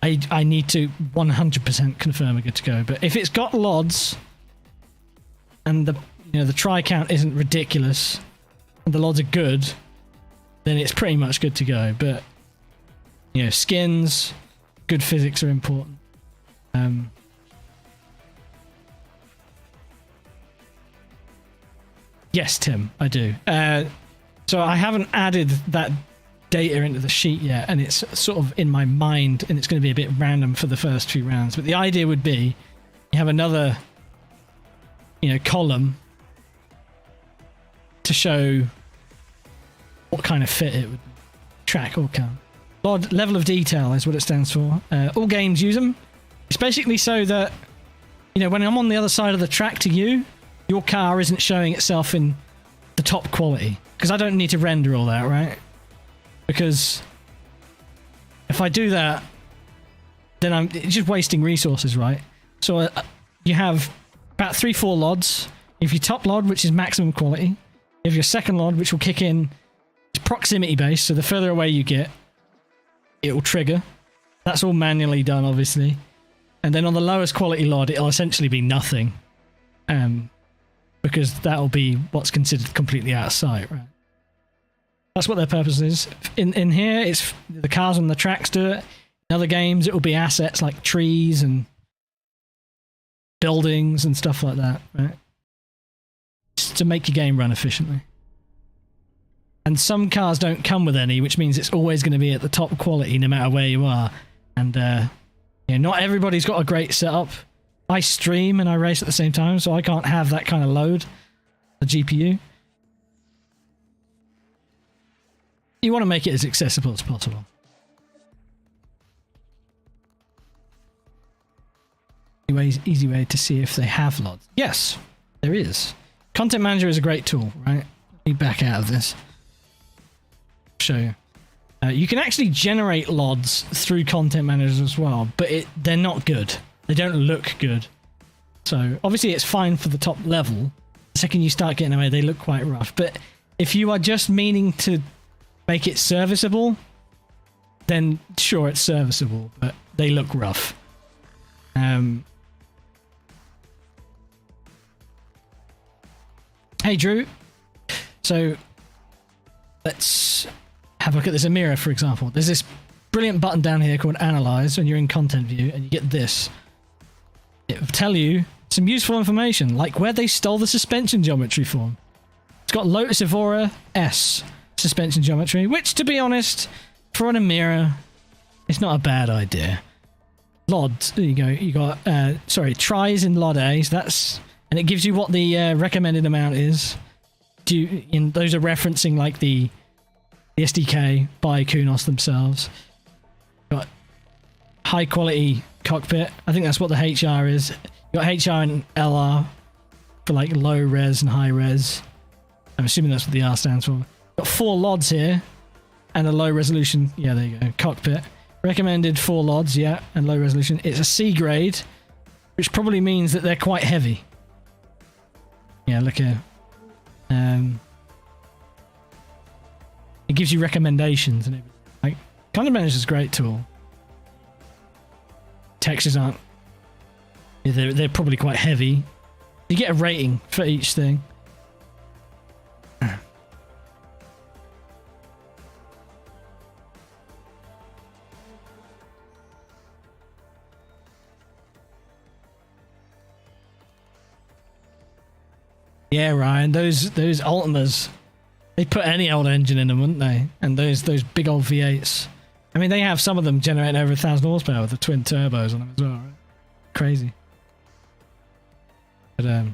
I need to 100% confirm are good to go. But if it's got LODs and the try count isn't ridiculous and the LODs are good, then it's pretty much good to go. But you know, skins, good physics are important. Yes, Tim, I do. So I haven't added that data into the sheet yet, and it's sort of in my mind, and it's going to be a bit random for the first few rounds. But the idea would be you have another, column to show what kind of fit it would be. Track or car. LOD, level of detail is what it stands for. All games use them. It's basically so that, when I'm on the other side of the track to you, your car isn't showing itself in the top quality. Because I don't need to render all that, right? Because if I do that, then it's just wasting resources, right? So you have about 3-4 LODs. If your top LOD, which is maximum quality. If your second LOD, which will kick in, it's proximity based, so the further away you get, it will trigger. That's all manually done, obviously. And then on the lowest quality LOD, it'll essentially be nothing. Because that'll be what's considered completely out of sight, right? That's what their purpose is. In here, it's the cars on the tracks do it. In other games, it will be assets like trees and buildings and stuff like that, right? Just to make your game run efficiently. And some cars don't come with any, which means it's always going to be at the top quality no matter where you are. And not everybody's got a great setup. I stream and I race at the same time, so I can't have that kind of load, the GPU. You want to make it as accessible as possible. Easy way to see if they have LODs. Yes, there is. Content Manager is a great tool, right? Let me back out of this. Show you. You can actually generate LODs through Content Manager as well, but they're not good. They don't look good. So obviously it's fine for the top level. The second you start getting away, they look quite rough. But if you are just meaning to make it serviceable, then sure, it's serviceable, but they look rough. Hey, Drew. So let's have a look at this Amira, for example. There's this brilliant button down here called Analyze when you're in Content View, and you get this. It will tell you some useful information, like where they stole the suspension geometry from. It's got Lotus Evora S suspension geometry, which, to be honest, for an Amira, it's not a bad idea. LOD, there you go. You got, tries in LOD A, so that's, and it gives you what the recommended amount is. Those are referencing like the SDK by Kunos themselves. Got high quality cockpit. I think that's what the HR is. You got HR and LR for like low res and high res. I'm assuming that's what the R stands for. Got 4 LODs here and a low resolution. Yeah, there you go. Cockpit. Recommended 4 LODs, yeah, and low resolution. It's a C grade, which probably means that they're quite heavy. Yeah, look here. It gives you recommendations and everything. Like, Content Manager is a great tool. Textures aren't. They're probably quite heavy. You get a rating for each thing. Yeah, Ryan, those Ultimas, they'd put any old engine in them, wouldn't they? And those big old V8s. I mean, they have some of them generating over 1,000 horsepower with the twin turbos on them as well, right? Crazy. But,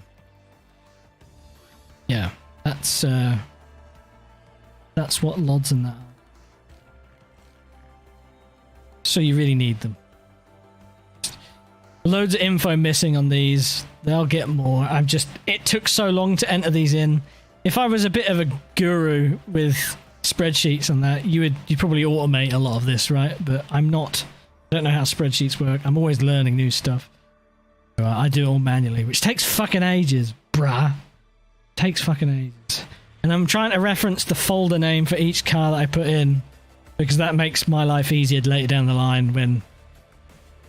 yeah, that's what LODs and that are. So you really need them. Loads of info missing on these. They'll get more. It took so long to enter these in. If I was a bit of a guru with spreadsheets on that, you'd probably automate a lot of this, right? But I'm not. I don't know how spreadsheets work. I'm always learning new stuff. So I do it all manually, which takes fucking ages, bruh. Takes fucking ages. And I'm trying to reference the folder name for each car that I put in, because that makes my life easier later down the line when,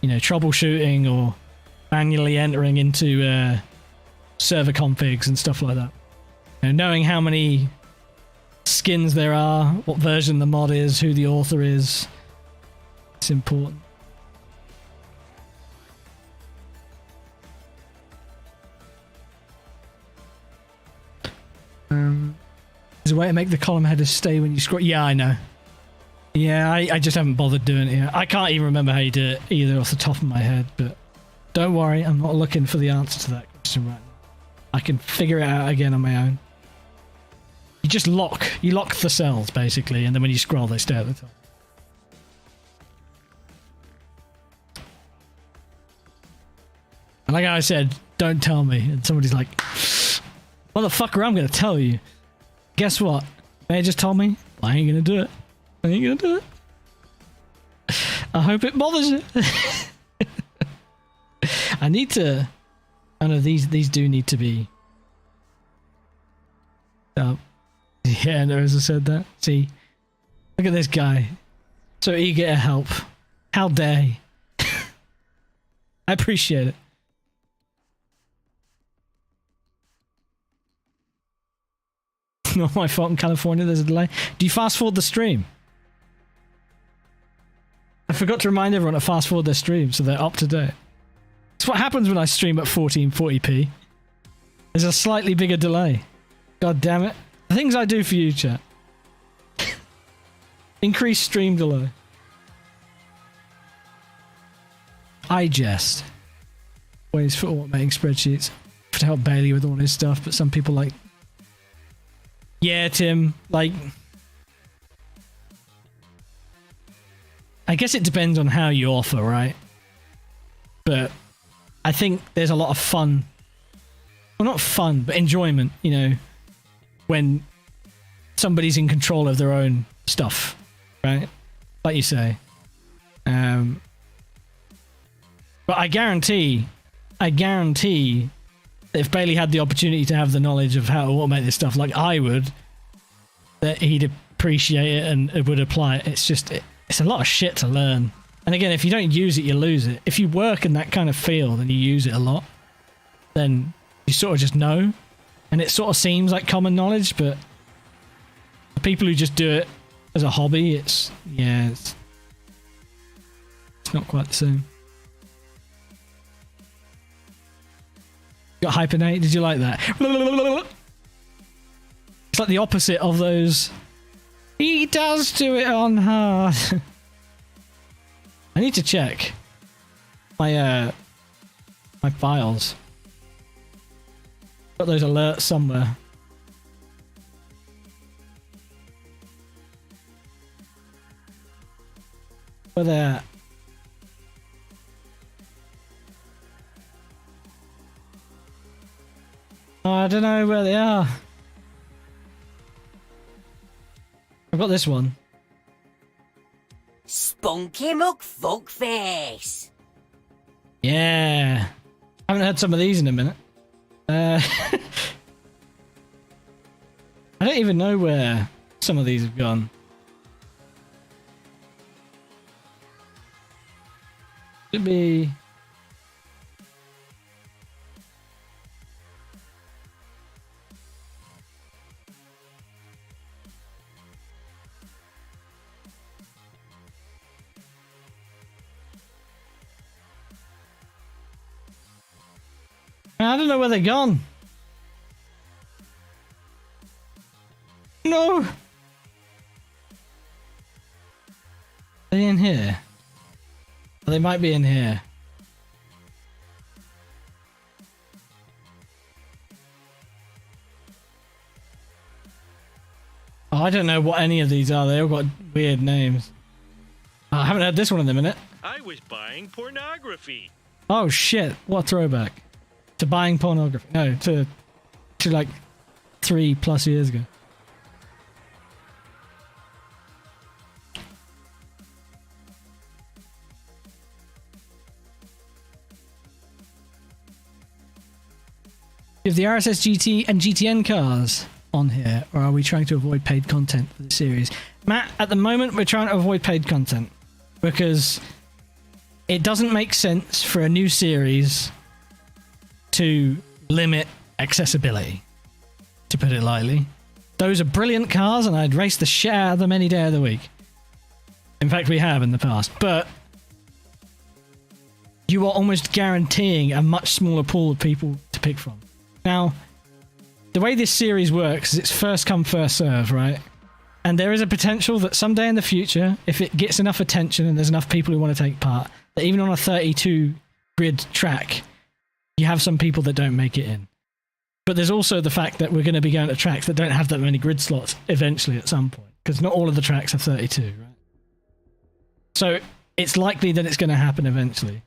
you know, troubleshooting or manually entering into server configs and stuff like that. You know, knowing how many skins there are, what version the mod is, who the author is, it's important. There's a way to make the column headers stay when you scroll. Yeah, I know. Yeah, I just haven't bothered doing it yet. I can't even remember how you do it either off the top of my head, but don't worry, I'm not looking for the answer to that question right now. I can figure it out again on my own. You just lock the cells basically, and then when you scroll they stay at the top. And like I said, don't tell me. And somebody's like, motherfucker, I'm gonna tell you. Guess what? They just told me, I ain't gonna do it. I ain't gonna do it. I hope it bothers you. I need to. I know these do need to be. Yeah, no, as I said that. See, look at this guy. So eager to help. How dare he? I appreciate it. Not my fault in California, there's a delay. Do you fast forward the stream? I forgot to remind everyone to fast forward their stream so they're up to date. It's what happens when I stream at 1440p. There's a slightly bigger delay. God damn it. The things I do for you, chat. Increase stream delay. I jest. Ways for automating spreadsheets. To help Bailey with all his stuff, but some people like... Yeah, Tim, like... I guess it depends on how you offer, right? But I think there's a lot of fun. Well, not fun, but enjoyment, you know, when somebody's in control of their own stuff, right? Like you say. But I guarantee I guarantee that if Bailey had the opportunity to have the knowledge of how to automate this stuff like I would, that he'd appreciate it and would apply it. It's just, it's a lot of shit to learn. And again, if you don't use it, you lose it. If you work in that kind of field and you use it a lot, then you sort of just know. And it sort of seems like common knowledge, but the people who just do it as a hobby, it's not quite the same. Got hyphenate, did you like that? It's like the opposite of those. He does do it on hard. I need to check my my files. Got those alerts somewhere. Where they're at? Oh, I don't know where they are. I've got this one. Spunky McFuckface. Yeah. I haven't heard some of these in a minute. I don't even know where some of these have gone. Should be... I don't know where they're gone. No. Are they in here? Well, they might be in here. Oh, I don't know what any of these are. They all got weird names. Oh, I haven't heard this one in a minute. I was buying pornography. Oh shit, what a throwback. To buying pornography. No, to like 3+ years ago. Is the RSS GT and GTN cars on here, or are we trying to avoid paid content for the series? Matt, at the moment we're trying to avoid paid content because it doesn't make sense for a new series to limit accessibility, to put it lightly. Those are brilliant cars and I'd race the shit out of them any day of the week. In fact, we have in the past, but you are almost guaranteeing a much smaller pool of people to pick from. Now, the way this series works is it's first come, first serve, right? And there is a potential that someday in the future, if it gets enough attention and there's enough people who want to take part, that even on a 32 grid track, you have some people that don't make it in. But there's also the fact that we're going to be going to tracks that don't have that many grid slots eventually at some point, because not all of the tracks are 32, right? So it's likely that it's going to happen eventually.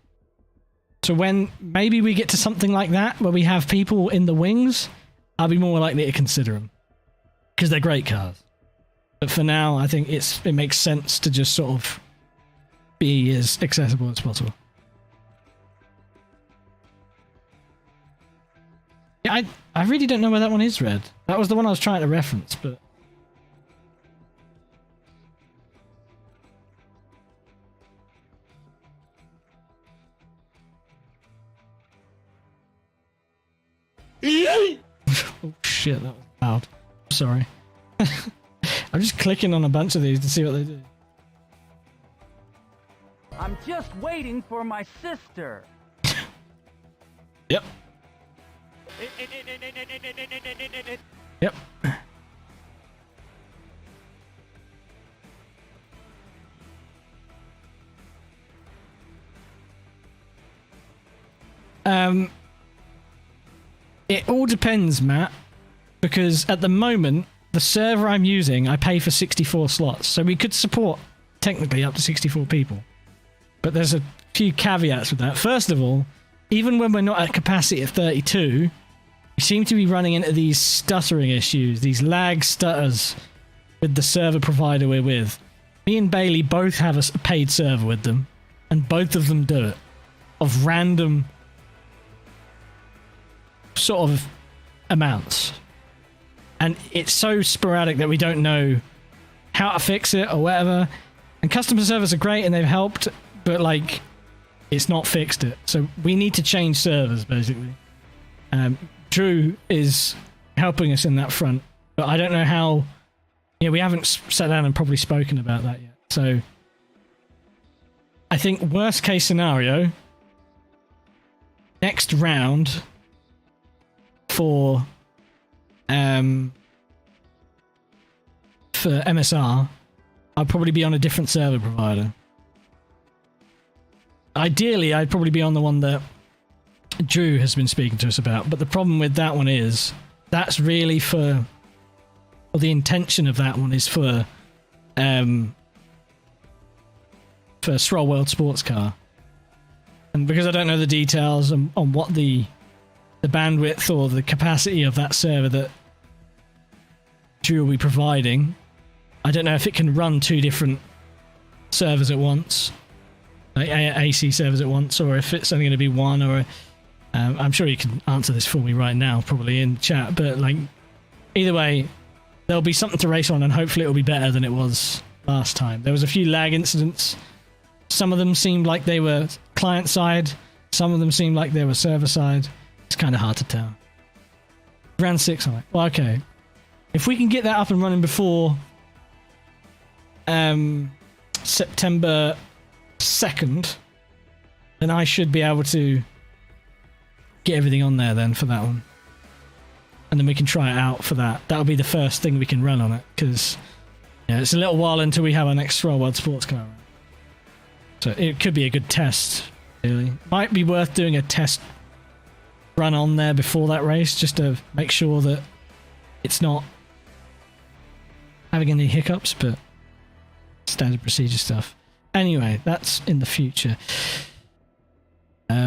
So when maybe we get to something like that, where we have people in the wings, I'll be more likely to consider them, because they're great cars. But for now, I think it makes sense to just sort of be as accessible as possible. Yeah, I really don't know where that one is, Red. That was the one I was trying to reference, but... Oh shit, that was loud. Sorry. I'm just clicking on a bunch of these to see what they do. I'm just waiting for my sister. Yep. Yep. It all depends, Matt, because at the moment, the server I'm using, I pay for 64 slots, so we could support technically up to 64 people. But there's a few caveats with that. First of all, even when we're not at capacity at 32, we seem to be running into these stuttering issues, these lag stutters with the server provider we're with. Me and Bailey both have a paid server with them, and both of them do it. Of random sort of amounts. And it's so sporadic that we don't know how to fix it or whatever. And customer service are great and they've helped, but like, it's not fixed it. So we need to change servers, basically. Drew is helping us in that front, but I don't know how. Yeah, we haven't sat down and probably spoken about that yet. So I think worst case scenario, next round for MSR, I'll probably be on a different server provider. Ideally, I'd probably be on the one that Drew has been speaking to us about, but the problem with that one is that's really for, or the intention of that one is for Stroll World Sports Car. And because I don't know the details on what the bandwidth or the capacity of that server that Drew will be providing, I don't know if it can run two different servers at once, like AC servers at once, or if it's only going to be one, or I'm sure you can answer this for me right now, probably in chat, but like, either way, there'll be something to race on, and hopefully it'll be better than it was last time. There was a few lag incidents. Some of them seemed like they were client side, some of them seemed like they were server side. It's kind of hard to tell. Round 6 on it. Well, okay. If we can get that up and running before September 2nd, then I should be able to get everything on there then for that one. And then we can try it out for that. That'll be the first thing we can run on it, because yeah, it's a little while until we have our next Stroll World Sports Car. So it could be a good test, really. Might be worth doing a test run on there before that race, just to make sure that it's not having any hiccups, but standard procedure stuff. Anyway, that's in the future.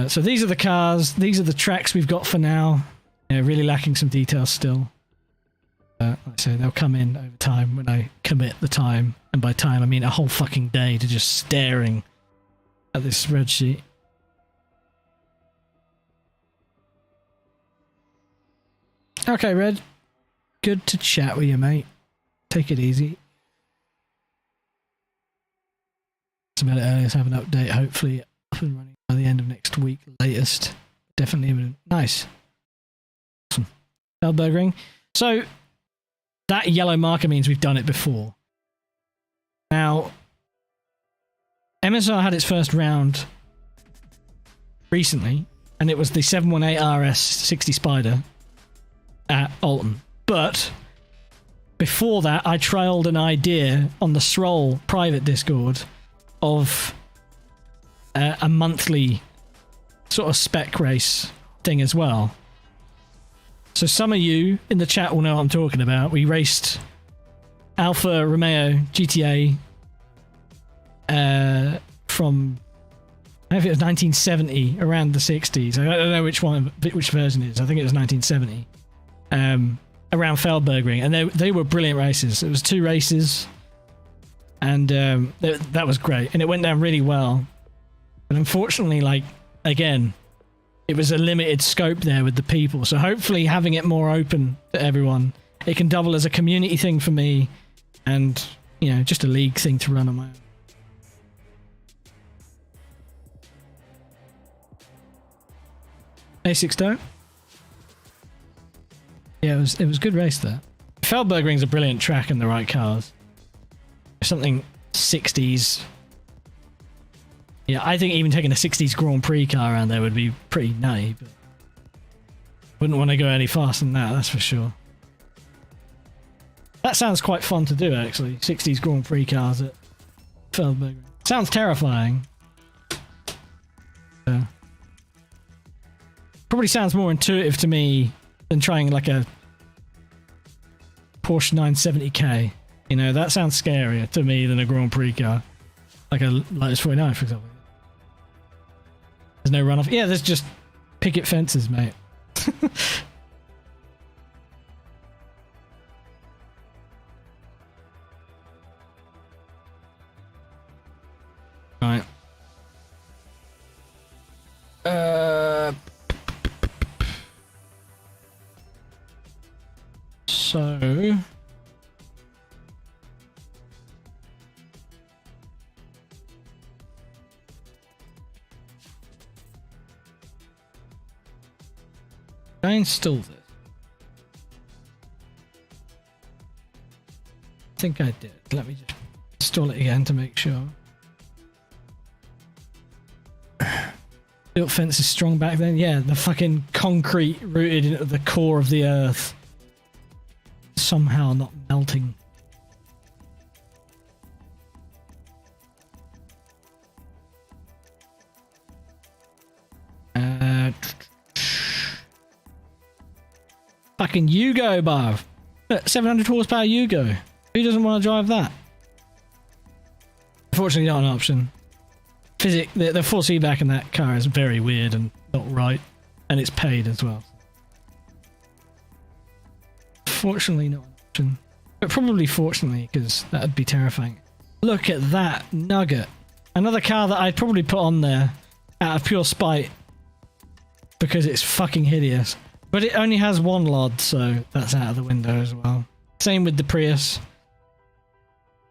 So these are the cars, these are the tracks we've got for now. Yeah, really lacking some details still. Like I say, they'll come in over time when I commit the time. And by time, I mean a whole fucking day to just staring at this spreadsheet. Okay, Red. Good to chat with you, mate. Take it easy. It's about it earlier. Let's have an update. Hopefully up and running by the end of next week, latest. Definitely imminent. Nice. Awesome. Feldbergring. So that yellow marker means we've done it before. Now, MSR had its first round recently, and it was the 718 RS 60 Spider at Alton. But before that, I trialed an idea on the Stroll private Discord of a monthly sort of spec race thing as well. So some of you in the chat will know what I'm talking about. We raced Alfa Romeo GTA from, I don't know if it was 1970, around the 60s. I don't know which version it is. I think it was 1970. Around Feldbergring, and they were brilliant races. It was 2 races, and that was great, and it went down really well. But unfortunately, like, again, it was a limited scope there with the people. So hopefully having it more open to everyone, it can double as a community thing for me, and, you know, just a league thing to run on my own. A6 don't? Yeah, it was a good race there. Feldbergring's a brilliant track and the right cars. Something 60s. Yeah, I think even taking a 60s Grand Prix car around there would be pretty nutty, but wouldn't want to go any faster than that, that's for sure. That sounds quite fun to do, actually. 60s Grand Prix cars at Feldbergring. Sounds terrifying. Probably sounds more intuitive to me than trying like a Porsche 970k. You know, that sounds scarier to me than a Grand Prix car. Like a Lotus 49, for example. There's no runoff. Yeah, there's just picket fences, mate. Right. So I installed it. I think I did. Let me just install it again to make sure. Built fence is strong back then. Yeah, the fucking concrete rooted into the core of the earth. Somehow not melting. Fucking Yugo, bruv. Look, 700 horsepower Yugo. Who doesn't want to drive that? Unfortunately, not an option. The force feedback in that car is very weird and not right, and it's paid as well. Fortunately, not an option, but probably fortunately, because that would be terrifying. Look at that nugget. Another car that I'd probably put on there out of pure spite because it's fucking hideous. But it only has one LOD, so that's out of the window as well. Same with the Prius.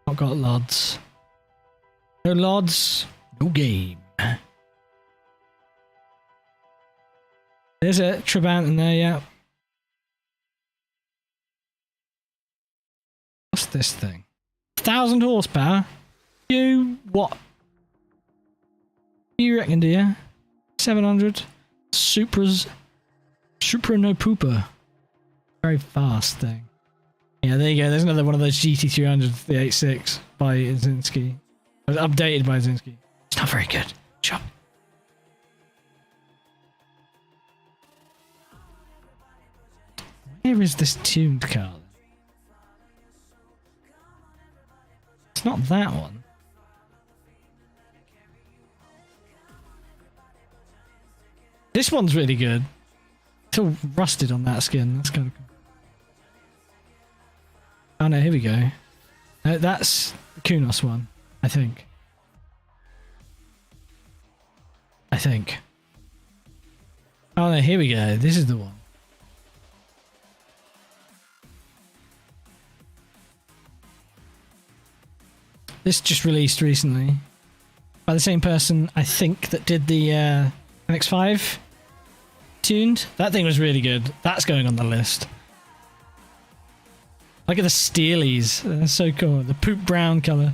Not got LODs. No LODs, no game. There's a Trabant in there, yeah. What's this thing? 1,000 horsepower? You what? You reckon, do you? 700? Supras. Supra no pooper. Very fast thing. Yeah, there you go. There's another one of those GT300s, the 86 by Zinski. It was updated by Zinski. It's not very good. Shut up. Where is this tuned car? It's not that one. This one's really good. It's all rusted on that skin. That's kind of cool. Oh no, here we go. No, that's the Kunos one, I think. Oh no, here we go. This is the one. This just released recently by the same person, I think, that did the MX-5 tuned. That thing was really good. That's going on the list. Look at the Steelies. They're so cool. The poop brown colour.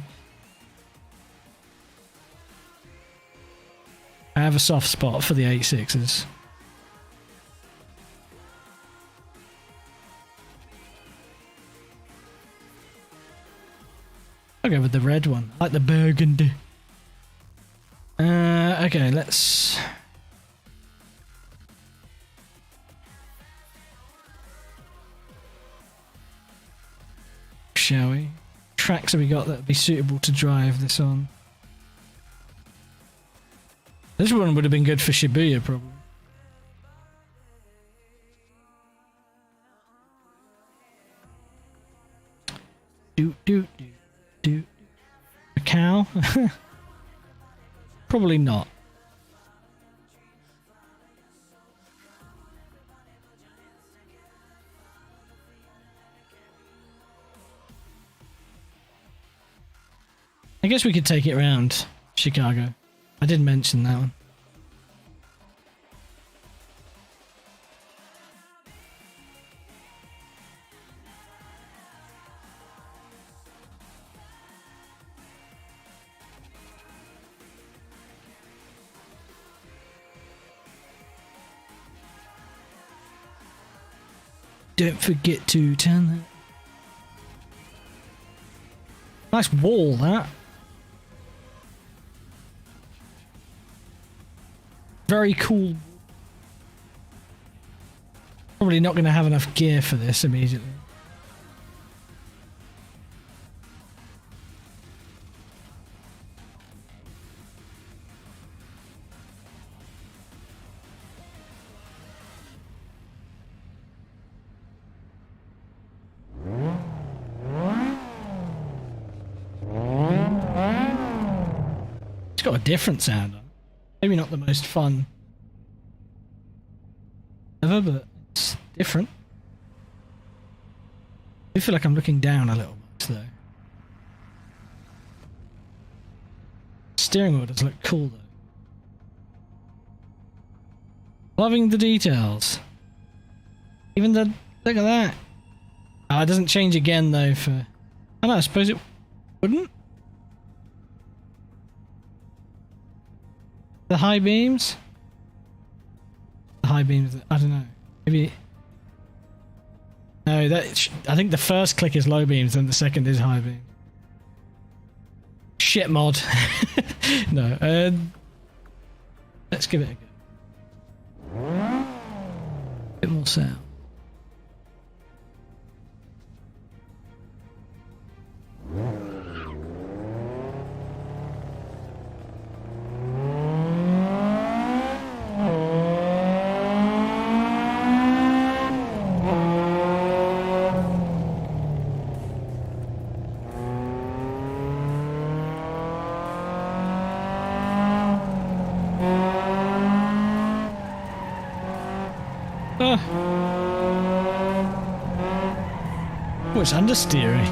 I have a soft spot for the 86s. I'll go with the red one. I like the burgundy. Okay, let's... Shall we? Tracks have we got that would be suitable to drive this on? This one would have been good for Shibuya, probably. Do. A cow? Probably not. I guess we could take it around Chicago. I did mention that one. Don't forget to turn that. Nice wall, that. Very cool. Probably not going to have enough gear for this immediately. It's got a different sound on it. Maybe not the most fun ever, but it's different. I feel like I'm looking down a little much though. Steering wheel does look cool though. Loving the details. Even the look at that. Oh, it doesn't change again though for. I don't know, I suppose it wouldn't. The high beams? The high beams, I don't know. Maybe. No, I think the first click is low beams, and the second is high beam. Shit mod. No, let's give it a go. Bit more sound. Oh, it's understeering.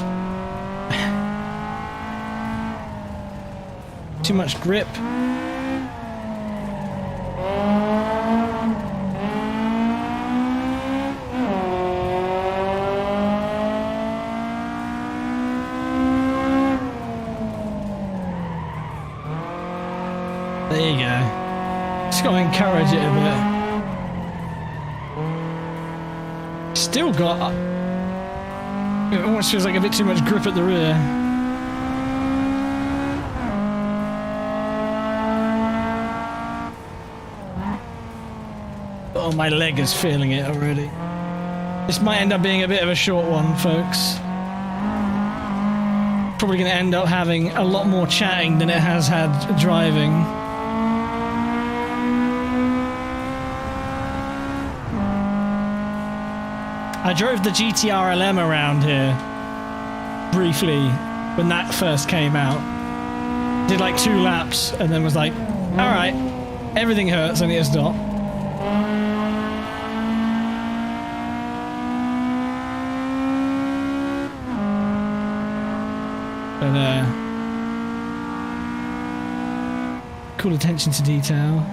Too much grip. There you go. Just gotta encourage it a bit. Still got. It almost feels like a bit too much grip at the rear. Oh, my leg is feeling it already. This might end up being a bit of a short one, folks. Probably going to end up having a lot more chatting than it has had driving. I drove the GTR LM around here briefly when that first came out. Did like 2 laps and then was like, alright, everything hurts, I need to stop. But cool attention to detail.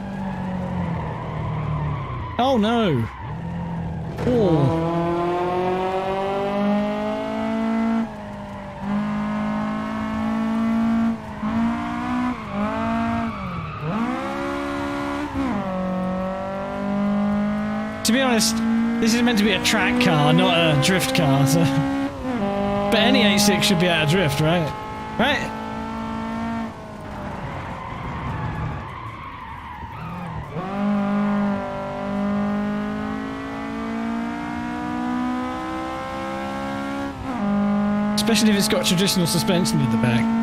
Oh no! Oh. To be honest, this is meant to be a track car, not a drift car, so... But any 86 should be able to drift, right? Right? Especially if it's got traditional suspension at the back.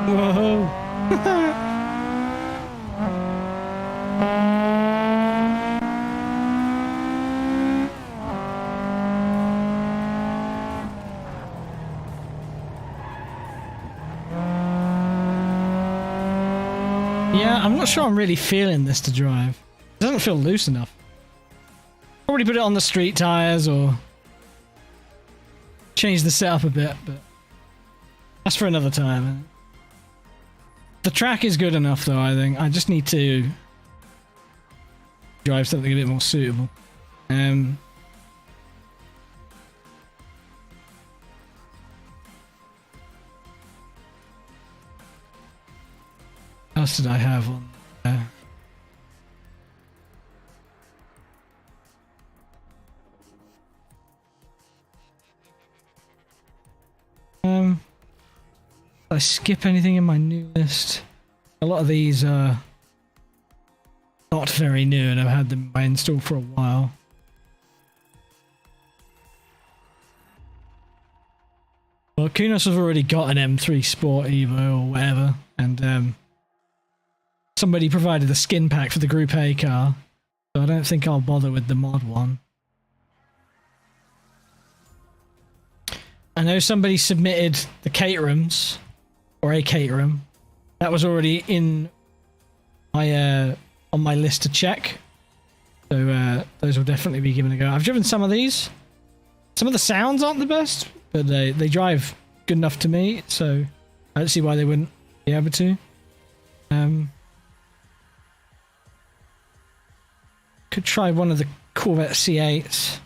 Whoa. Yeah, I'm not sure I'm really feeling this to drive. It doesn't feel loose enough. Probably put it on the street tires or change the setup a bit, but that's for another time. Isn't it? The track is good enough though, I think. I just need to drive something a bit more suitable. What else did I have on there? Did I skip anything in my new list? A lot of these are not very new and I've had them in my install for a while. Well, Kunos has already got an M3 Sport Evo or whatever, and somebody provided a skin pack for the Group A car, so I don't think I'll bother with the mod one. I know somebody submitted the Caterhams, or a Caterham, that was already in on my list to check. So those will definitely be given a go. I've driven some of these. Some of the sounds aren't the best, but they drive good enough to me, so I don't see why they wouldn't be able to. Could try one of the Corvette C8s.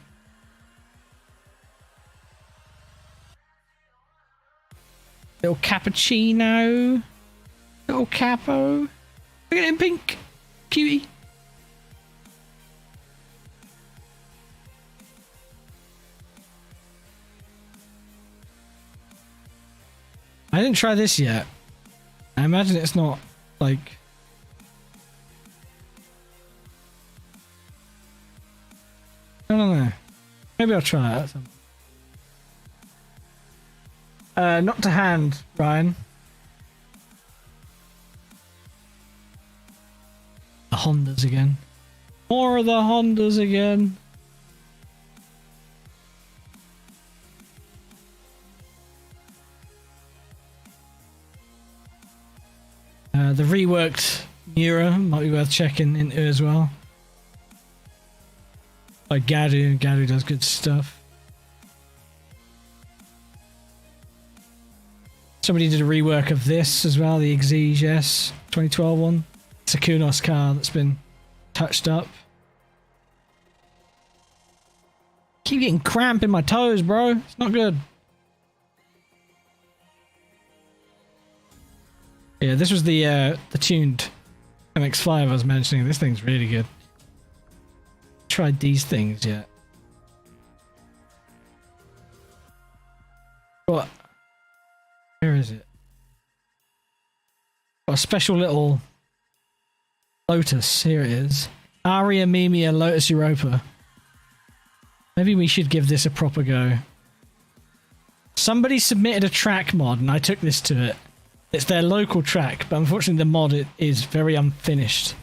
Little cappuccino. Little capo. Look at him, pink. Cutie. I didn't try this yet. I imagine it's not like... I don't know. Maybe I'll try it at some point. Not to hand, Ryan. The Hondas again. More of the Hondas again. The reworked Mura might be worth checking into as well. Like Gadu. Gadu does good stuff. Somebody did a rework of this as well, the Exige S 2012 one. It's a Kunos car that's been touched up. Keep getting cramp in my toes, bro. It's not good. Yeah, this was the tuned MX-5 I was mentioning. This thing's really good. Tried these things yet. What? Where is it? Got a special little Lotus. Here it is. Aria Mimia Lotus Europa. Maybe we should give this a proper go. Somebody submitted a track mod and I took this to it. It's their local track, but unfortunately the mod is very unfinished.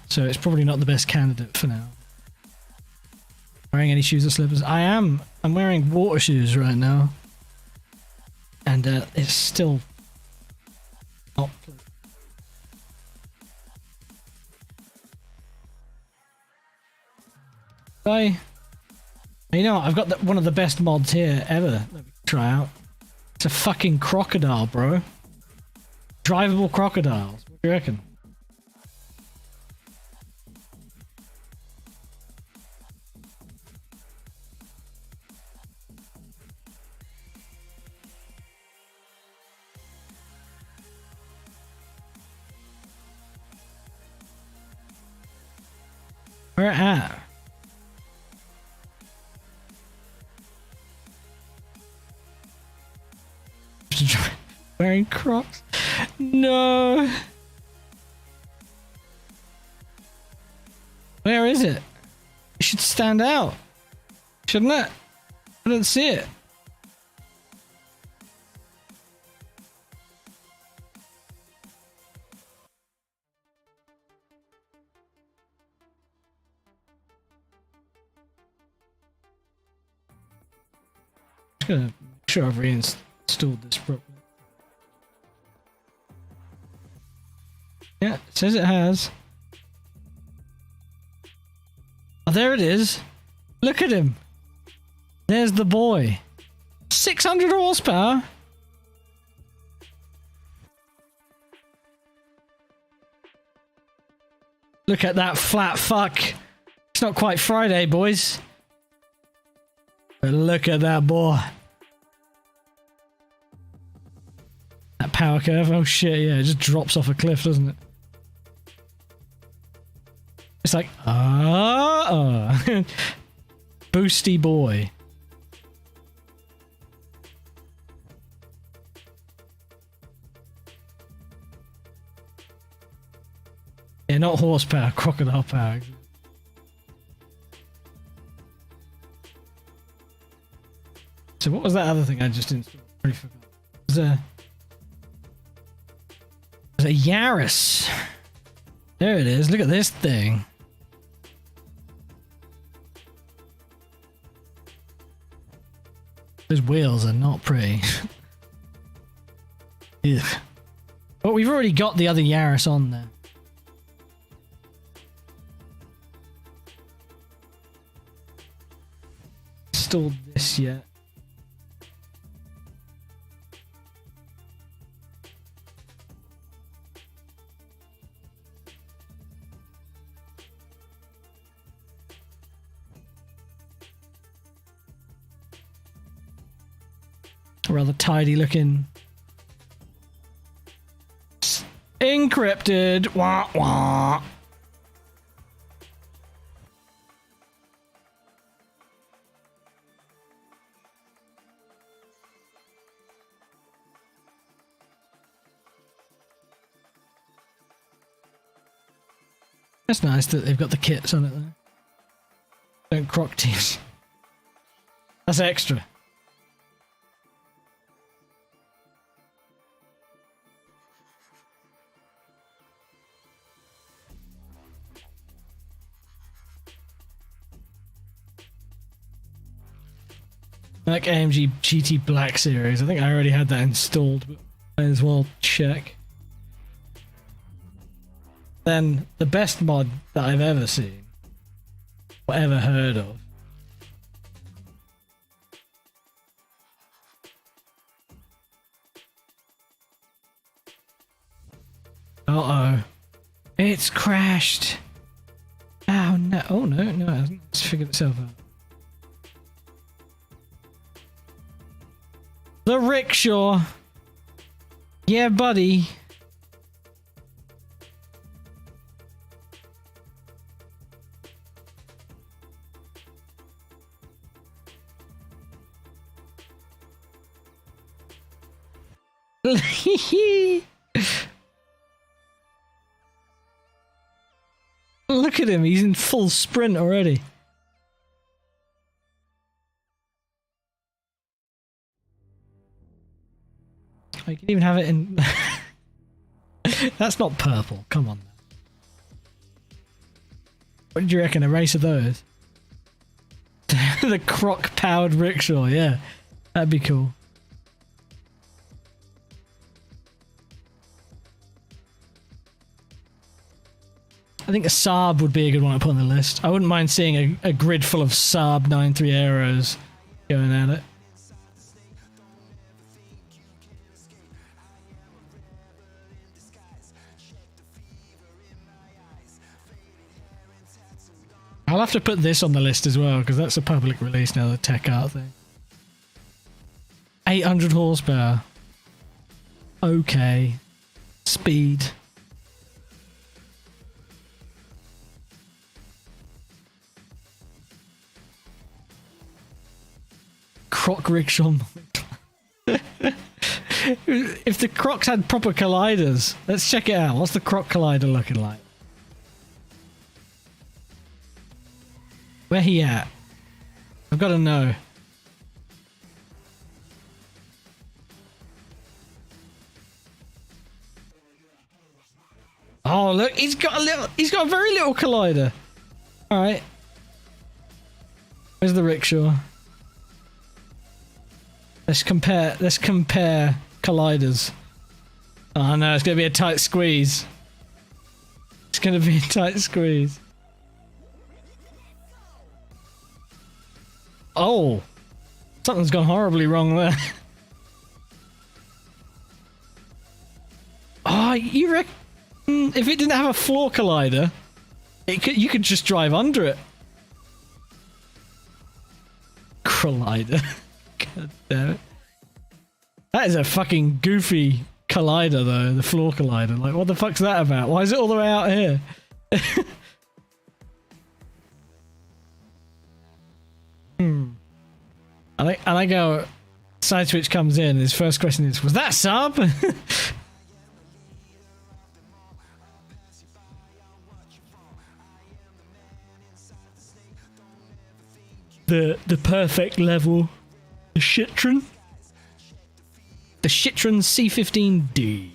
So it's probably not the best candidate for now. Wearing any shoes or slippers? I am. I'm wearing water shoes right now. And it's still not... You know what? I've got one of the best mods here ever that we can try out. It's a fucking crocodile, bro. Drivable crocodiles. What do you reckon? Where at? Wearing Crocs? No. Where is it? It should stand out, shouldn't it? I don't see it. I'm gonna make sure I've reinstalled this properly. Yeah, it says it has. Oh, there it is. Look at him. There's the boy. 600 horsepower. Look at that flat fuck. It's not quite Friday, boys. But look at that boy. That power curve. Oh shit, yeah, it just drops off a cliff, doesn't it? It's like, boosty boy. Yeah, not horsepower, crocodile power. So what was that other thing I just installed? I forgot. It was a Yaris. There it is. Look at this thing. Those wheels are not pretty. Ugh. What we've already got the other Yaris on there. Installed this yet. Rather tidy looking. Encrypted. Wah wah. That's nice that they've got the kits on it though. Don't croc teams. That's extra. Like AMG GT Black Series. I think I already had that installed, but might as well check. Then the best mod that I've ever seen, or ever heard of. Uh-oh. It's crashed. Oh no. Oh no, no, it hasn't. It's figured itself out. The rickshaw. Yeah, buddy. Look at him, he's in full sprint already. You can even have it in... That's not purple, come on. What did you reckon, a race of those? The croc-powered rickshaw, yeah. That'd be cool. I think a Saab would be a good one to put on the list. I wouldn't mind seeing a grid full of Saab 93 Aeros going at it. I'll have to put this on the list as well, because that's a public release now, the tech art thing. 800 horsepower. Okay. Speed. Croc rickshaw. If the Crocs had proper colliders, let's check it out. What's the Croc collider looking like? Where he at? I've got to know. Oh look, he's got a very little collider. All right. Where's the rickshaw? Let's compare colliders. Oh no, it's gonna be a tight squeeze. It's gonna be a tight squeeze. Oh, something's gone horribly wrong there. Oh, you reckon if it didn't have a floor collider, you could just drive under it. Collider. God damn it. That is a fucking goofy collider though, the floor collider. Like, what the fuck's that about? Why is it all the way out here? I like how Side Switch comes in, his first question is, was that Saab? the perfect level. The Citroen. The Citroen C15D.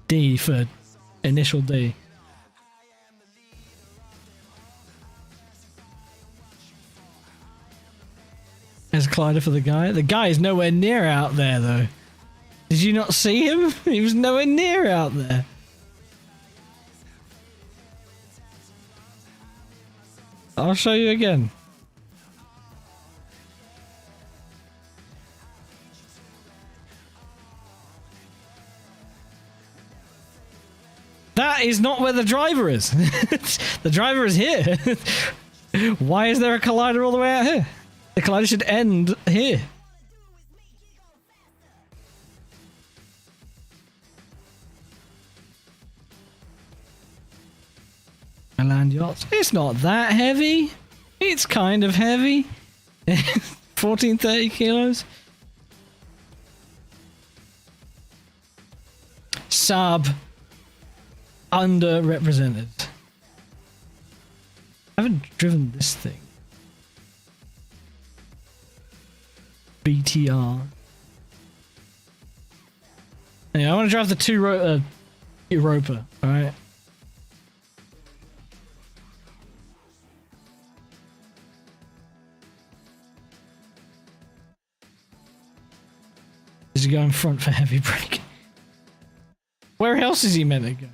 D for initial D. There's a collider for the guy. The guy is nowhere near out there though. Did you not see him? He was nowhere near out there. I'll show you again. That is not where the driver is. The driver is here. Why is there a collider all the way out here? The collider should end here. Land yachts. It's not that heavy. It's kind of heavy. 1430 kilos. Sub. Underrepresented. I haven't driven this thing. BTR. Yeah, I want to drive the Europa. All right. Does he go in front for heavy brake? Where else is he meant to go?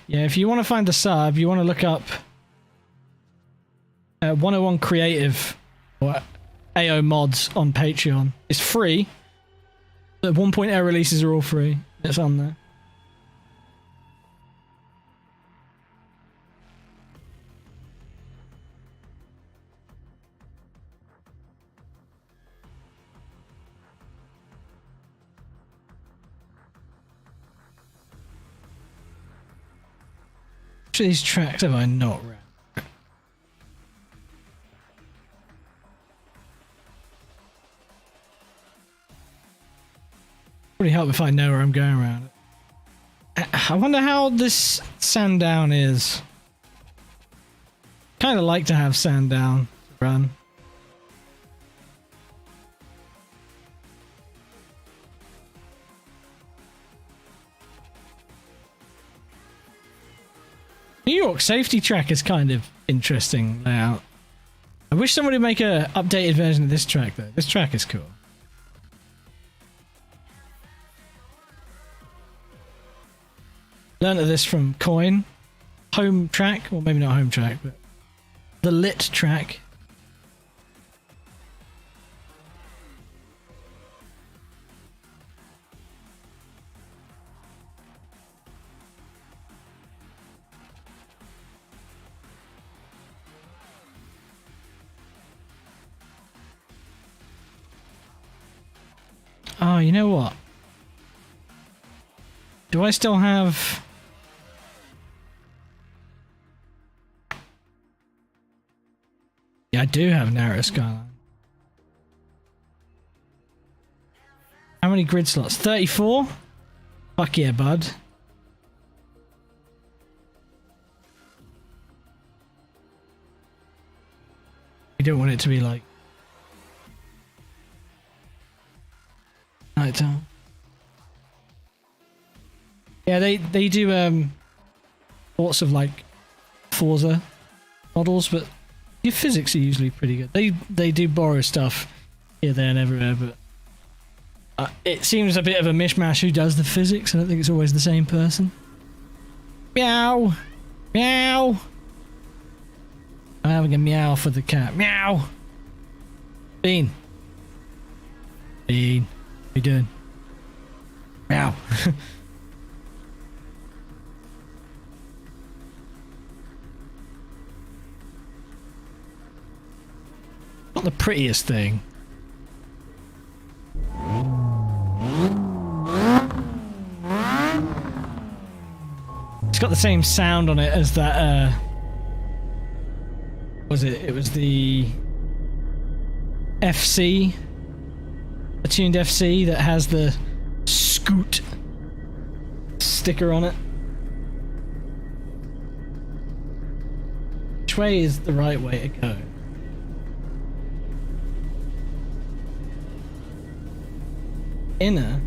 Yeah, if you want to find the sub, you want to look up 101 Creative or AO Mods on Patreon. It's free. The 1.0 releases are all free. It's on there. Which of these tracks have I not read? Pretty help if I know where I'm going around it. I wonder how this Sandown is. Kind of like to have Sandown run. New York safety track is kind of interesting layout. I wish somebody would make a updated version of this track though. This track is cool. Learned of this from Coin. Home track, or maybe not home track, but the lit track. Oh, you know what? Do I still have... Yeah, I do have narrow skyline. How many grid slots? 34? Fuck yeah, bud. You don't want it to be like nighttime. Yeah, they do lots of like Forza models, but your physics are usually pretty good. They do borrow stuff here, there, and everywhere, but it seems a bit of a mishmash who does the physics. I don't think it's always the same person. Meow, meow. I'm having a meow for the cat. Meow. Bean. Bean. What you doing? Meow. Not the prettiest thing. It's got the same sound on it as that, was it? It was the FC, a tuned FC that has the Scoot sticker on it. Which way is the right way to go? Inner.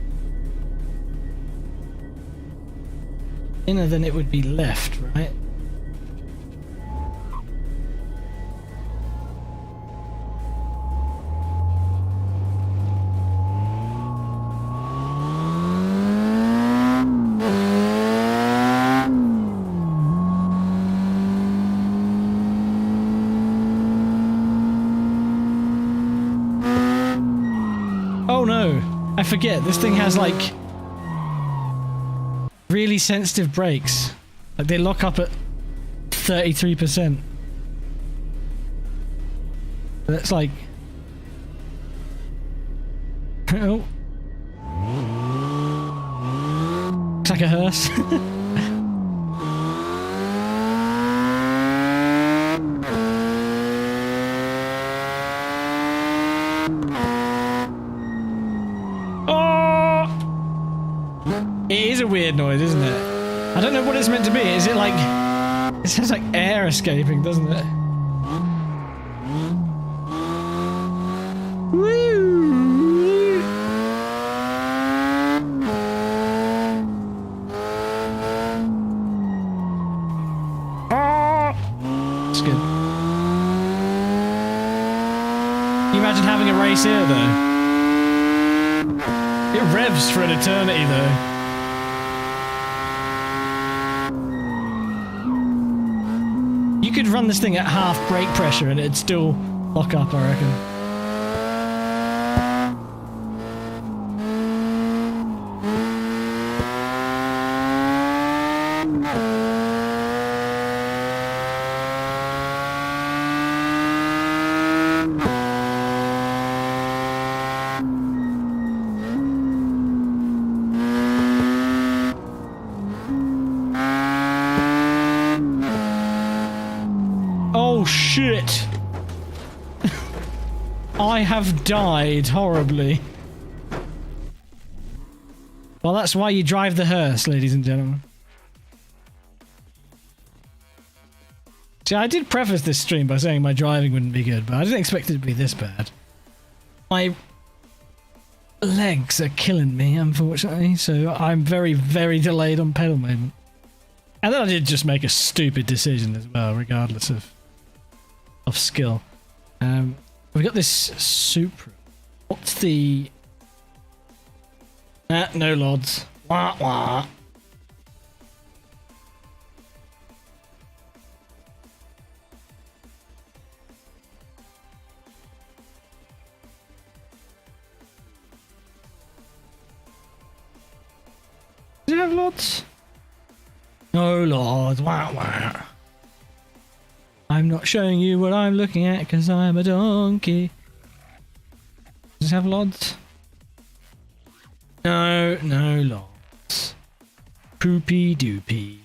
inner, then it would be left, right? Oh no, I forget, this thing has like really sensitive brakes. Like they lock up at 33%. That's like... Oh. Looks like a hearse. It is a weird noise, isn't it? I don't know what it's meant to be. Is it like... It sounds like air escaping, doesn't it? Woo! It's good. Can you imagine having a race here, though? It revs for an eternity, though. You could run this thing at half brake pressure and it'd still lock up, I reckon. Oh shit! I have died horribly. Well, that's why you drive the hearse, ladies and gentlemen. See, I did preface this stream by saying my driving wouldn't be good, but I didn't expect it to be this bad. My legs are killing me, unfortunately, so I'm very, very delayed on pedal movement. And then I did just make a stupid decision as well, regardless of skill. We got this Supra. What's the... no lods. Wah wah. Does it have lods? No lods. Wah wah. I'm not showing you what I'm looking at because I'm a donkey. Does it have lods? No, no lods. Poopy doopy.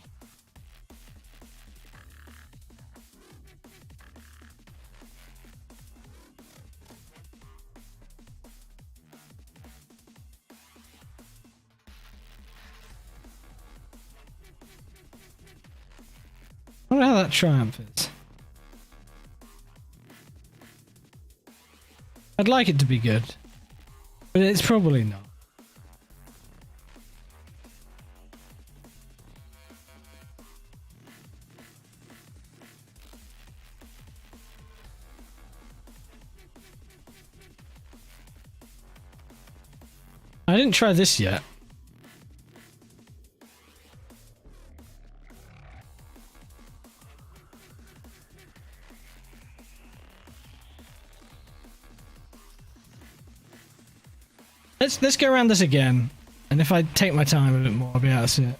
I wonder how that Triumph is. I'd like it to be good, but it's probably not. I didn't try this yet. Let's go around this again, and if I take my time a bit more, I'll be able to see it.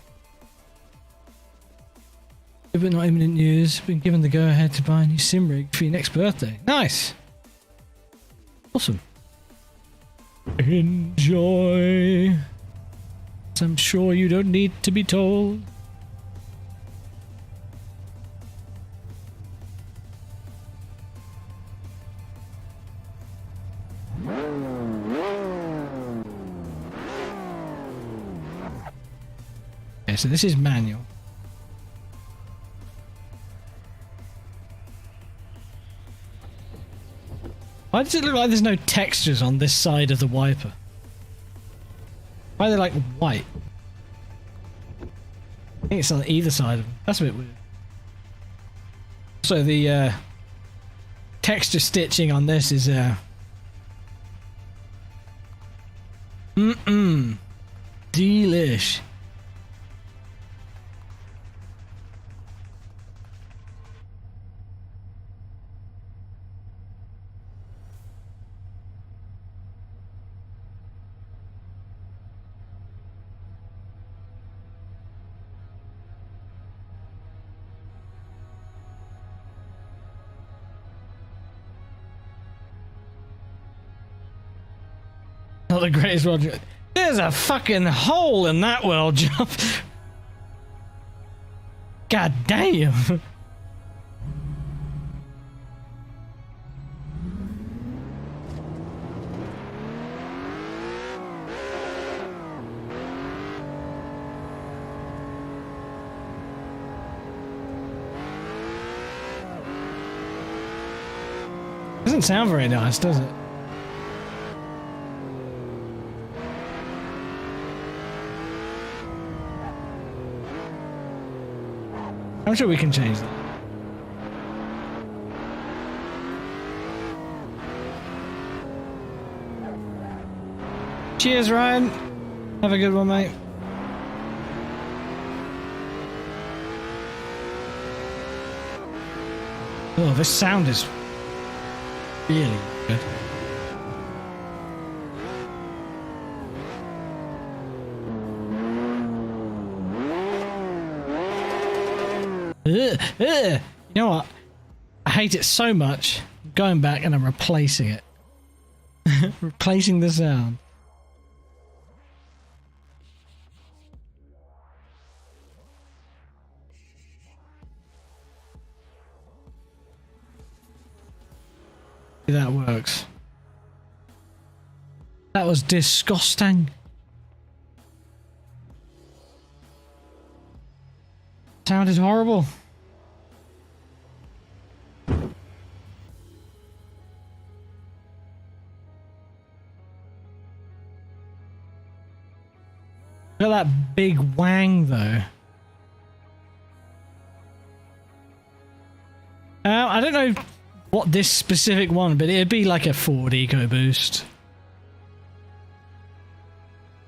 But not imminent news. Been given the go-ahead to buy a new sim rig for your next birthday. Nice. Awesome. Enjoy. I'm sure you don't need to be told. Okay, so this is manual. Why does it look like there's no textures on this side of the wiper? Why are they like white? think it's on either side of them. That's a bit weird. So the texture stitching on this is delish. Not the greatest world jump. There's a fucking hole in that world jump. God damn. Doesn't sound very nice, does it? I'm sure we can change that. Cheers, Ryan. Have a good one, mate. Oh, this sound is really good. You know what? I hate it so much. I'm going back and I'm replacing it. Replacing the sound. That works. That was disgusting. Sounded horrible. Look at that big wang though. I don't know what this specific one, but it'd be like a Ford EcoBoost.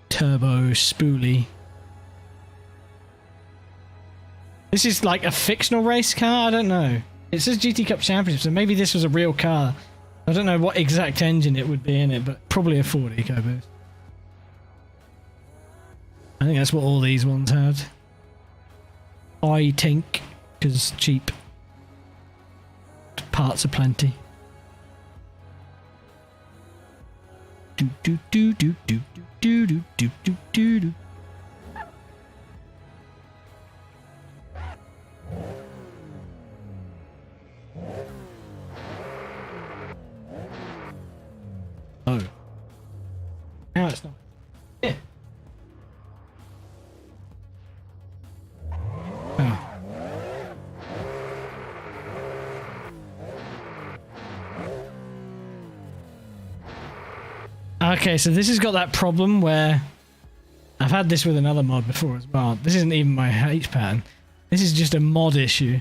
Turbo spoolie. This is like a fictional race car? I don't know. It says GT Cup Championship, so maybe this was a real car. I don't know what exact engine it would be in it, but probably a Ford EcoBoost. I think that's what all these ones had. I think, because cheap. Parts are plenty. Do do do do do do do do do do do. Oh. Now it's not. Yeah. Oh. Okay, so this has got that problem where I've had this with another mod before as well. This isn't even my H pattern. This is just a mod issue.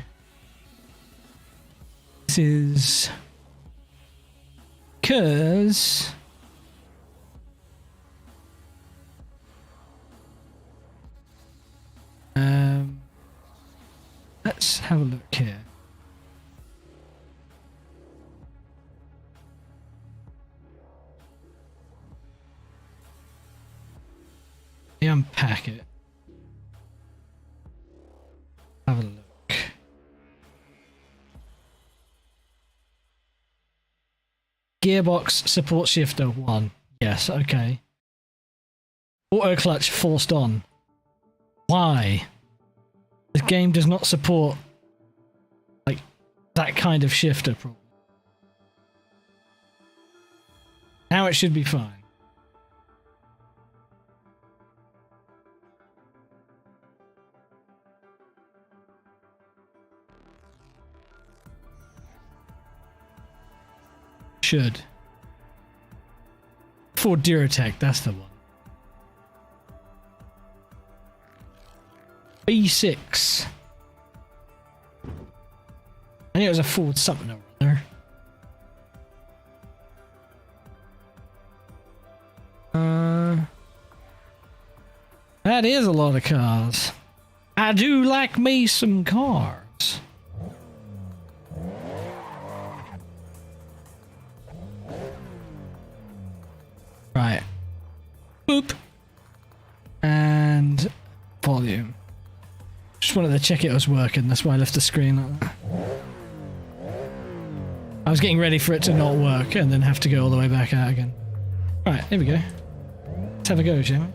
This is because let's have a look here. Let me unpack it. Have a look. Gearbox support shifter 1. Yes, okay. Auto clutch forced on. Why? This game does not support like that kind of shifter problem. Now it should be fine. Should. For Duratec, that's the one. B6. I knew it was a Ford something over there. That is a lot of cars. I do like me some cars. Right. Boop. And volume. Just wanted to check it was working, that's why I left the screen like that. I was getting ready for it to not work and then have to go all the way back out again. Right, here we go. Let's have a go, shall we?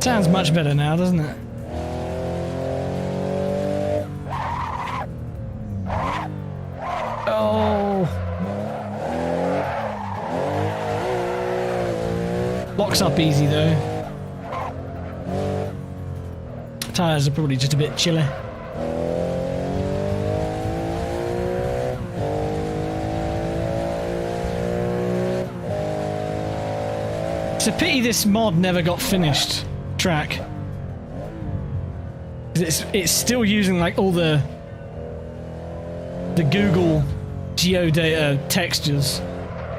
Sounds much better now, doesn't it? Oh. Locks up easy though. Tires are probably just a bit chilly. It's a pity this mod never got finished. Track. It's still using like all the Google geodata textures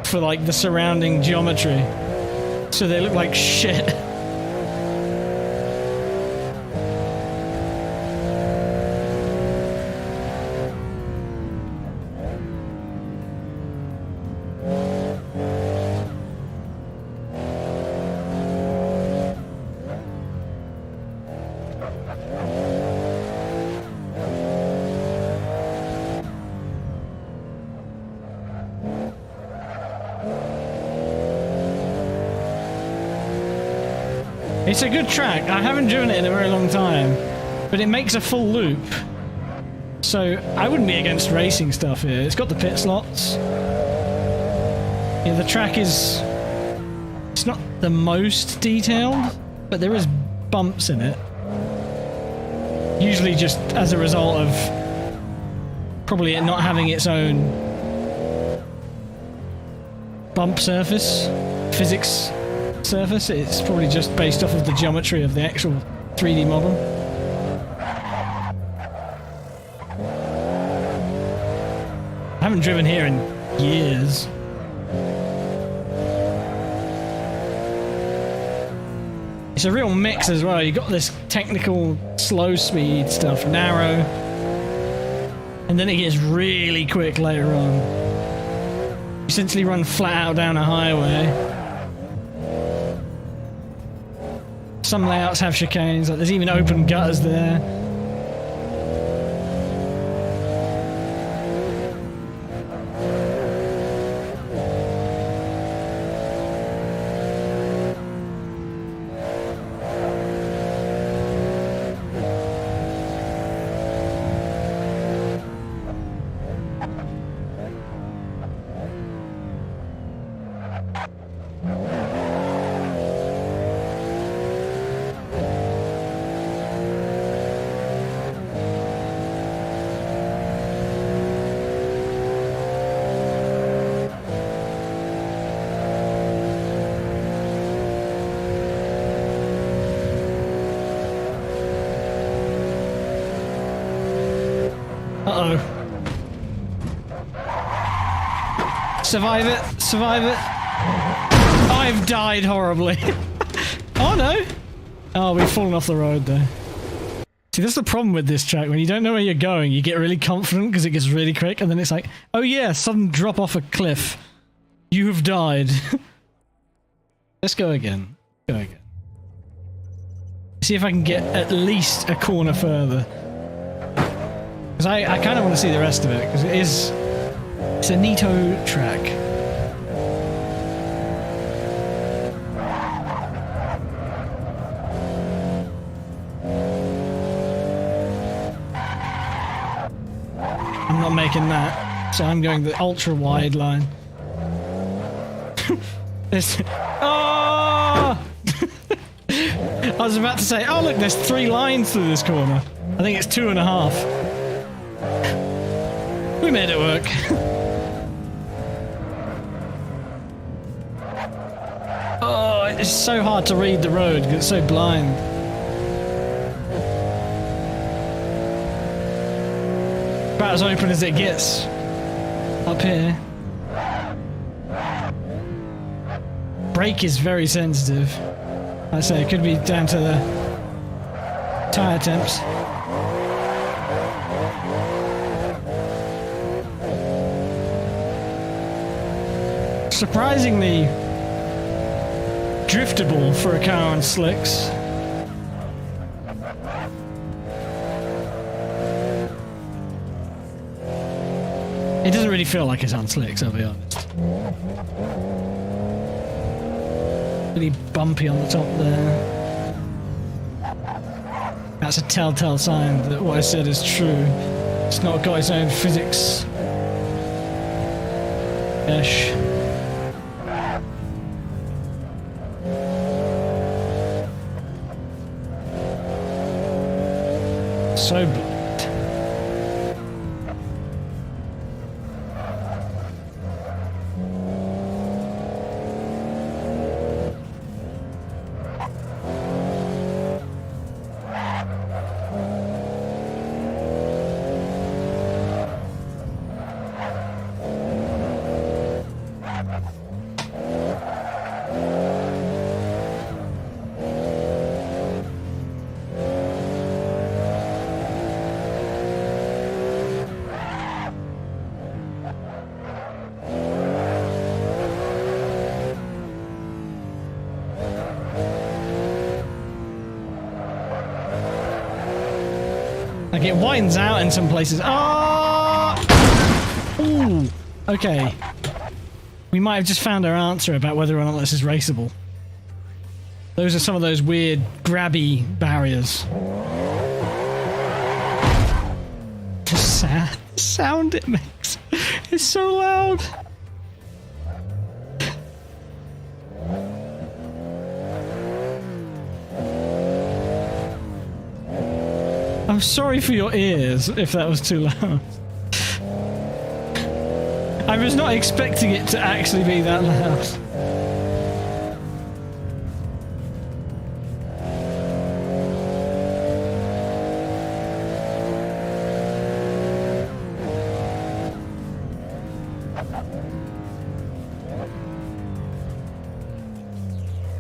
for like the surrounding geometry, so they look like shit. It's a good track. I haven't driven it in a very long time, but it makes a full loop. So I wouldn't be against racing stuff here. It's got the pit slots. Yeah, the track is... It's not the most detailed, but there is bumps in it. Usually just as a result of probably it not having its own bump surface, physics surface. It's probably just based off of the geometry of the actual 3D model. I haven't driven here in years. It's a real mix as well. You got this technical slow speed stuff, narrow, and then it gets really quick later on. You essentially run flat out down a highway. Some layouts have chicanes, like there's even open gutters there. Uh-oh. Survive it. Survive it. I've died horribly. Oh no. Oh, we've fallen off the road though. See, that's the problem with this track. When you don't know where you're going, you get really confident because it gets really quick, and then it's like, oh yeah, sudden drop off a cliff. You have died. Let's go again. Go again. See if I can get at least a corner further. Because I kind of want to see the rest of it, because it's a neato track. I'm not making that, so I'm going the ultra wide line. Oh! I was about to say, oh look, there's 3 lines through this corner. I think it's 2.5. We made it work. Oh, it's so hard to read the road because it's so blind. About as open as it gets up here. Brake is very sensitive. I say it could be down to the tire temps. Surprisingly driftable for a car on slicks. It doesn't really feel like it's on slicks, I'll be honest. Really bumpy on the top there. That's a telltale sign that what I said is true. It's not got its own physics. Ish. So blind. Like it widens out in some places. Oh! Ooh. Okay. We might have just found our answer about whether or not this is raceable. Those are some of those weird grabby barriers. The sound it makes is so loud. I'm sorry for your ears if that was too loud. I was not expecting it to actually be that loud.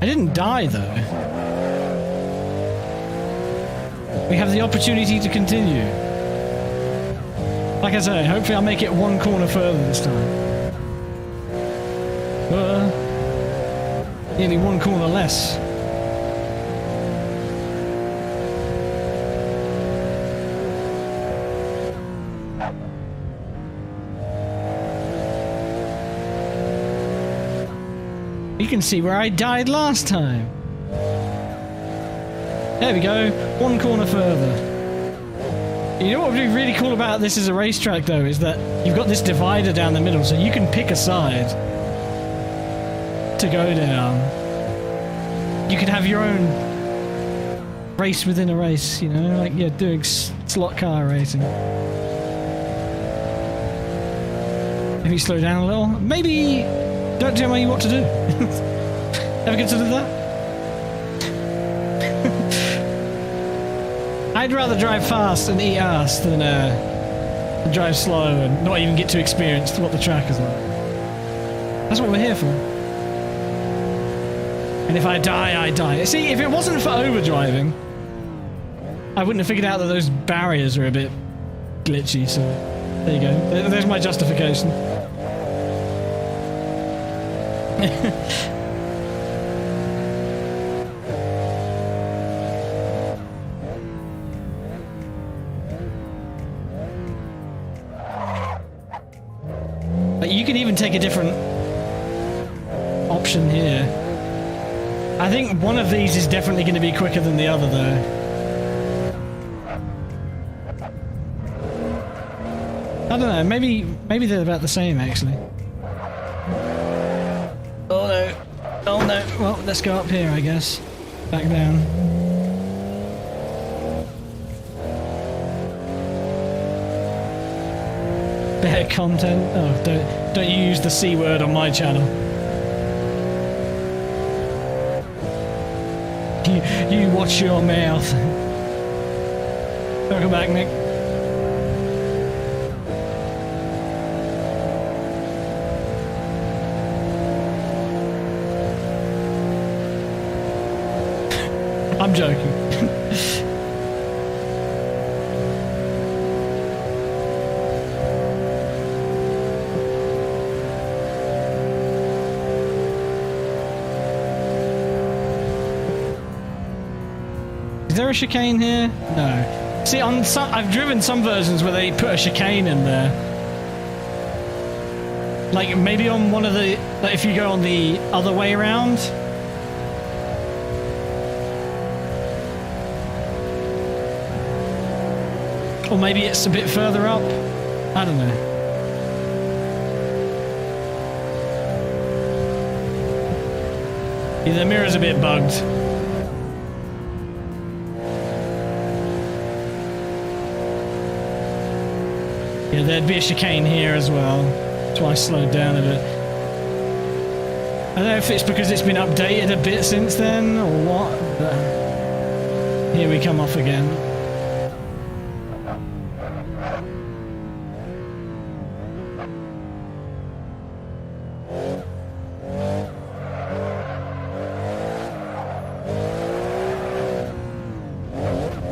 I didn't die though. We have the opportunity to continue. Like I say, hopefully I'll make it one corner further this time. Nearly one corner less. You can see where I died last time. There we go, one corner further. You know what would be really cool about this as a racetrack though, is that you've got this divider down the middle, so you can pick a side to go down. You could have your own race within a race, you know, like you're doing slot car racing. Maybe slow down a little. Maybe don't tell me what to do. Ever considered that? I'd rather drive fast and eat ass than drive slow and not even get to experience what the track is like. That's what we're here for. And if I die, I die. See, if it wasn't for overdriving, I wouldn't have figured out that those barriers are a bit glitchy, so there you go. There's my justification. You can even take a different option here. I think one of these is definitely going to be quicker than the other, though. I don't know. Maybe they're about the same, actually. Oh no! Oh no! Well, let's go up here, I guess. Back down. Better content. Oh, don't use the C word on my channel. You watch your mouth. Welcome back, Nick. I'm joking. Is there a chicane here? No. See, on some, I've driven some versions where they put a chicane in there. Like maybe on one of the, like if you go on the other way around. Or maybe it's a bit further up. I don't know. Yeah, the mirror's a bit bugged. Yeah, there'd be a chicane here as well. That's why I slowed down a bit. I don't know if it's because it's been updated a bit since then or what, but here we come off again.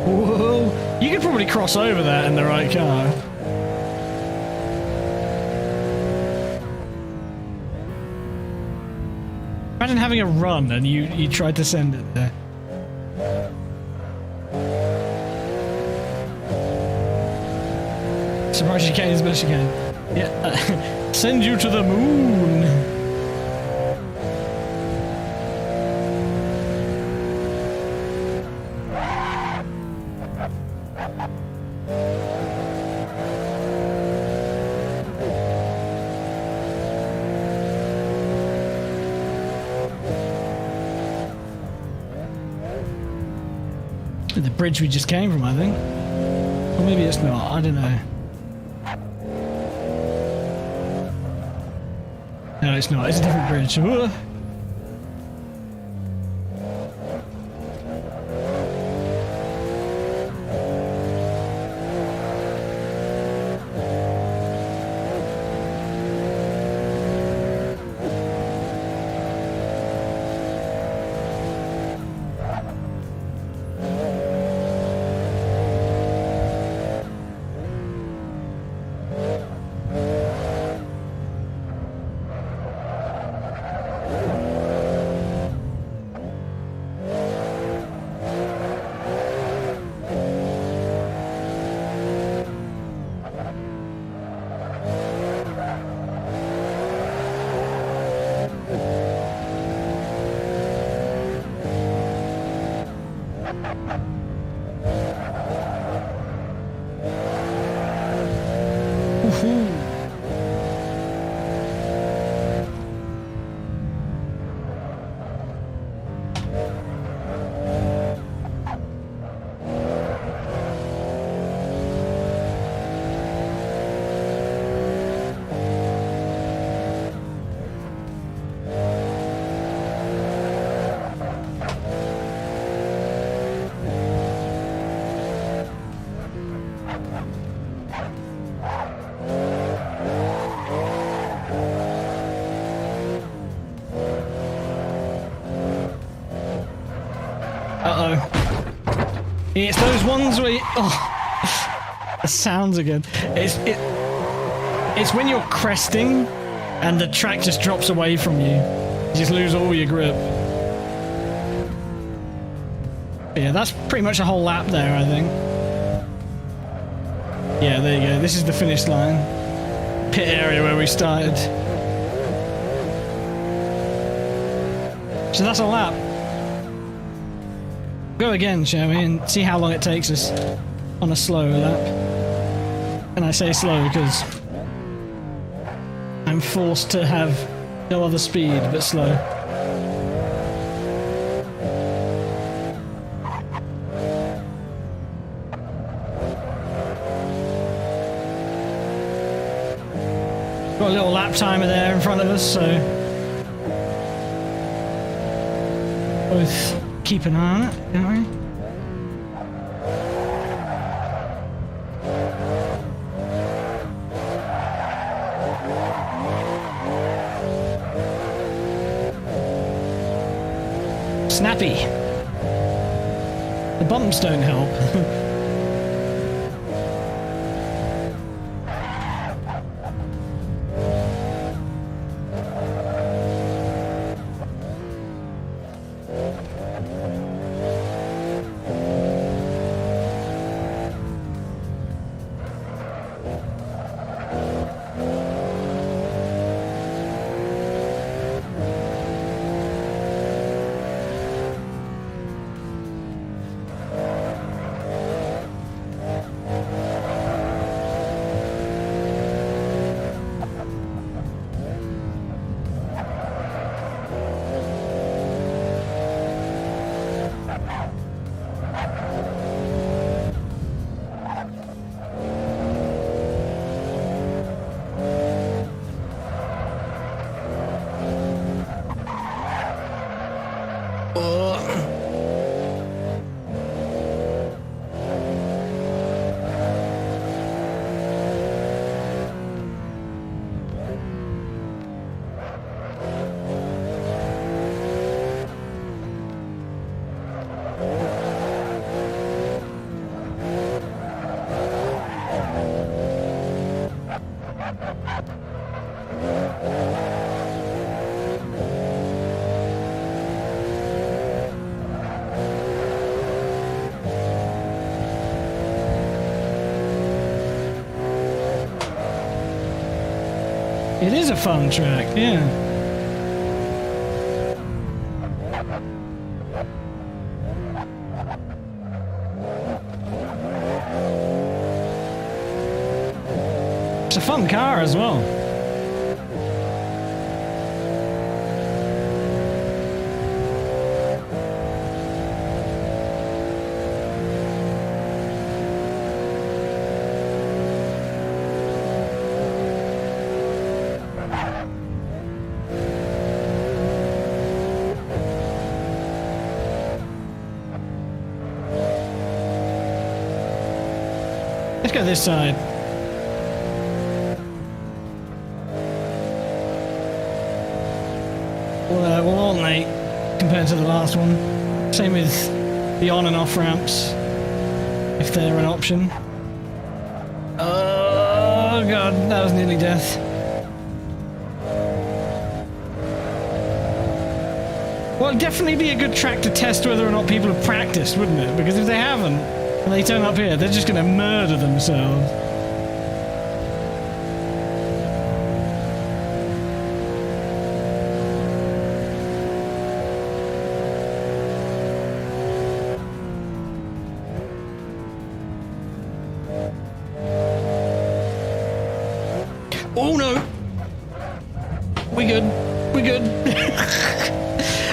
Whoa! You could probably cross over that in the right car. Imagine having a run and you tried to send it there. Surprise chicane as best you can. Yeah. Send you to the moon. The bridge we just came from, I think. Or maybe it's not, I don't know. No, it's not, it's a different bridge. Whoa. Uh-oh. It's those ones where you... Oh, the sounds again. It's when you're cresting and the track just drops away from you. You just lose all your grip. But yeah, that's pretty much a whole lap there, I think. Yeah, there you go. This is the finish line. Pit area where we started. So that's a lap. Go again, shall we, and see how long it takes us on a slow lap. And I say slow because I'm forced to have no other speed but slow. Got a little lap timer there in front of us, so both keep an eye on it, don't we? Snappy. The bumps don't help. It is a fun track, yeah. It's a fun car as well. Let's go this side. We'll alternate compared to the last one. Same with the on and off ramps, if they're an option. Oh god, that was nearly death. Well, it'd definitely be a good track to test whether or not people have practiced, wouldn't it? Because if they haven't, and they turn up here, they're just going to murder themselves. Oh no! We good. We good.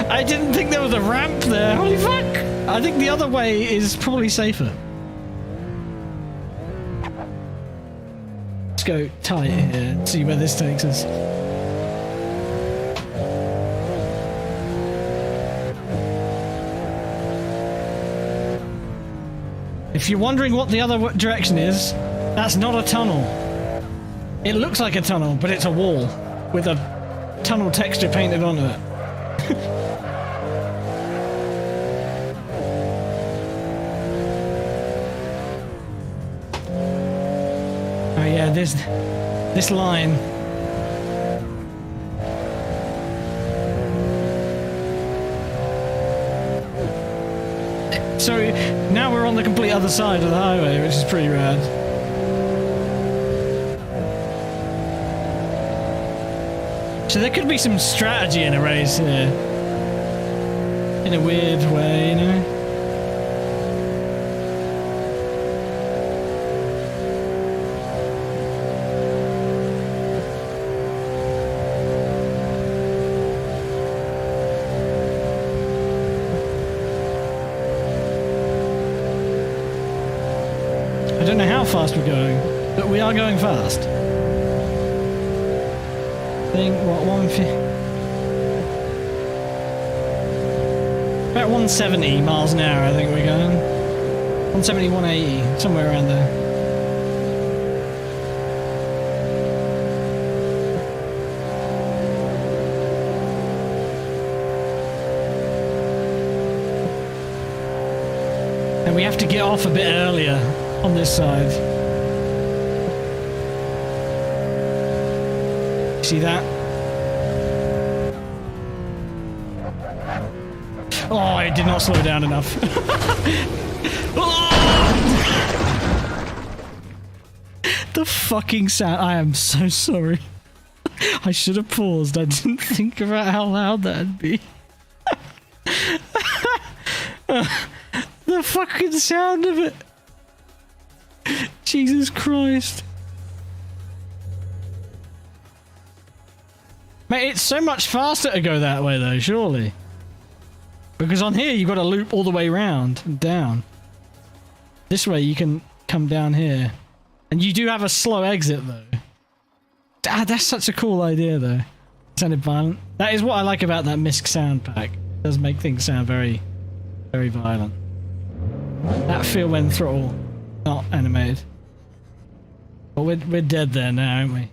I didn't think there was a ramp there. Holy fuck! I think the other way is probably safer. Let's go tight here and see where this takes us. If you're wondering what the other direction is, that's not a tunnel. It looks like a tunnel, but it's a wall with a tunnel texture painted onto it. Oh yeah, this line. So now we're on the complete other side of the highway, which is pretty rad. So there could be some strategy in a race here. In a weird way, you know? I don't know how fast we're going, but we are going fast. think, what, about 170 miles an hour, I think we're going. 170, 180, somewhere around there. And we have to get off a bit earlier on this side. See that? Oh, it did not slow down enough. The fucking sound. I am so sorry. I should have paused. I didn't think about how loud that'd be. The fucking sound of it. Jesus Christ. Mate, it's so much faster to go that way though, surely. Because on here you've got to loop all the way around and down. This way you can come down here. And you do have a slow exit though. That's such a cool idea though. It sounded violent. That is what I like about that MISC sound pack. It does make things sound very, very violent. That feel when throttle not animated. But we're dead there now, aren't we?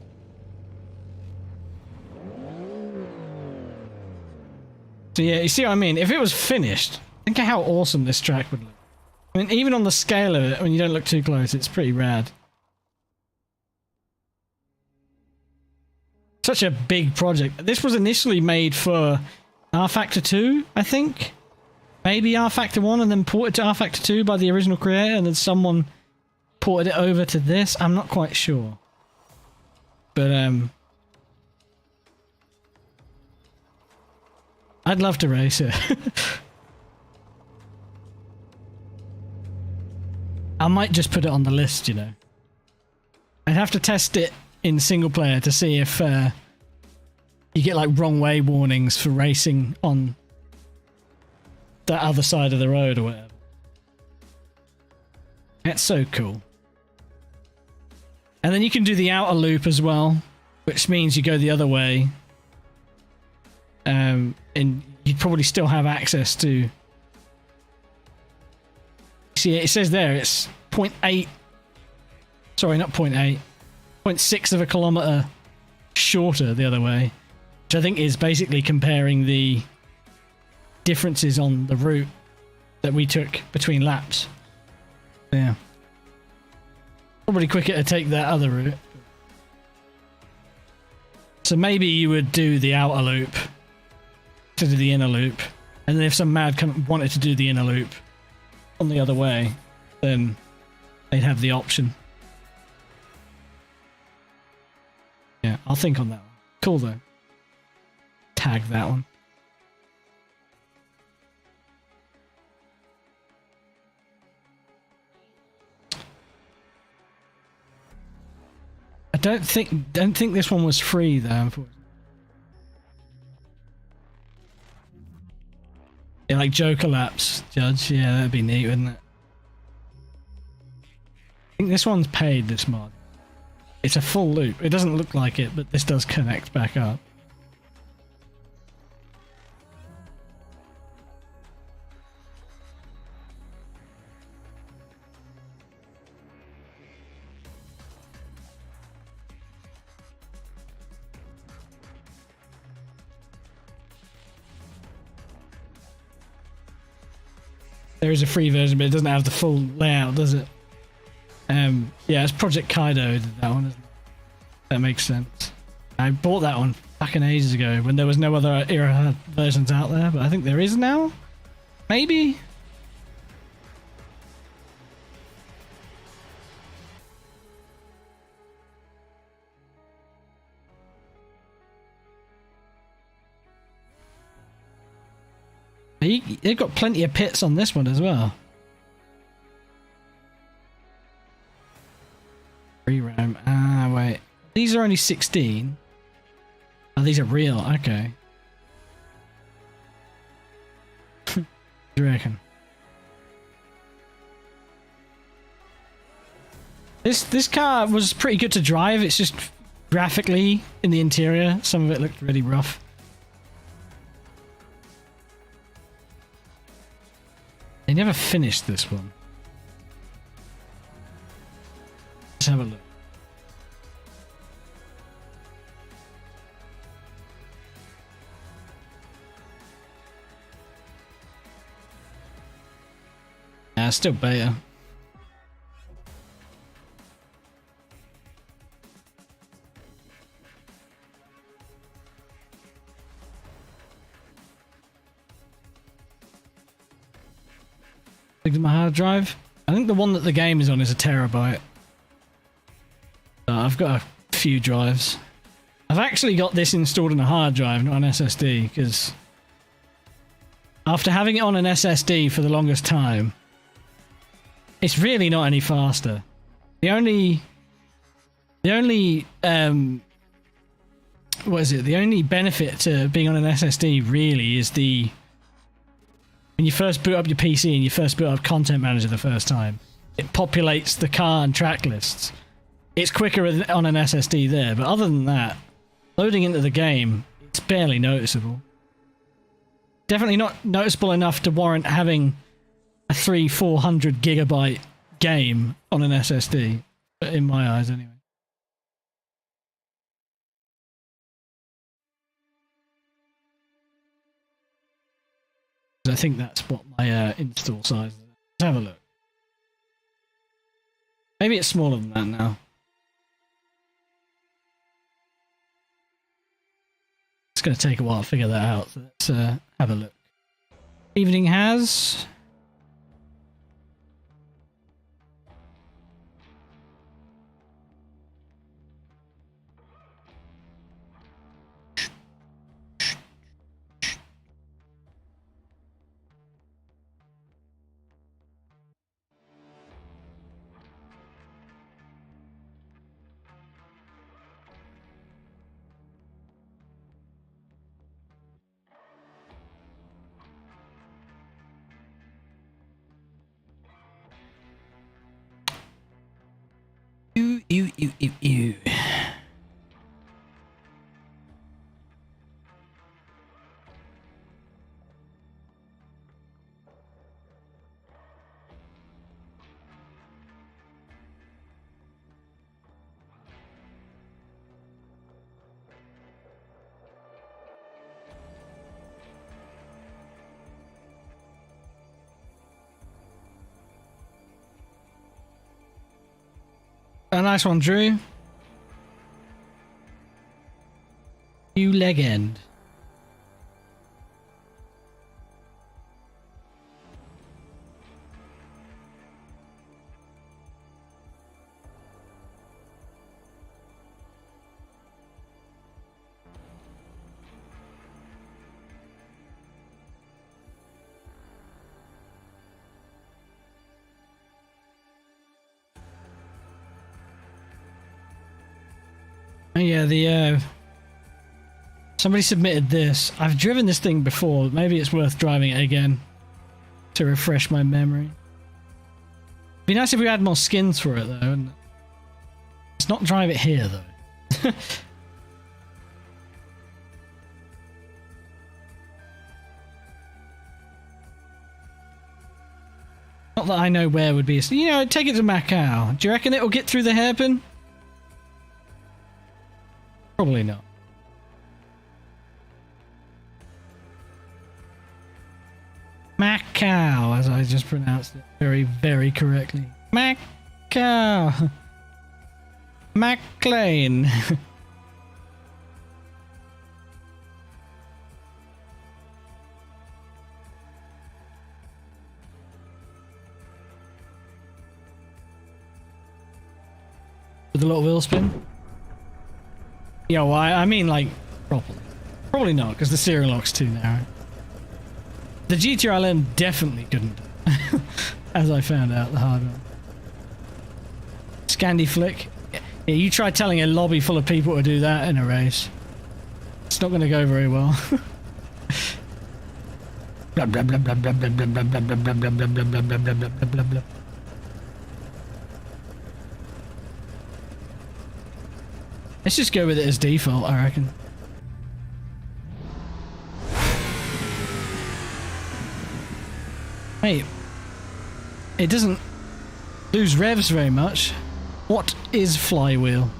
So yeah, you see what I mean? If it was finished, think of how awesome this track would look. I mean, even on the scale of it, when you don't look too close, it's pretty rad. Such a big project. This was initially made for R Factor 2, I think. Maybe R Factor 1 and then ported to R Factor 2 by the original creator and then someone ported it over to this. I'm not quite sure. But, I'd love to race it. I might just put it on the list, you know. I'd have to test it in single player to see if you get like wrong way warnings for racing on that other side of the road or whatever. That's so cool. And then you can do the outer loop as well, which means you go the other way. And you'd probably still have access to... See, it says there it's 0.8... Sorry, not 0.8. 0.6 of a kilometre shorter the other way. Which I think is basically comparing the differences on the route that we took between laps. Yeah. Probably quicker to take that other route. So maybe you would do the outer loop to do the inner loop. And then if some mad wanted to do the inner loop on the other way, then they'd have the option. Yeah, I'll think on that one. Cool though. Tag that one. I don't think this one was free though, unfortunately. Yeah, like Joker laps, Judge. Yeah, that'd be neat, wouldn't it? I think this one's paid, this mod. It's a full loop. It doesn't look like it, but this does connect back up. There is a free version, but it doesn't have the full layout, does it? Yeah, it's Project Kaido did that one, isn't it? That makes sense. I bought that one fucking ages ago when there was no other era versions out there, but I think there is now? Maybe? They've got plenty of pits on this one as well. Free roam. Ah, wait. These are only 16. Oh, these are real. Okay. What do you reckon? This car was pretty good to drive. It's just graphically in the interior, some of it looked really rough. They never finished this one. Let's have a look. Still beta. Look at my hard drive. I think the one that the game is on is a terabyte. I've got a few drives. I've actually got this installed on a hard drive, not an SSD, because after having it on an SSD for the longest time, it's really not any faster. The only benefit to being on an SSD really is when you first boot up your PC and you first boot up Content Manager the first time, it populates the car and track lists. It's quicker on an SSD there, but other than that, loading into the game, it's barely noticeable. Definitely not noticeable enough to warrant having a 300-400 gigabyte game on an SSD, in my eyes anyway. I think that's what my install size is. Let's have a look. Maybe it's smaller than that now. It's going to take a while to figure that out. So let's have a look. Evening has... Ew. A nice one, Drew. You legend. Yeah, somebody submitted this. I've driven this thing before. Maybe it's worth driving it again to refresh my memory. It'd be nice if we had more skins for it, though. Wouldn't it? Let's not drive it here, though. Not that I know where would be. You know, take it to Macau. Do you reckon it'll get through the hairpin? Probably not. Macau, as I just pronounced it very, very correctly. Macau. McLean. With a lot of wheel spin? Yeah, well, I mean, like, properly. Probably not, because the steering lock's too narrow. The GTR LM definitely couldn't. As I found out the hard way. Scandi flick. Yeah, you try telling a lobby full of people to do that in a race. It's not going to go very well. Blah blah blah blah blah blah blah blah blah blah blah blah blah blah blah blah blah blah. Let's just go with it as default, I reckon. Hey, it doesn't lose revs very much. What is flywheel?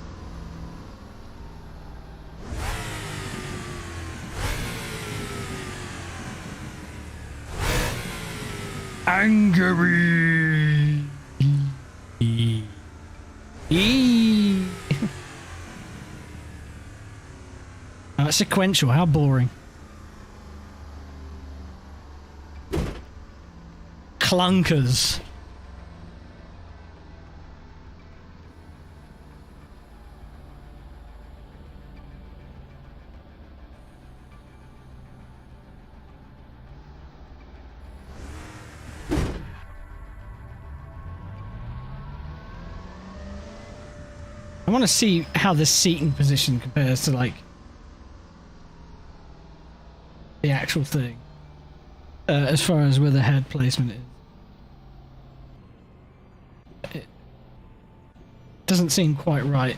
Angry. Oh, it's sequential. How boring. Clunkers. I want to see how this seating position compares to like the actual thing, as far as where the head placement is. It doesn't seem quite right.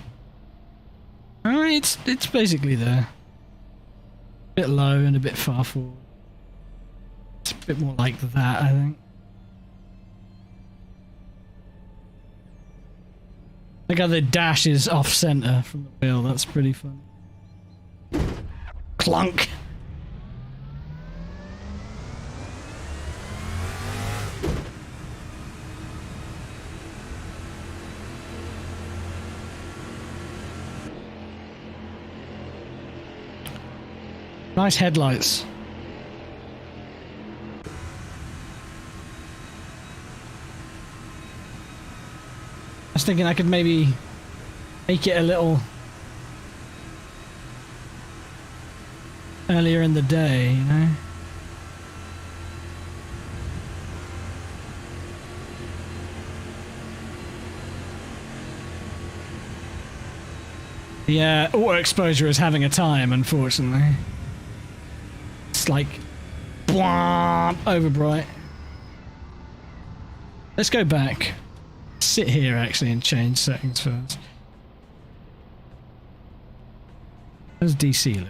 It's basically there. A bit low and a bit far forward. It's a bit more like that, I think. Look how the dash is off center from the wheel. That's pretty fun. Clunk. Nice headlights. I was thinking I could maybe make it a little earlier in the day, you know? The auto exposure is having a time, unfortunately. It's like over bright. Let's go back. Sit here actually and change settings first. How's DC look?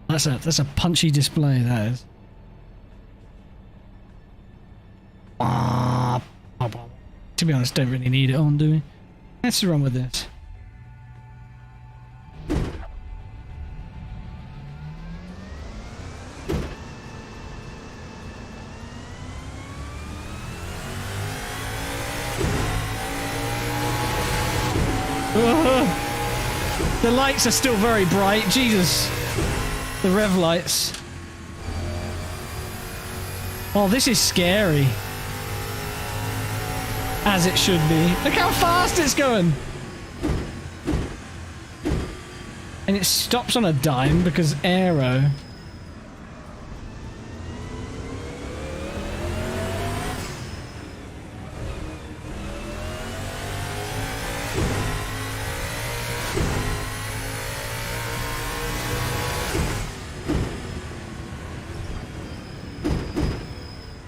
That's a punchy display, that is. To be honest, don't really need it on, do we? Let's run with this. The lights are still very bright. Jesus. The rev lights. Oh, this is scary. As it should be. Look how fast it's going. And it stops on a dime because aero.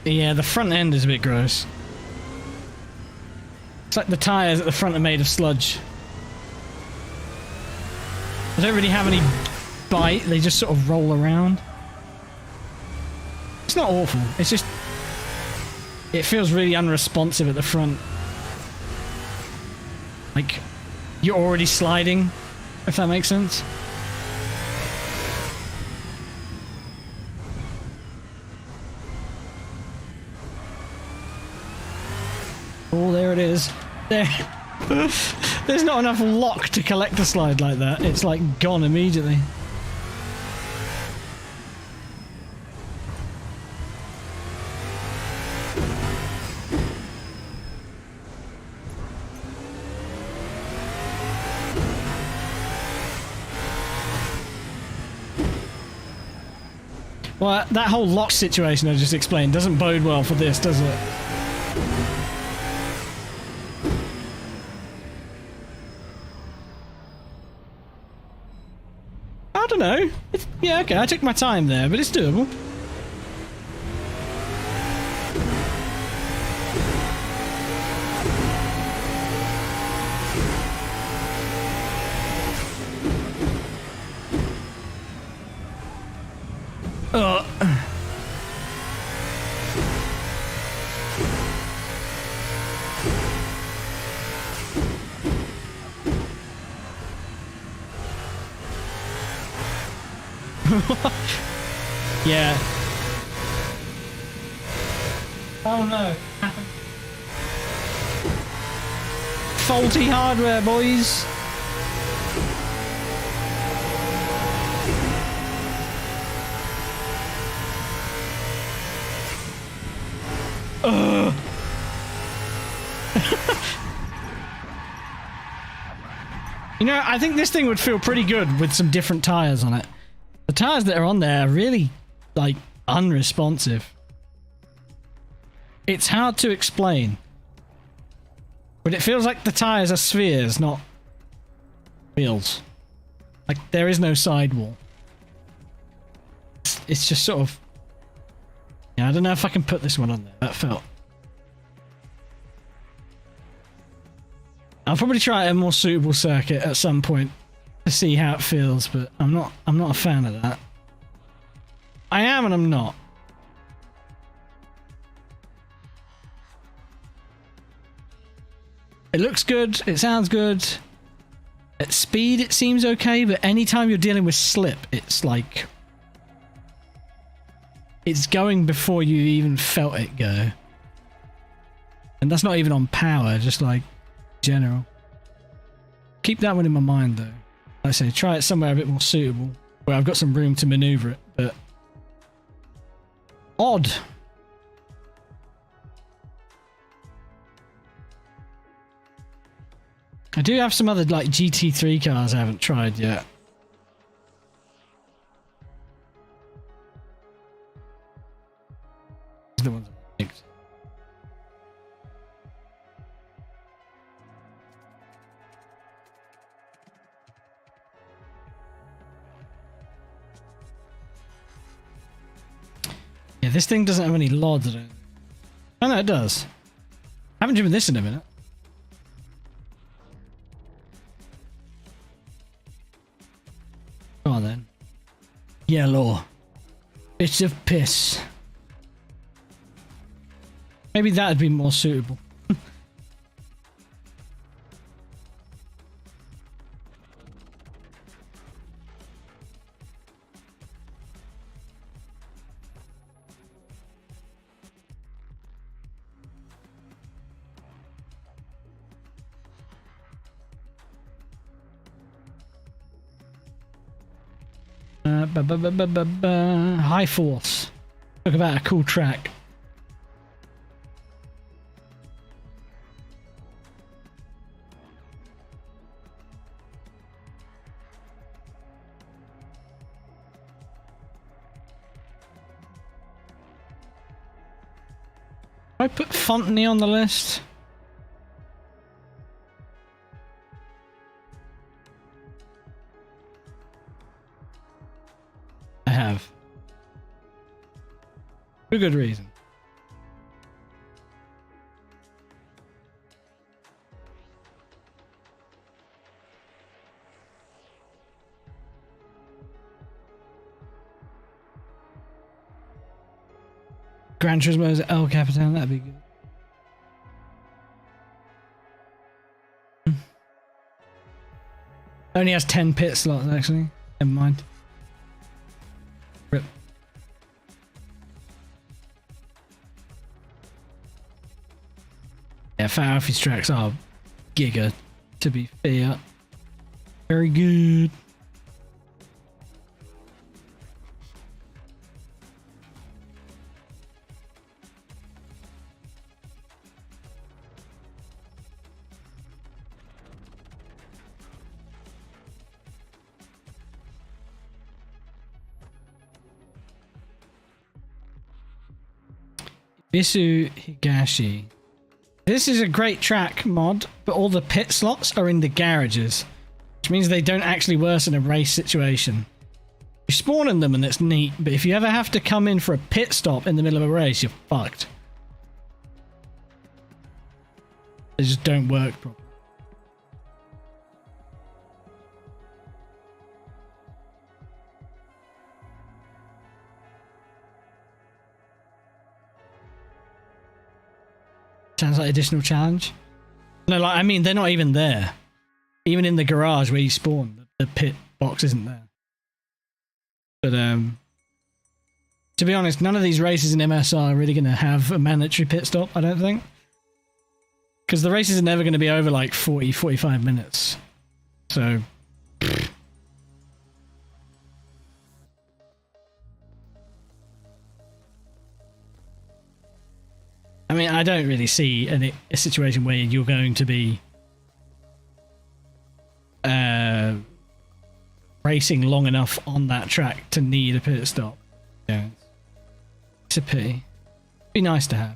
Yeah, the front end is a bit gross. It's like the tyres at the front are made of sludge. They don't really have any bite, they just sort of roll around. It's not awful, it's just... it feels really unresponsive at the front. Like, you're already sliding, if that makes sense. Oh, there it is. There. There's not enough lock to collect a slide like that. It's like gone immediately. Well, that whole lock situation I just explained doesn't bode well for this, does it? I don't know. Yeah, okay, I took my time there, but it's doable. Yeah. Oh no. Faulty hardware, boys. Ugh. You know, I think this thing would feel pretty good with some different tires on it. The tires that are on there are really, like, unresponsive. It's hard to explain. But it feels like the tires are spheres, not wheels. Like, there is no sidewall. It's just sort of... Yeah, I don't know if I can put this one on there. That felt... I'll probably try a more suitable circuit at some point to see how it feels, but I'm not a fan of that. I am and I'm not. It looks good, it sounds good. At speed it seems okay, but anytime you're dealing with slip, it's like... It's going before you even felt it go. And that's not even on power, just like general. Keep that one in my mind though. Like I say, try it somewhere a bit more suitable, where I've got some room to maneuver it, but... Odd. I do have some other like GT3 cars I haven't tried yet. The ones I liked. Yeah, this thing doesn't have any LODs, I don't think. Oh no, it does. I haven't driven this in a minute. Go on then. Yellow. Bit of piss. Maybe that'd be more suitable. High Force. Talk about a cool track. I put Fontenay on the list. I have. For good reason. Gran Turismo's El Capitan, that'd be good. Only has 10 pit slots, actually. Never mind. Rip. Yeah, Fat Alfie's tracks are giga, to be fair. Very good. Bisu Higashi. This is a great track mod, but all the pit slots are in the garages, which means they don't actually worsen a race situation. You spawn in them and it's neat, but if you ever have to come in for a pit stop in the middle of a race, you're fucked. They just don't work properly. Sounds like additional challenge. No, like, I mean, they're not even there. Even in the garage where you spawn, the pit box isn't there. But to be honest, none of these races in MSR are really going to have a mandatory pit stop, I don't think. Because the races are never going to be over like 40, 45 minutes. So... I mean, I don't really see a situation where you're going to be racing long enough on that track to need a pit stop. Yeah, it's a pity. Be nice to have.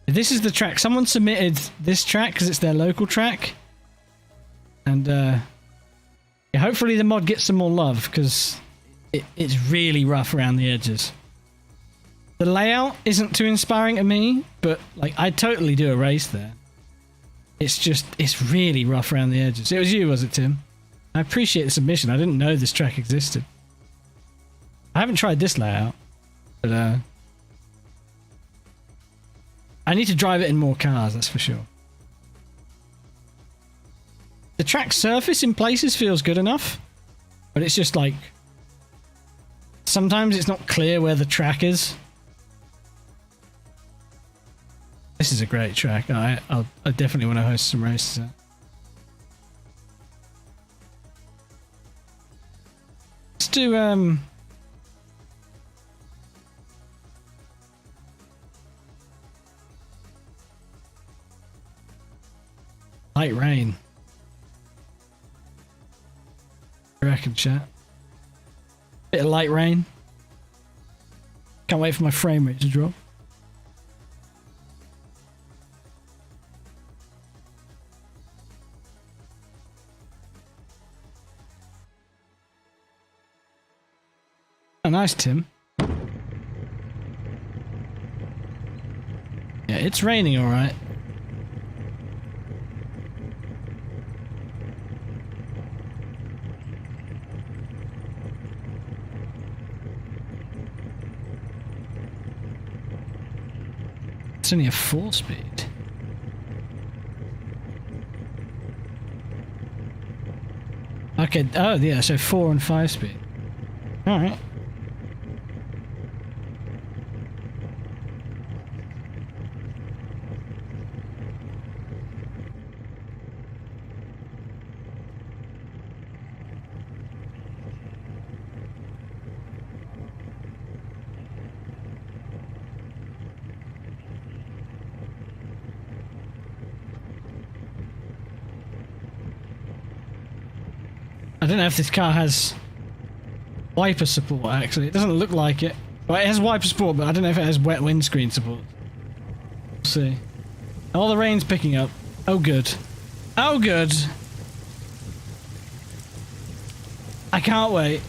This is the track. Someone submitted this track because it's their local track, and yeah, hopefully the mod gets some more love because it's really rough around the edges. The layout isn't too inspiring to me, but like I'd totally do a race there. It's just, it's really rough around the edges. It was you, was it, Tim? I appreciate the submission. I didn't know this track existed. I haven't tried this layout, but I need to drive it in more cars, that's for sure. The track surface in places feels good enough, but it's just like sometimes it's not clear where the track is. This is a great track. I definitely want to host some races there. Let's do light rain. I reckon, chat. Bit of light rain. Can't wait for my frame rate to drop. Oh, nice, Tim. Yeah, it's raining, all right. It's only a 4-speed. Okay, oh yeah, so 4 and 5-speed. All right. I don't know if this car has wiper support, actually. It doesn't look like it. Well, it has wiper support, but I don't know if it has wet windscreen support. We'll see. Oh, the rain's picking up. Oh, good. Oh, good. I can't wait.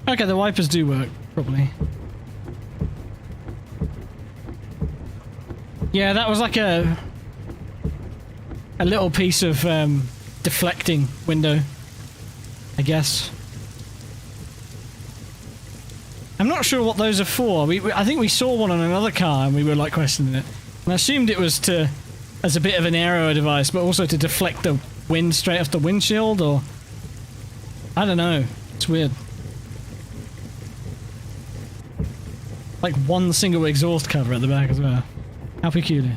Okay, the wipers do work, probably. Yeah, that was like a little piece of deflecting window, I guess. I'm not sure what those are for. I think we saw one on another car and we were like questioning it. And I assumed it was as a bit of an aero device, but also to deflect the wind straight off the windshield, or... I don't know. It's weird. Like one single exhaust cover at the back as well. How peculiar.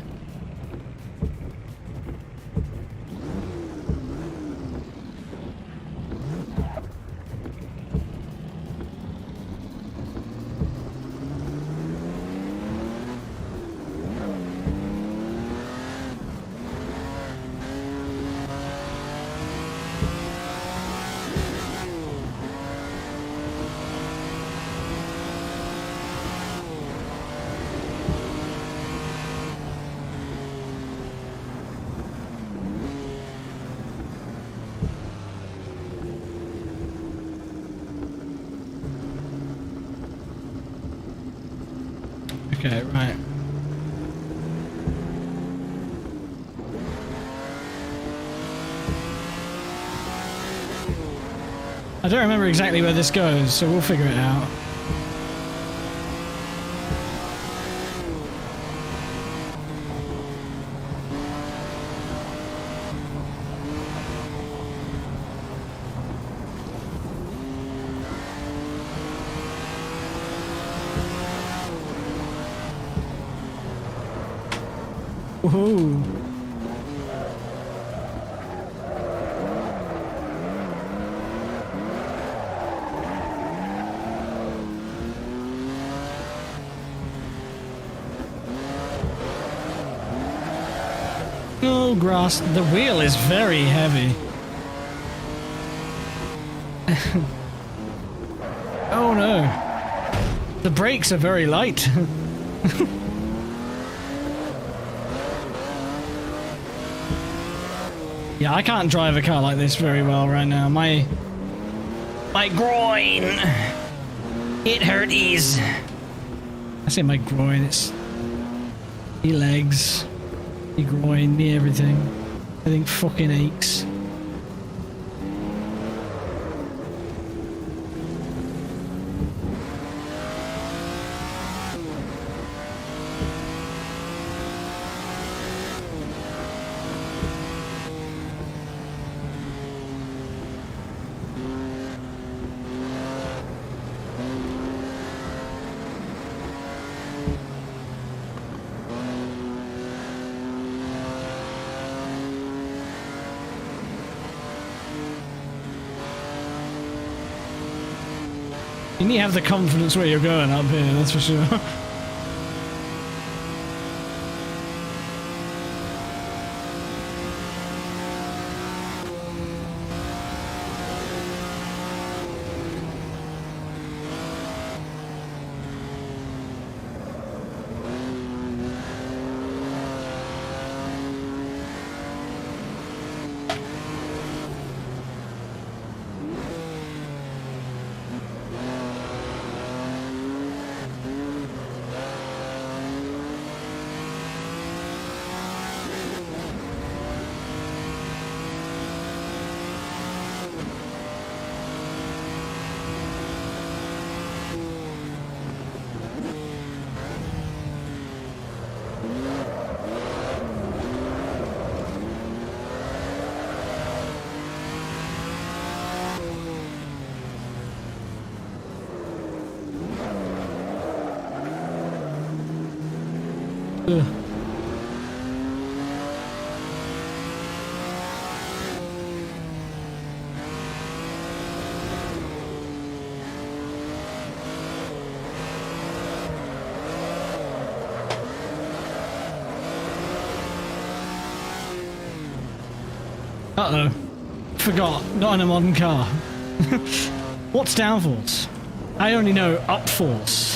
Okay, right. I don't remember exactly where this goes, so we'll figure it out. Woohoo! Oh, grass. The wheel is very heavy. Oh no. The brakes are very light. Yeah, I can't drive a car like this very well right now. My groin. It hurties. I say my groin, it's me legs, me groin, me everything. Everything fucking aches. You need to have the confidence where you're going up here, that's for sure. Ugh. Uh-oh. Forgot. Not in a modern car. What's downforce? I only know upforce.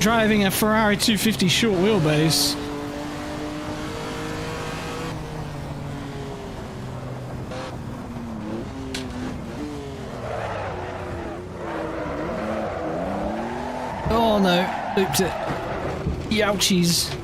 Driving a Ferrari 250 short wheelbase. Oh no, looped it. Youchies.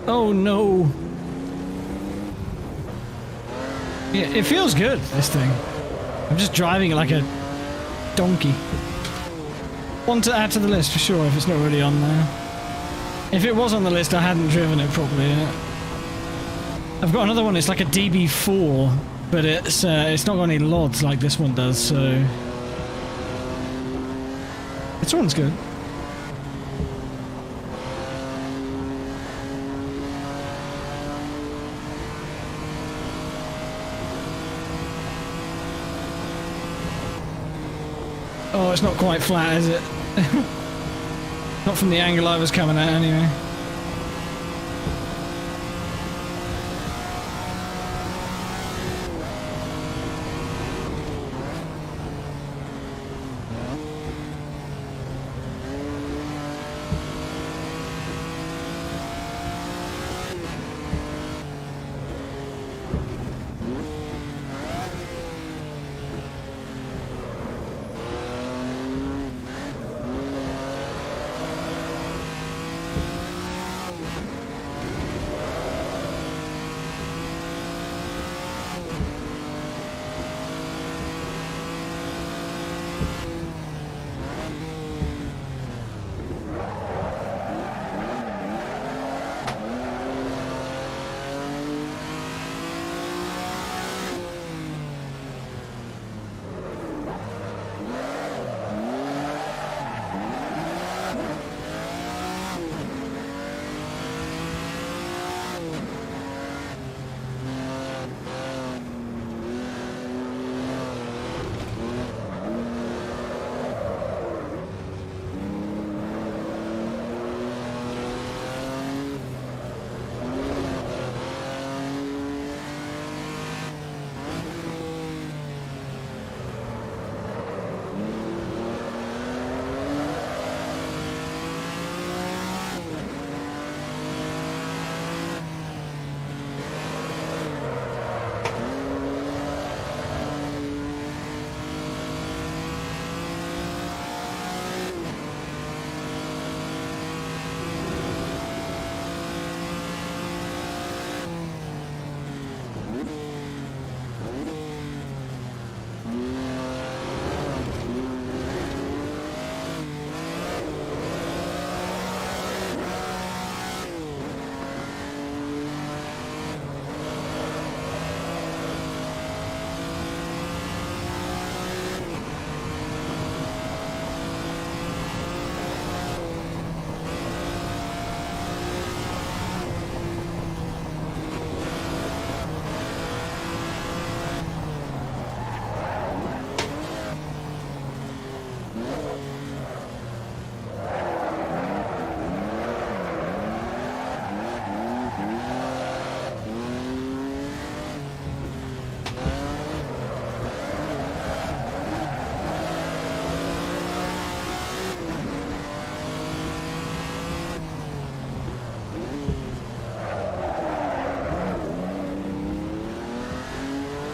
Oh no. Yeah, it feels good, this thing. I'm just driving it like a donkey. One to add to the list for sure if it's not already on there. If it was on the list, I hadn't driven it properly yet. I've got another one, it's like a DB4, but it's not got any LODs like this one does, so... This one's good. Oh, it's not quite flat, is it? Not from the angle I was coming at, anyway.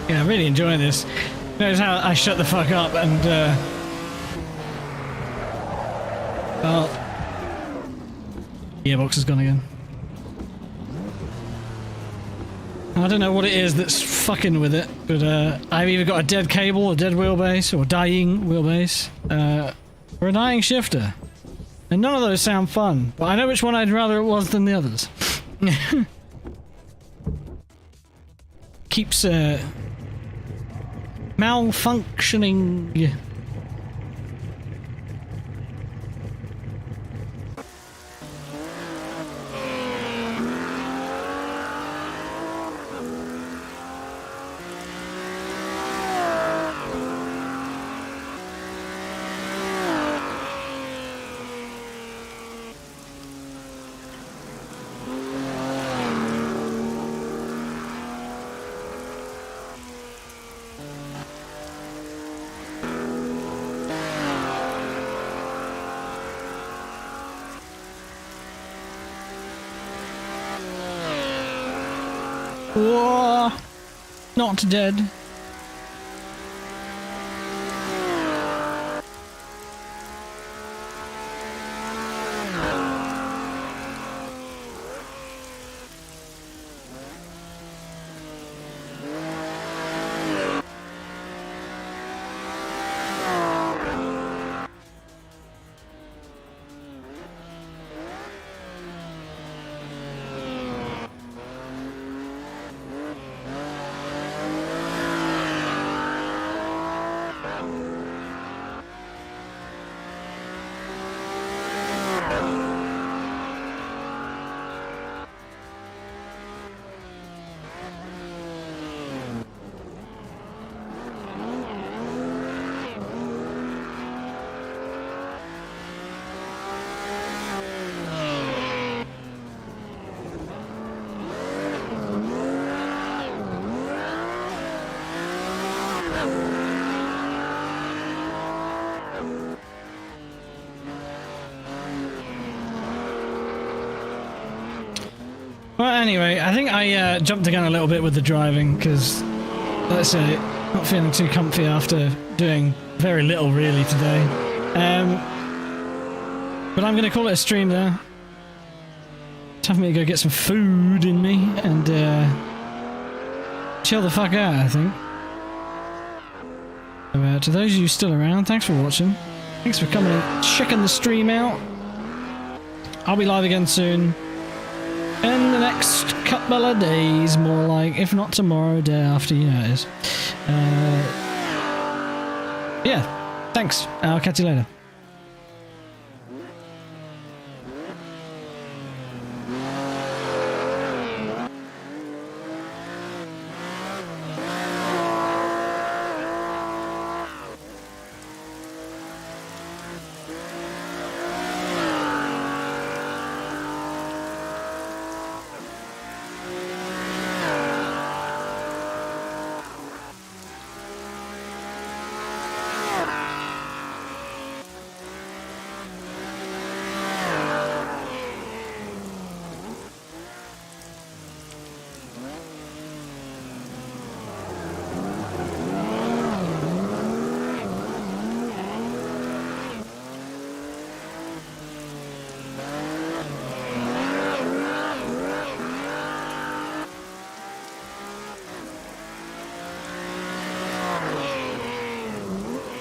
Yeah, I'm really enjoying this. Notice how I shut the fuck up and, well, gearbox is gone again. I don't know what it is that's fucking with it, but I've either got a dead cable, a dead wheelbase, or dying wheelbase, or a dying shifter. And none of those sound fun, but I know which one I'd rather it was than the others. Keeps, malfunctioning. Whoa, not dead. Well, anyway, I think I jumped the gun a little bit with the driving because, let's say, not feeling too comfy after doing very little really today. But I'm going to call it a stream there. Time for me to go get some food in me and chill the fuck out, I think. So, to those of you still around, thanks for watching. Thanks for coming and checking the stream out. I'll be live again soon. In the next couple of days, more like, if not tomorrow, day after, you know it is. Yeah, thanks. I'll catch you later.